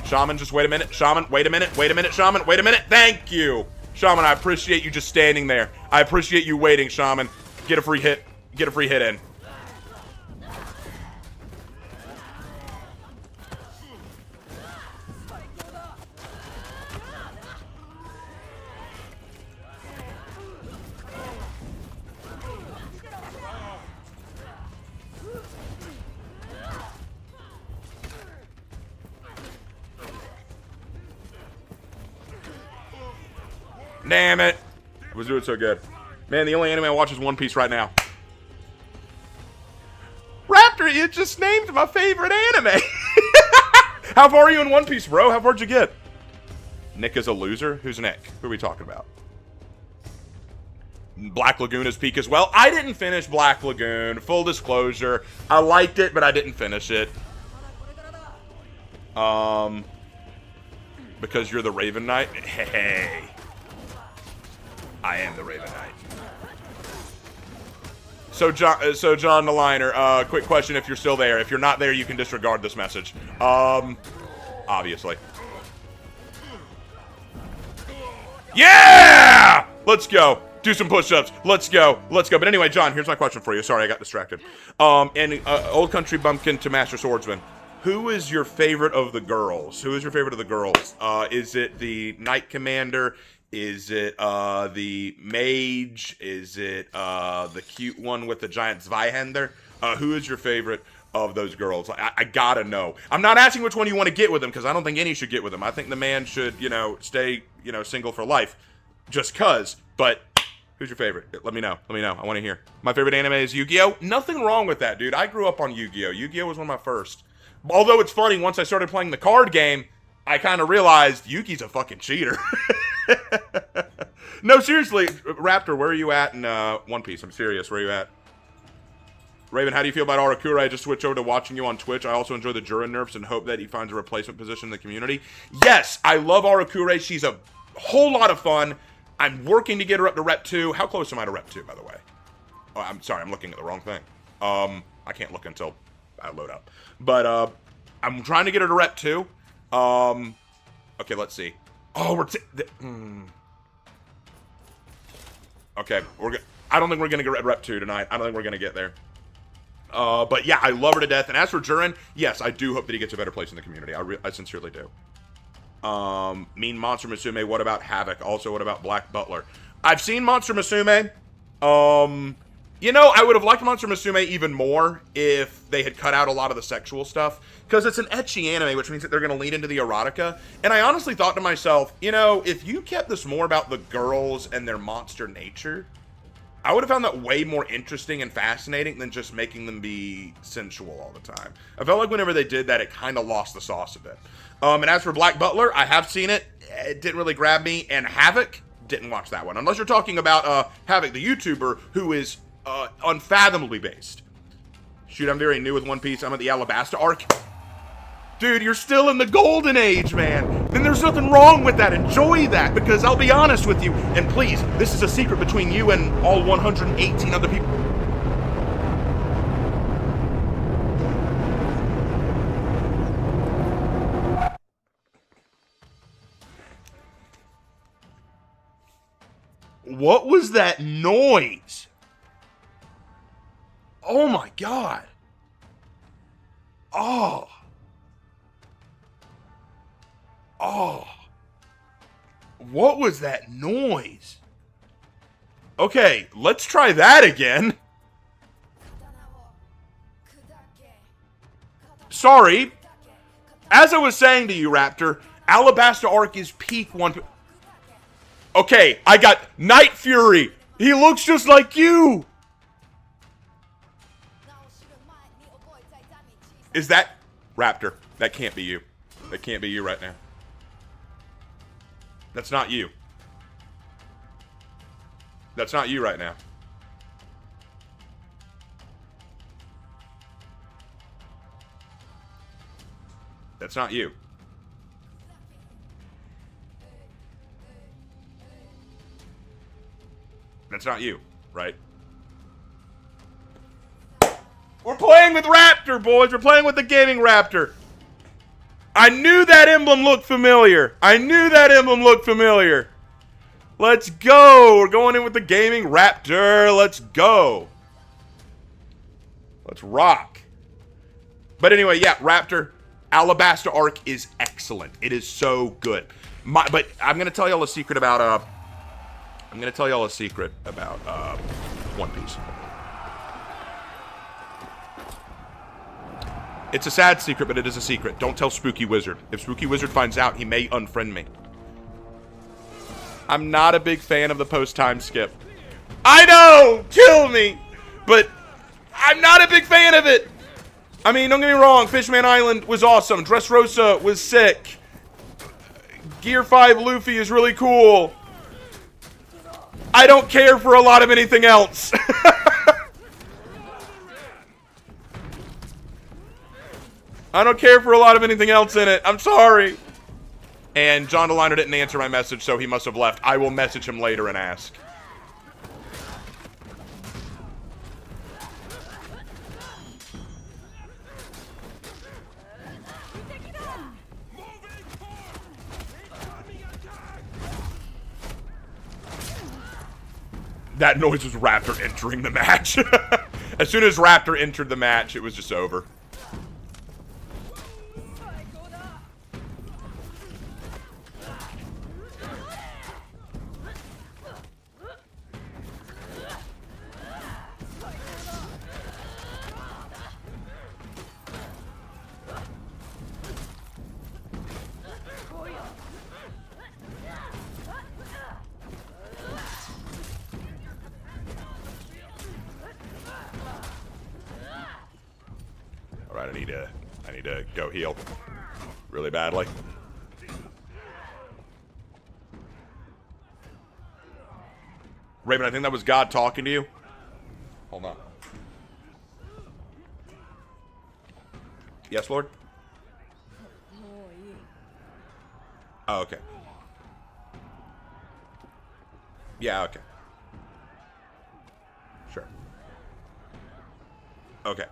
Shaman, just wait a minute. Shaman, wait a minute. Wait a minute, Shaman. Wait a minute. Thank you. Shaman, I appreciate you just standing there. I appreciate you waiting, Shaman. Get a free hit. Get a free hit in. Damn it. I was doing so good. Man, the only anime I watch is One Piece right now. Raptor, you just named my favorite anime. How far are you in One Piece, bro? How far'd you get? Nick is a loser? Who's Nick? Who are we talking about? Black Lagoon is peak as well. I didn't finish Black Lagoon. Full disclosure. I liked it, but I didn't finish it. Because you're the Raven Knight? Hey. I am the Raven Knight. So John the Liner, quick question if you're still there. If you're not there, you can disregard this message. Obviously. Yeah! Let's go. Do some push-ups. Let's go. Let's go. But anyway, John, here's my question for you. Sorry, I got distracted. Old Country Bumpkin to Master Swordsman. Who is your favorite of the girls? Who is your favorite of the girls? Is it the Knight Commander? Is it the mage? Is it the cute one with the giant Zweihänder? Who is your favorite of those girls? I gotta know. I'm not asking which one you want to get with him, because I don't think any should get with him. I think the man should, stay, single for life. Just cuz. But who's your favorite? Let me know. Let me know. I want to hear. My favorite anime is Yu-Gi-Oh! Nothing wrong with that, dude. I grew up on Yu-Gi-Oh! Yu-Gi-Oh! Was one of my first. Although it's funny, once I started playing the card game, I kind of realized Yuki's a fucking cheater. No, seriously, Raptor, where are you at in One Piece? I'm serious. Where are you at? Raven, how do you feel about Arakure? I just switched over to watching you on Twitch. I also enjoy the Jurin nerfs and hope that he finds a replacement position in the community. Yes, I love Arakure. She's a whole lot of fun. I'm working to get her up to Rep 2. How close am I to Rep 2, by the way? Oh, I'm sorry, I'm looking at the wrong thing. I can't look until I load up. But, I'm trying to get her to Rep 2. Okay, let's see. Oh, we're okay, I don't think we're gonna get Rep 2 tonight. I don't think we're gonna get there. But yeah, I love her to death. And as for Jurin, yes, I do hope that he gets a better place in the community. I sincerely do. Mean Monster Musume. What about Havoc? Also, what about Black Butler? I've seen Monster Musume. I would have liked Monster Musume even more if they had cut out a lot of the sexual stuff. Because it's an ecchi anime, which means that they're going to lead into the erotica. And I honestly thought to myself, if you kept this more about the girls and their monster nature, I would have found that way more interesting and fascinating than just making them be sensual all the time. I felt like whenever they did that, it kind of lost the sauce a bit. And as for Black Butler, I have seen it. It didn't really grab me. And Havoc, didn't watch that one. Unless you're talking about Havoc, the YouTuber, who is unfathomably based. Shoot, I'm very new with One Piece. I'm at the Alabasta arc. Dude, you're still in the golden age, man. Then There's nothing wrong with that. Enjoy that, because I'll be honest with you, and please, this is a secret between you and all 118 other people. What was that noise? Oh my God. Oh. Oh. What was that noise? Okay, let's try that again. Sorry. As I was saying to you, Raptor, Alabaster Arc is peak one. Okay, I got Night Fury. He looks just like you. Is that Raptor? That can't be you. That can't be you right now. That's not you. That's not you right now. That's not you. That's not you, right? We're playing with Raptor, boys. We're playing with the gaming Raptor. I knew that emblem looked familiar. I knew that emblem looked familiar. Let's go. We're going in with the gaming Raptor. Let's go. Let's rock. But anyway, yeah, Raptor. Alabaster Arc is excellent. It is so good. But I'm going to tell y'all a secret about... One Piece. It's a sad secret, but it is a secret. Don't tell Spooky Wizard. If Spooky Wizard finds out, he may unfriend me. I'm not a big fan of the post-time skip. I know! Kill me! But I'm not a big fan of it! I mean, don't get me wrong. Fishman Island was awesome. Dressrosa was sick. Gear 5 Luffy is really cool. I don't care for a lot of anything else. I don't care for a lot of anything else in it. I'm sorry. And John DeLiner didn't answer my message, so he must have left. I will message him later and ask. That noise was Raptor entering the match. As soon as Raptor entered the match, it was just over. Alright, I need to go heal really badly. Raven, I think that was God talking to you. Hold on. Yes, Lord? Oh, okay. Yeah, okay. Sure. Okay.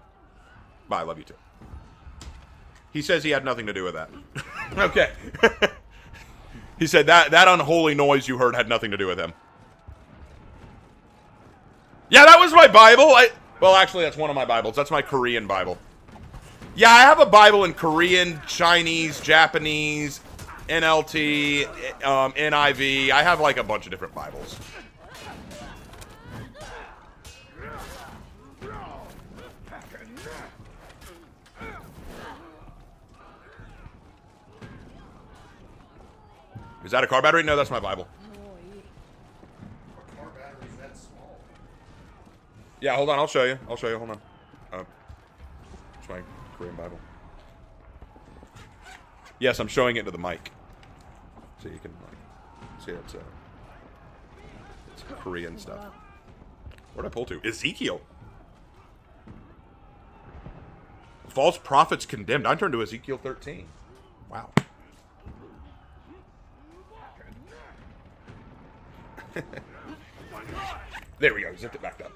Bye, I love you too. He says he had nothing to do with that. Okay. He said that unholy noise you heard had nothing to do with him. Yeah, that was my Bible. Well, actually, that's one of my Bibles. That's my Korean Bible. Yeah, I have a Bible in Korean, Chinese, Japanese, NLT, NIV. I have like a bunch of different Bibles. Is that a car battery? No, that's my Bible. A car battery is that small. Yeah, hold on. I'll show you. Hold on. It's my Korean Bible. Yes, I'm showing it to the mic. So you can, like, see it's Korean stuff. Where'd I pull to? Ezekiel. False prophets condemned. I turned to Ezekiel 13. Wow. There we go. Zipped it back up.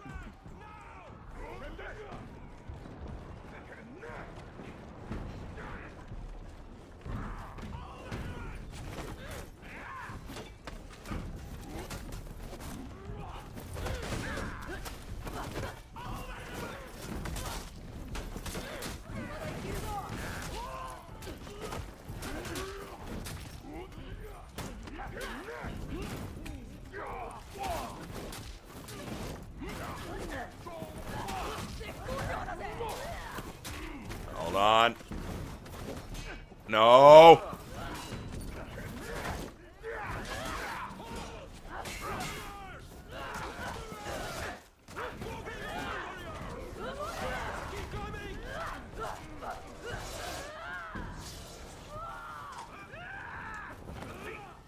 Hold on. No.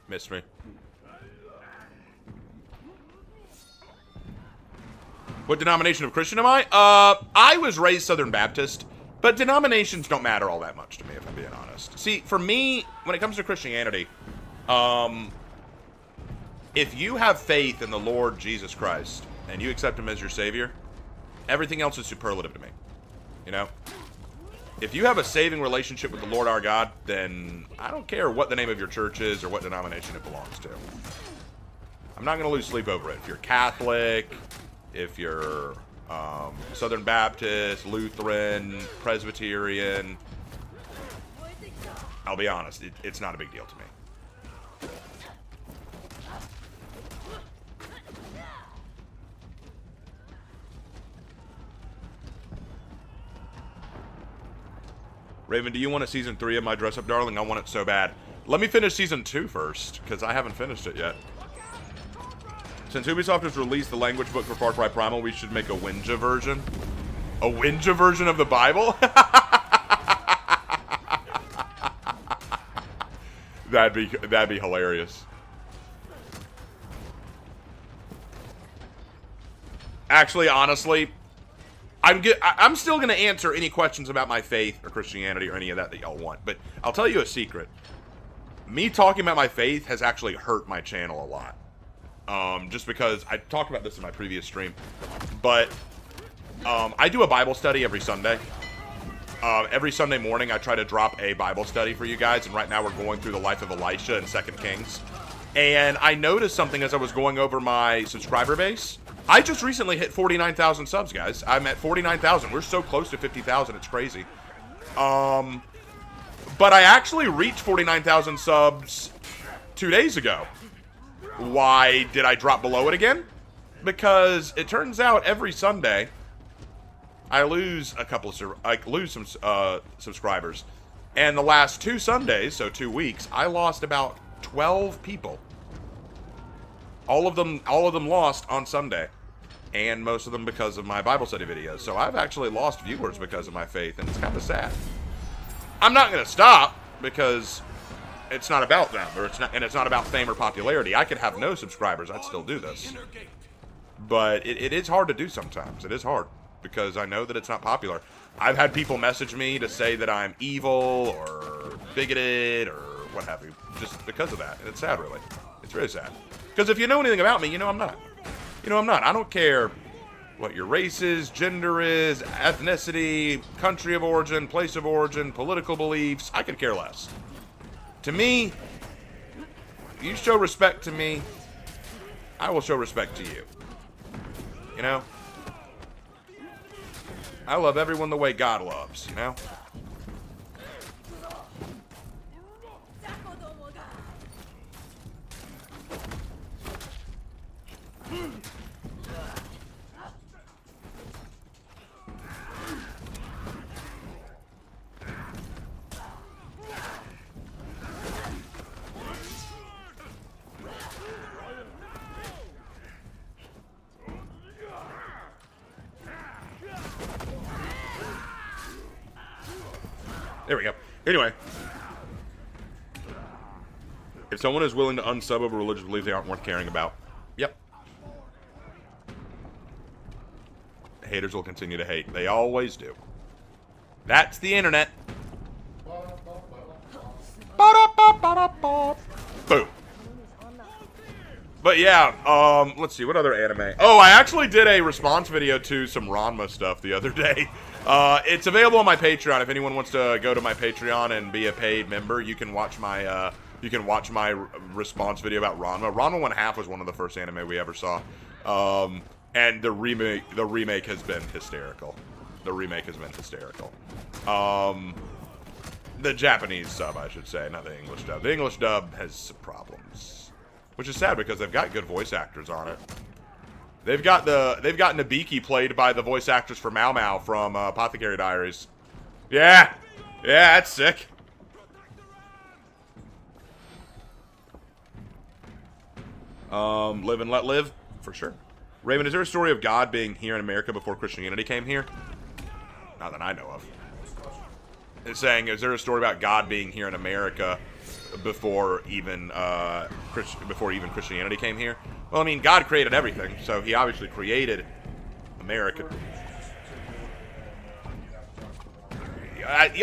Missed me. What denomination of Christian am I? I was raised Southern Baptist, but denominations don't matter all that much to me, if I'm being honest. See, for me, when it comes to Christianity, if you have faith in the Lord Jesus Christ and you accept him as your Savior, everything else is superlative to me. You know? If you have a saving relationship with the Lord our God, then I don't care what the name of your church is or what denomination it belongs to. I'm not going to lose sleep over it. If you're Catholic, if you're Southern Baptist, Lutheran, Presbyterian, I'll be honest, it's not a big deal to me. Raven, do you want a season 3 of my Dress Up Darling? I want it so bad. Let me finish season 2 first, because I haven't finished it yet. Since Ubisoft has released the language book for Far Cry Primal, we should make a Winja version. A Winja version of the Bible? That'd be hilarious. Actually, honestly, I'm still going to answer any questions about my faith or Christianity or any of that y'all want. But I'll tell you a secret. Me talking about my faith has actually hurt my channel a lot. Just because I talked about this in my previous stream. But I do a Bible study every Sunday. Every Sunday morning I try to drop a Bible study for you guys. And right now we're going through the life of Elisha in 2 Kings. And I noticed something as I was going over my subscriber base. I just recently hit 49,000 subs, guys. I'm at 49,000. We're so close to 50,000. It's crazy. But I actually reached 49,000 subs 2 days ago. Why did I drop below it again? Because it turns out every Sunday I lose some subscribers. And the last 2 Sundays, so 2 weeks, I lost about 12 people. All of them lost on Sunday. And most of them because of my Bible study videos. So I've actually lost viewers because of my faith, and it's kind of sad. I'm not going to stop because it's not about them, and it's not about fame or popularity. I could have no subscribers, I'd still do this. But it is hard to do sometimes. It is hard because I know that it's not popular. I've had people message me to say that I'm evil or bigoted or what have you, just because of that. And it's sad, really. It's really sad. Because if you know anything about me, you know I'm not. You know I'm not. I don't care what your race is, gender is, ethnicity, country of origin, place of origin, political beliefs. I could care less. To me, you show respect to me, I will show respect to you. You know? I love everyone the way God loves, you know? There we go. Anyway. If someone is willing to unsub over religious beliefs they aren't worth caring about. Yep. Haters will continue to hate. They always do. That's the internet. Boom. But yeah, let's see, what other anime? Oh, I actually did a response video to some Ranma stuff the other day. It's available on my Patreon. If anyone wants to go to my Patreon and be a paid member, you can watch my response video about Ranma. Ranma 1/2 was one of the first anime we ever saw. And the remake has been hysterical. The remake has been hysterical. The Japanese sub, I should say, not the English dub. The English dub has some problems. Which is sad because they've got good voice actors on it. They've got Nabiki played by the voice actress for Mau Mau from Apothecary Diaries. Yeah, that's sick. Live and let live, for sure. Raven, is there a story of God being here in America before Christianity came here? Not that I know of. It's saying, is there a story about God being here in America before even Christianity came here? Well, I mean, God created everything, so he obviously created America.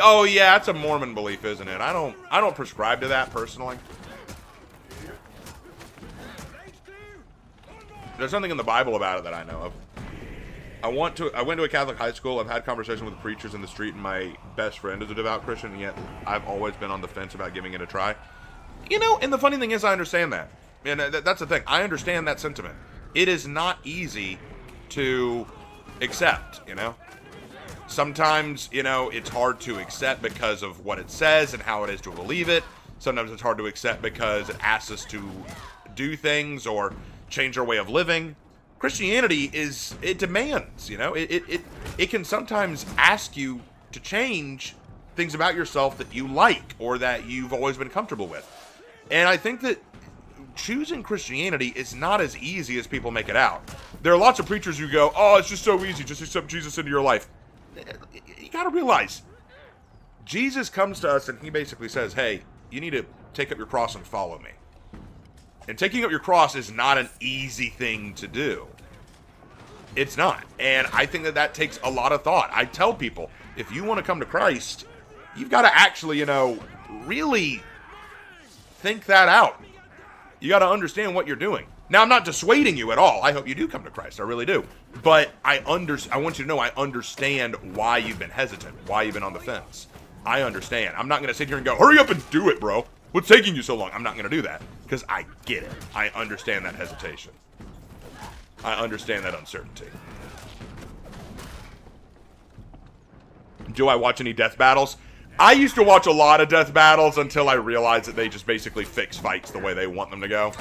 Oh yeah, that's a Mormon belief, isn't it? I don't prescribe to that personally. There's something in the Bible about it that I know of. I went to a Catholic high school. I've had conversations with preachers in the street, and my best friend is a devout Christian, and yet I've always been on the fence about giving it a try. You know, and the funny thing is, I understand that. And that's the thing. I understand that sentiment. It is not easy to accept, you know? Sometimes, you know, it's hard to accept because of what it says and how it is to believe it. Sometimes it's hard to accept because it asks us to do things or change our way of living. Christianity it demands, you know, it can sometimes ask you to change things about yourself that you like or that you've always been comfortable with. And I think that choosing Christianity is not as easy as people make it out. There are lots of preachers who go, oh, it's just so easy, just accept Jesus into your life. You gotta realize, Jesus comes to us and he basically says, hey, you need to take up your cross and follow me. And taking up your cross is not an easy thing to do. It's not. And I think that takes a lot of thought. I tell people, if you want to come to Christ, you've got to actually, you know, really think that out. You got to understand what you're doing. Now, I'm not dissuading you at all. I hope you do come to Christ. I really do. But I want you to know I understand why you've been hesitant, why you've been on the fence. I understand. I'm not going to sit here and go, hurry up and do it, bro. What's taking you so long? I'm not going to do that because I get it. I understand that hesitation. I understand that uncertainty. Do I watch any death battles? I used to watch a lot of death battles until I realized that they just basically fix fights the way they want them to go.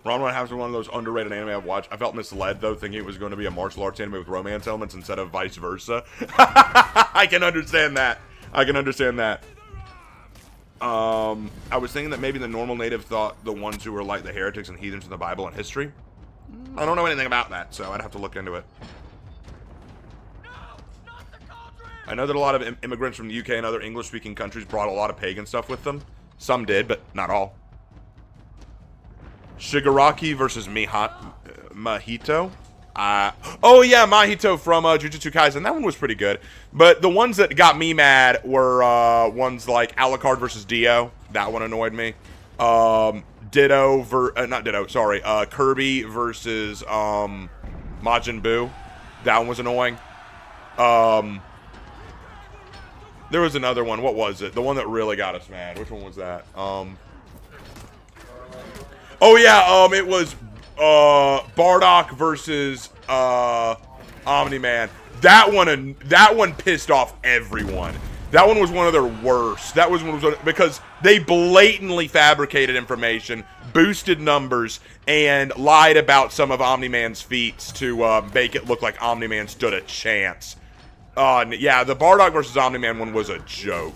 Ranma has one of those underrated anime I've watched. I felt misled, though, thinking it was going to be a martial arts anime with romance elements instead of vice versa. I can understand that. I can understand that. I was thinking that maybe the normal native thought the ones who were like the heretics and heathens in the Bible and history. I don't know anything about that, so I'd have to look into it. I know that a lot of immigrants from the UK and other English-speaking countries brought a lot of pagan stuff with them. Some did, but not all. Shigaraki versus Mahito. Oh yeah, Mahito from Jujutsu Kaisen. That one was pretty good. But the ones that got me mad were ones like Alucard versus Dio. That one annoyed me. Kirby versus Majin Buu. That one was annoying. There was another one. What was it? The one that really got us mad. Which one was that? Oh yeah, it was Bardock versus Omni-Man. That one pissed off everyone. That one was one of their worst. That was one because they blatantly fabricated information, boosted numbers, and lied about some of Omni-Man's feats to make it look like Omni-Man stood a chance. Yeah, the Bardock versus Omni-Man one was a joke.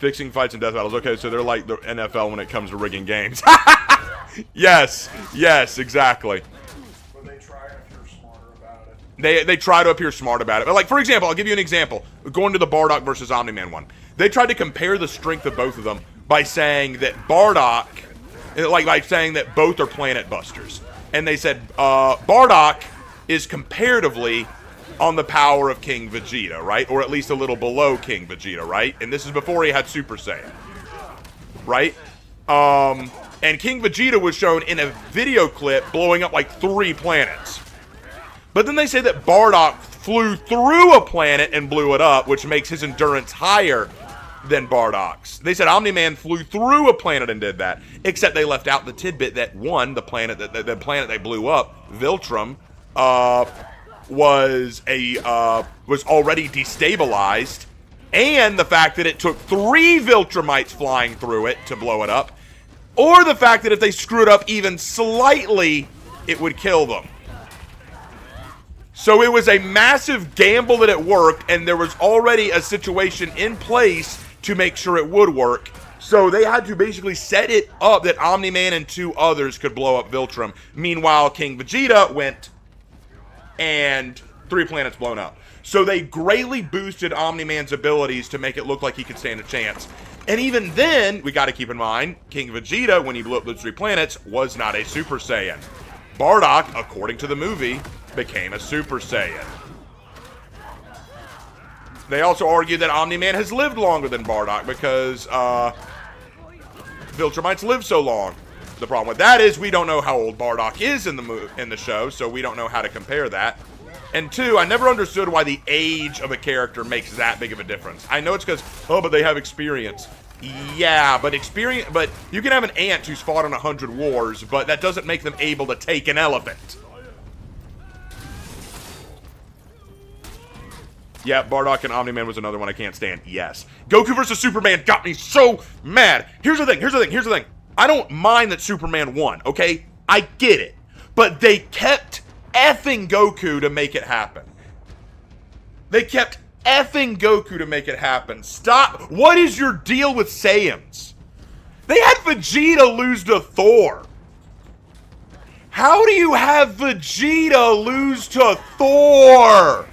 Fixing fights and death battles. Okay, so they're like the NFL when it comes to rigging games. Yes, exactly. But they try and appear smarter about it. They try to appear smart about it. But like, for example, I'll give you an example. Going to the Bardock versus Omni-Man one. They tried to compare the strength of both of them by saying that Bardock, like by saying that both are planet busters. And they said Bardock is comparatively on the power of King Vegeta, right? Or at least a little below King Vegeta, right? And this is before he had Super Saiyan, right? And King Vegeta was shown in a video clip blowing up like 3 planets. But then they say that Bardock flew through a planet and blew it up, which makes his endurance higher than Bardock's. They said Omni-Man flew through a planet and did that, except they left out the tidbit that one, the planet they blew up, Viltrum, was already destabilized, and the fact that it took 3 Viltrumites flying through it to blow it up, or the fact that if they screwed up even slightly, it would kill them. So it was a massive gamble that it worked, and there was already a situation in place to make sure it would work. So they had to basically set it up that Omni-Man and 2 others could blow up Viltrum. Meanwhile, King Vegeta went and 3 planets blown up. So they greatly boosted Omni-Man's abilities to make it look like he could stand a chance. And even then, we got to keep in mind, King Vegeta, when he blew up those 3 planets, was not a Super Saiyan. Bardock, according to the movie, became a Super Saiyan. They also argue that Omni-Man has lived longer than Bardock because Viltrumites live so long. The problem with that is we don't know how old Bardock is in the show, so we don't know how to compare that. And 2, I never understood why the age of a character makes that big of a difference. I know it's because, oh, but they have experience. Yeah, but you can have an ant who's fought on 100 wars, but that doesn't make them able to take an elephant. Yeah, Bardock and Omni-Man was another one I can't stand. Yes. Goku versus Superman got me so mad. Here's the thing. I don't mind that Superman won, okay? I get it. But they kept effing Goku to make it happen. Stop. What is your deal with Saiyans? They had Vegeta lose to Thor. How do you have Vegeta lose to Thor?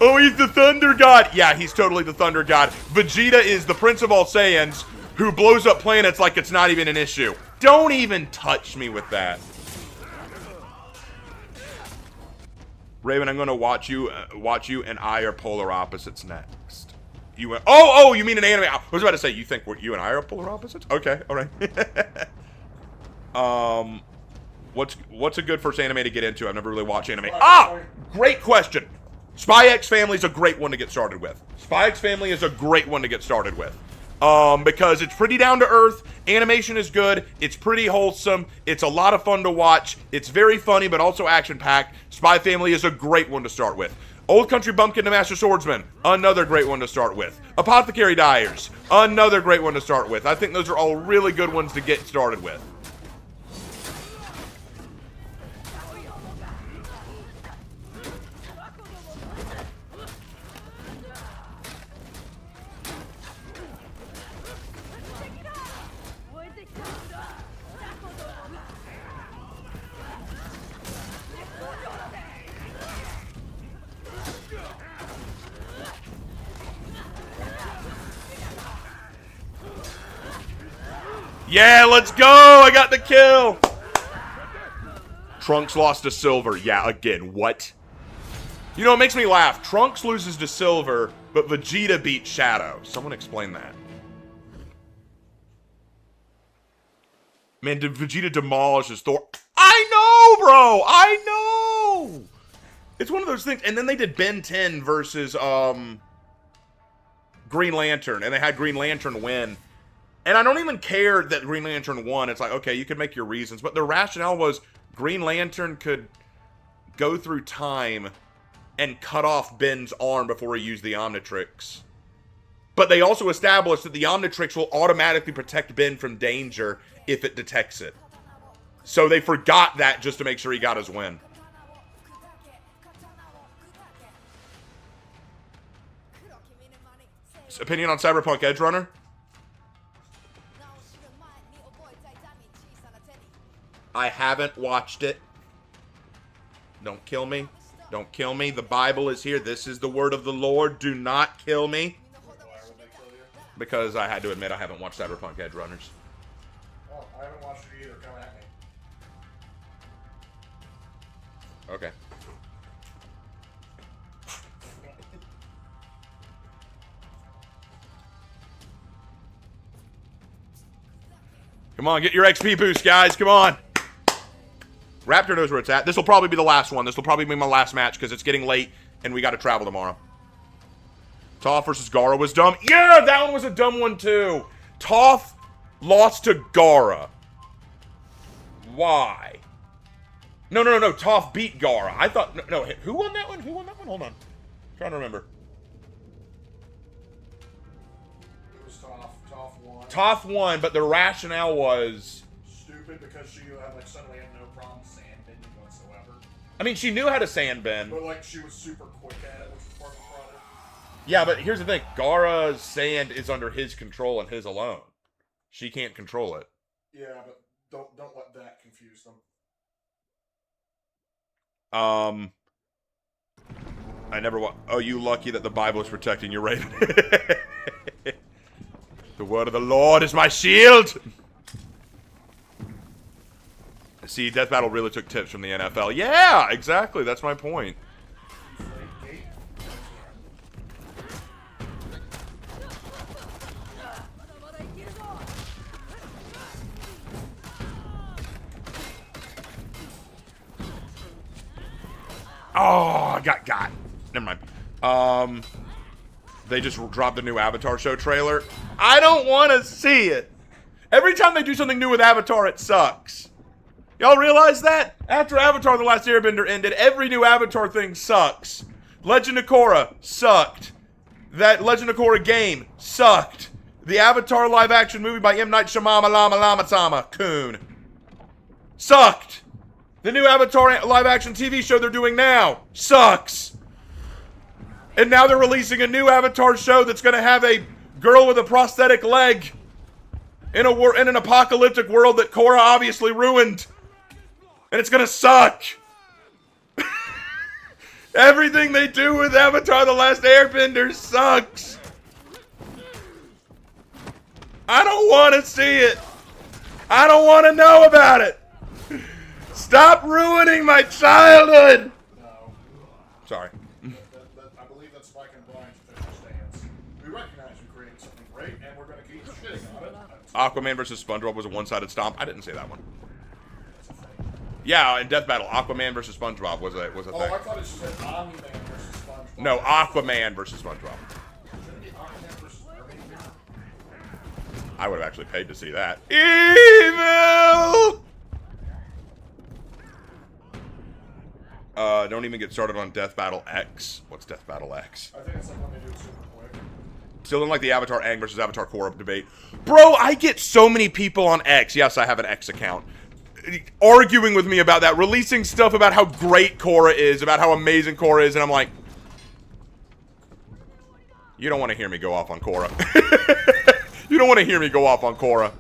Oh, he's the Thunder God. Yeah, he's totally the Thunder God. Vegeta is the Prince of all Saiyans who blows up planets like it's not even an issue. Don't even touch me with that. Raven, I'm going to watch you and I are polar opposites next. You went, oh, you mean an anime? I was about to say, you think you and I are polar opposites? Okay, all right. What's a good first anime to get into? I've never really watched anime. Great question. Spy X Family is a great one to get started with. Because it's pretty down to earth, animation is good, it's pretty wholesome, it's a lot of fun to watch, it's very funny but also action packed. Spy Family is a great one to start with. Old Country Bumpkin to Master Swordsman, another great one to start with. Apothecary Dyers, another great one to start with. I think those are all really good ones to get started with. Yeah, let's go! I got the kill! Trunks lost to Silver. Yeah, again, what? You know, it makes me laugh. Trunks loses to Silver, but Vegeta beats Shadow. Someone explain that. Man, did Vegeta demolishes Thor? I know, bro! I know! It's one of those things. And then they did Ben 10 versus Green Lantern, and they had Green Lantern win. And I don't even care that Green Lantern won. It's like, okay, you can make your reasons. But the rationale was Green Lantern could go through time and cut off Ben's arm before he used the Omnitrix. But they also established that the Omnitrix will automatically protect Ben from danger if it detects it. So they forgot that just to make sure he got his win. Opinion on Cyberpunk Edge Runner? I haven't watched it. Don't kill me. Don't kill me. The Bible is here. This is the word of the Lord. Do not kill me. Why would they kill you? Because I had to admit I haven't watched Cyberpunk Edge Runners. Oh, I haven't watched it either. Come at me. Okay. Come on, get your XP boost, guys. Come on. Raptor knows where it's at. This will probably be the last one. This will probably be my last match because it's getting late and we got to travel tomorrow. Toph versus Gara was dumb. Yeah, that one was a dumb one too. Toph lost to Gara. Why? No. Toph beat Gara. I thought... No, who won that one? Who won that one? Hold on. I'm trying to remember. It was Toph. Toph won. Toph won, but the rationale was... Stupid because she had, like, suddenly had no problem sandbending whatsoever. I mean, she knew how to sandbend. But, like, she was super quick at it, which was part of the problem. Yeah, but here's the thing. Gara's sand is under his control and his alone. She can't control it. Yeah, but don't let that confuse them. I never oh, you lucky that the Bible is protecting your raven. The word of the Lord is my shield! See, Death Battle really took tips from the NFL. Yeah, exactly. That's my point. Oh, I got. Never mind. They just dropped the new Avatar show trailer. I don't want to see it. Every time they do something new with Avatar, it sucks. Y'all realize that? After Avatar The Last Airbender ended, every new Avatar thing sucks. Legend of Korra sucked. That Legend of Korra game sucked. The Avatar live-action movie by M. Night Shyamalan Coon sucked. The new Avatar live-action TV show they're doing now sucks. And now they're releasing a new Avatar show that's going to have a girl with a prosthetic leg in an apocalyptic world that Korra obviously ruined. And it's going to suck. Everything they do with Avatar The Last Airbender sucks. I don't want to see it. I don't want to know about it. Stop ruining my childhood! No. Sorry. I believe that's Spike and Brian's official stance. We recognize we created something great, and we're going to keep shitting on it. Aquaman versus SpongeBob was a one-sided stomp. I didn't say that one. Yeah, in Death Battle, Aquaman versus SpongeBob was a thing. Oh, I thought it said Omni-Man versus SpongeBob. No, Aquaman versus SpongeBob. Shouldn't it be Aquaman versus Mermaid? I would have actually paid to see that. Evil! Don't even get started on Death Battle X. What's Death Battle X? I think it's like when they do it super quick. Still don't like the Avatar Aang versus Avatar Korra debate. Bro, I get so many people on X. Yes, I have an X account. Arguing with me about that. Releasing stuff about how great Korra is. About how amazing Korra is. And I'm like... You don't want to hear me go off on Korra. You don't want to hear me go off on Korra.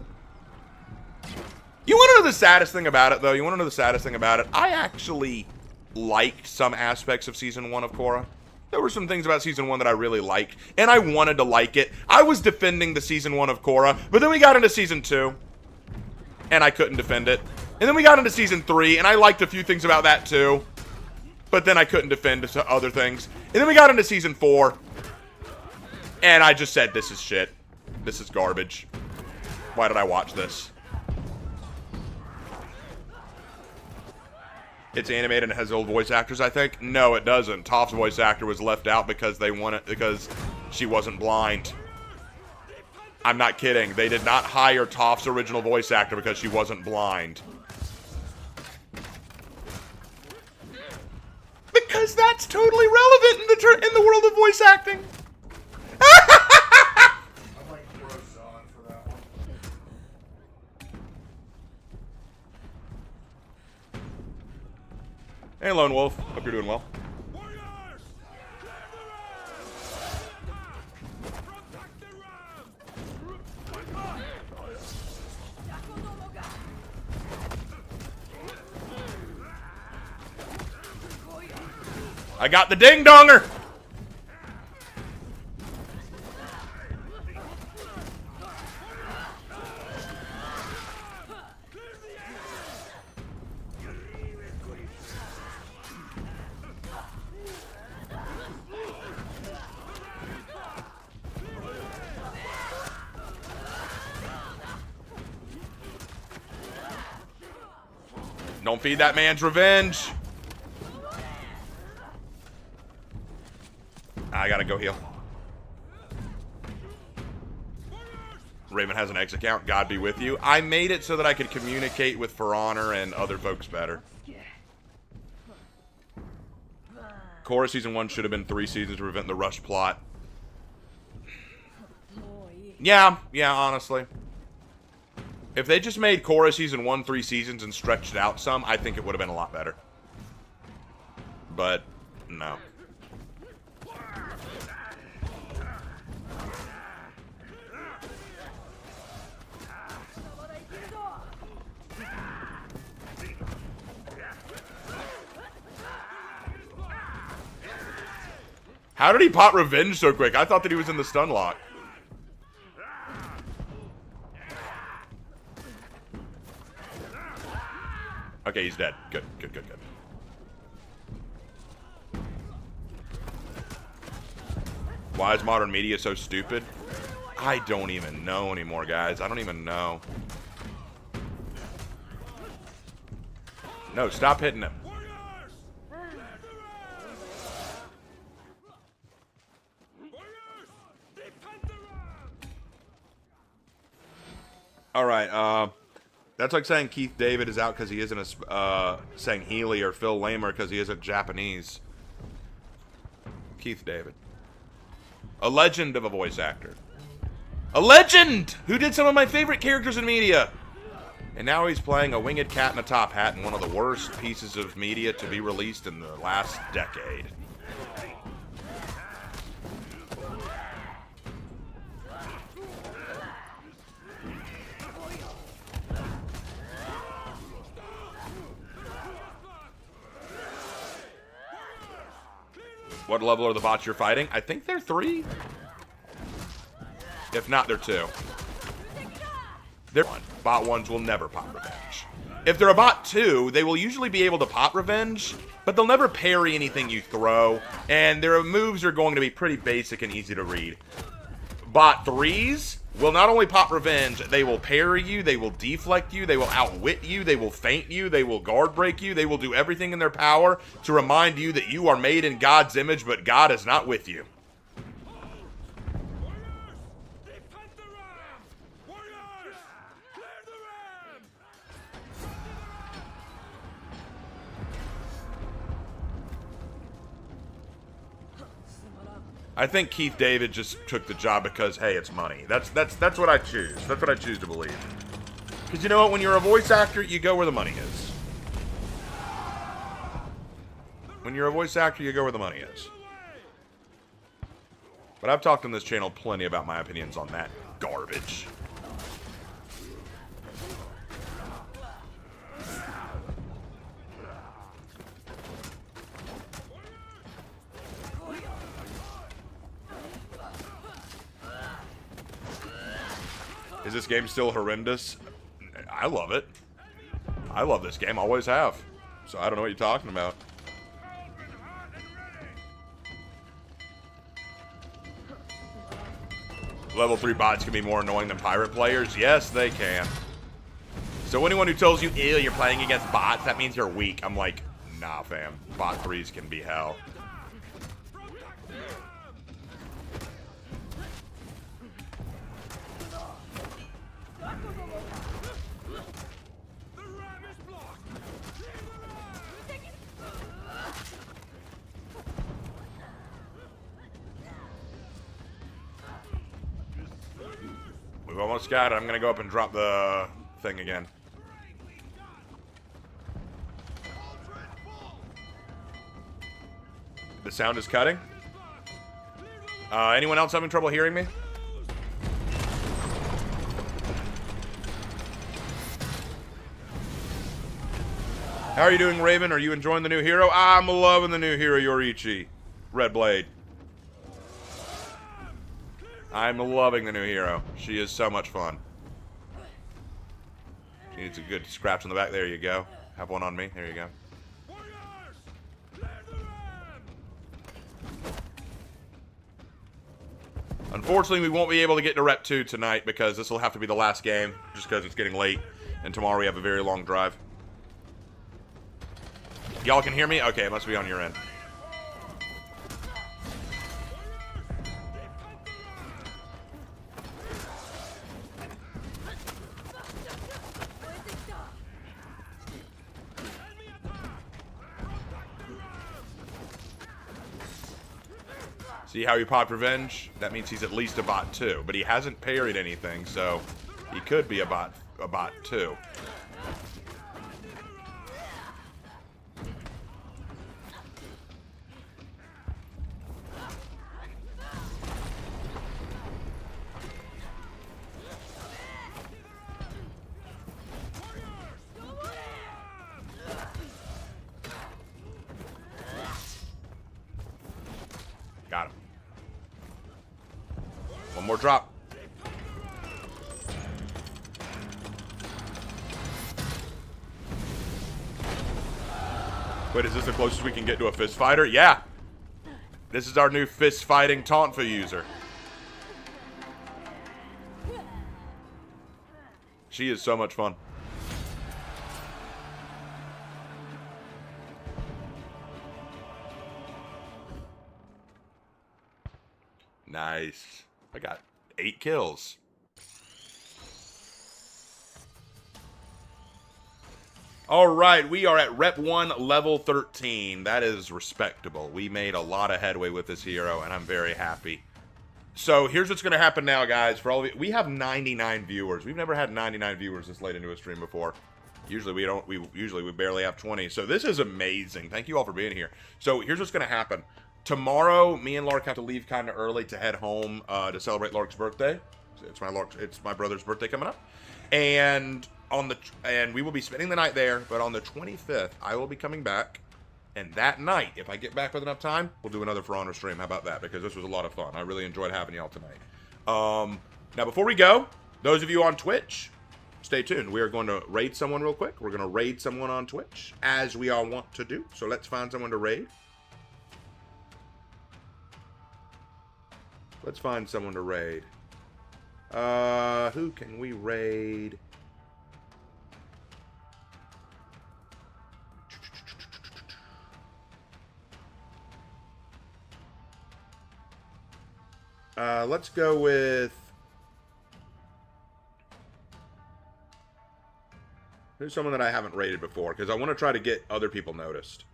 You want to know the saddest thing about it, though? You want to know the saddest thing about it? I actually liked some aspects of Season 1 of Korra. There were some things about Season 1 that I really liked, and I wanted to like it. I was defending the Season 1 of Korra, but then we got into Season 2, and I couldn't defend it. And then we got into Season 3, and I liked a few things about that, too. But then I couldn't defend other things. And then we got into Season 4, and I just said, this is shit. This is garbage. Why did I watch this? It's animated and has old voice actors, I think. No, it doesn't. Toph's voice actor was left out because because she wasn't blind. I'm not kidding. They did not hire Toph's original voice actor because she wasn't blind. Because that's totally relevant in the world of voice acting. I'm like Brozon for that one. Hey, Lone Wolf. Hope you're doing well. I got the ding-donger! Don't feed that man's revenge. I gotta go heal. Raven has an X account. God be with you. I made it so that I could communicate with For Honor and other folks better. Korra Season 1 should have been 3 seasons to prevent the rush plot. Yeah, honestly. If they just made Korra Season 1 3 seasons and stretched it out some, I think it would have been a lot better. But, no. How did he pop revenge so quick? I thought that he was in the stun lock. Okay, he's dead. Good. Why is modern media so stupid? I don't even know anymore, guys. I don't even know. No, stop hitting him. All right, that's like saying Keith David is out because he isn't saying Healy or Phil Lamer because he isn't Japanese. Keith David. A legend of a voice actor. A legend! Who did some of my favorite characters in media. And now he's playing a winged cat in a top hat in one of the worst pieces of media to be released in the last decade. What level are the bots you're fighting? I think they're 3. If not, they're 2. They're 1. Bot 1s will never pop revenge. If they're a bot 2, they will usually be able to pop revenge, but they'll never parry anything you throw, and their moves are going to be pretty basic and easy to read. Bot 3s will not only pop revenge, they will parry you, they will deflect you, they will outwit you, they will feint you, they will guard break you, they will do everything in their power to remind you that you are made in God's image, but God is not with you. I think Keith David just took the job because, hey, it's money. That's what I choose. That's what I choose to believe. Because you know what? When you're a voice actor, you go where the money is. When you're a voice actor, you go where the money is. But I've talked on this channel plenty about my opinions on that garbage. Is this game still horrendous? I love it. I love this game, always have. So I don't know what you're talking about. Level 3 bots can be more annoying than pirate players? Yes, they can. So anyone who tells you, ew, you're playing against bots, that means you're weak. I'm like, nah, fam. Bot 3s can be hell. We've almost got it. I'm gonna go up and drop the thing again. The sound is cutting. Anyone else having trouble hearing me? How are you doing, Raven? Are you enjoying the new hero? I'm loving the new hero, Yoriichi. Red Blade. I'm loving the new hero. She is so much fun. She needs a good scratch on the back. There you go. Have one on me. There you go. Unfortunately, we won't be able to get to Rep 2 tonight because this will have to be the last game, just because it's getting late, and tomorrow we have a very long drive. Y'all can hear me? Okay, it must be on your end. See how he popped Revenge? That means he's at least a bot 2, but he hasn't parried anything, so he could be a bot 2. Got him. One more drop. Wait, is this the closest we can get to a fist fighter? Yeah. This is our new fist fighting Tauntfa user. She is so much fun. Nice. I got 8 kills. All right, we are at Rep 1, level 13. That is respectable. We made a lot of headway with this hero, and I'm very happy. So here's what's going to happen now, guys. For all of you, we have 99 viewers. We've never had 99 viewers this late into a stream before. Usually we don't. We barely have 20. So this is amazing. Thank you all for being here. So here's what's going to happen. Tomorrow, me and Lark have to leave kind of early to head home to celebrate Lark's birthday. It's my brother's birthday coming up, and we will be spending the night there. But on the 25th, I will be coming back, and that night, if I get back with enough time, we'll do another For Honor stream. How about that? Because this was a lot of fun. I really enjoyed having y'all tonight. Now, before we go, those of you on Twitch, stay tuned. We are going to raid someone real quick. We're going to raid someone on Twitch, as we all want to do. So let's find someone to raid. Let's find someone to raid. Who can we raid? Let's go with... Who's someone that I haven't raided before? Because I want to try to get other people noticed.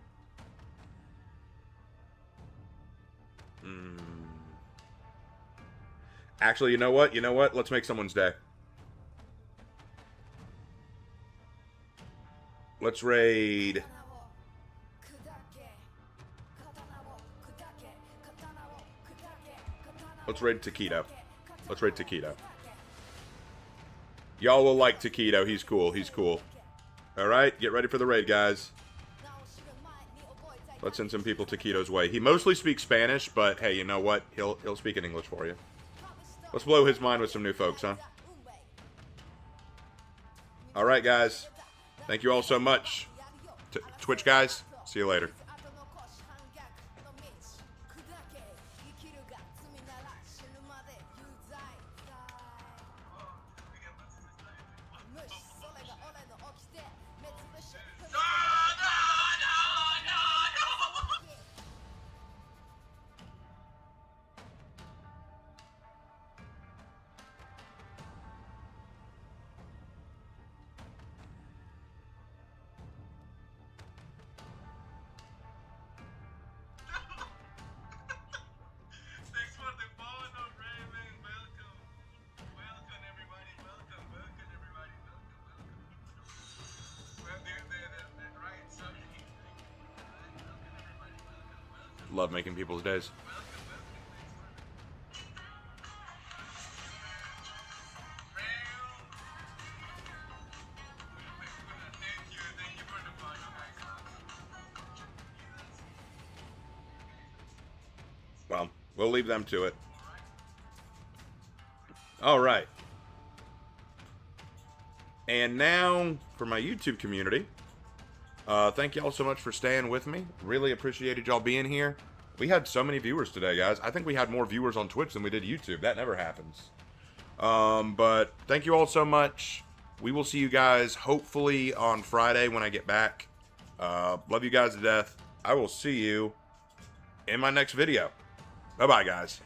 Actually, you know what? You know what? Let's make someone's day. Let's raid... Let's raid Taquito. Let's raid Taquito. Y'all will like Taquito. He's cool. He's cool. Alright, get ready for the raid, guys. Let's send some people Taquito's way. He mostly speaks Spanish, but hey, you know what? He'll speak in English for you. Let's blow his mind with some new folks, huh? Alright, guys. Thank you all so much. Twitch guys, see you later. Love making people's days. We'll leave them to it. All right. And now for my YouTube community. Thank y'all so much for staying with me. Really appreciated y'all being here. We had so many viewers today, guys. I think we had more viewers on Twitch than we did YouTube. That never happens. But thank you all so much. We will see you guys hopefully on Friday when I get back. Love you guys to death. I will see you in my next video. Bye-bye, guys.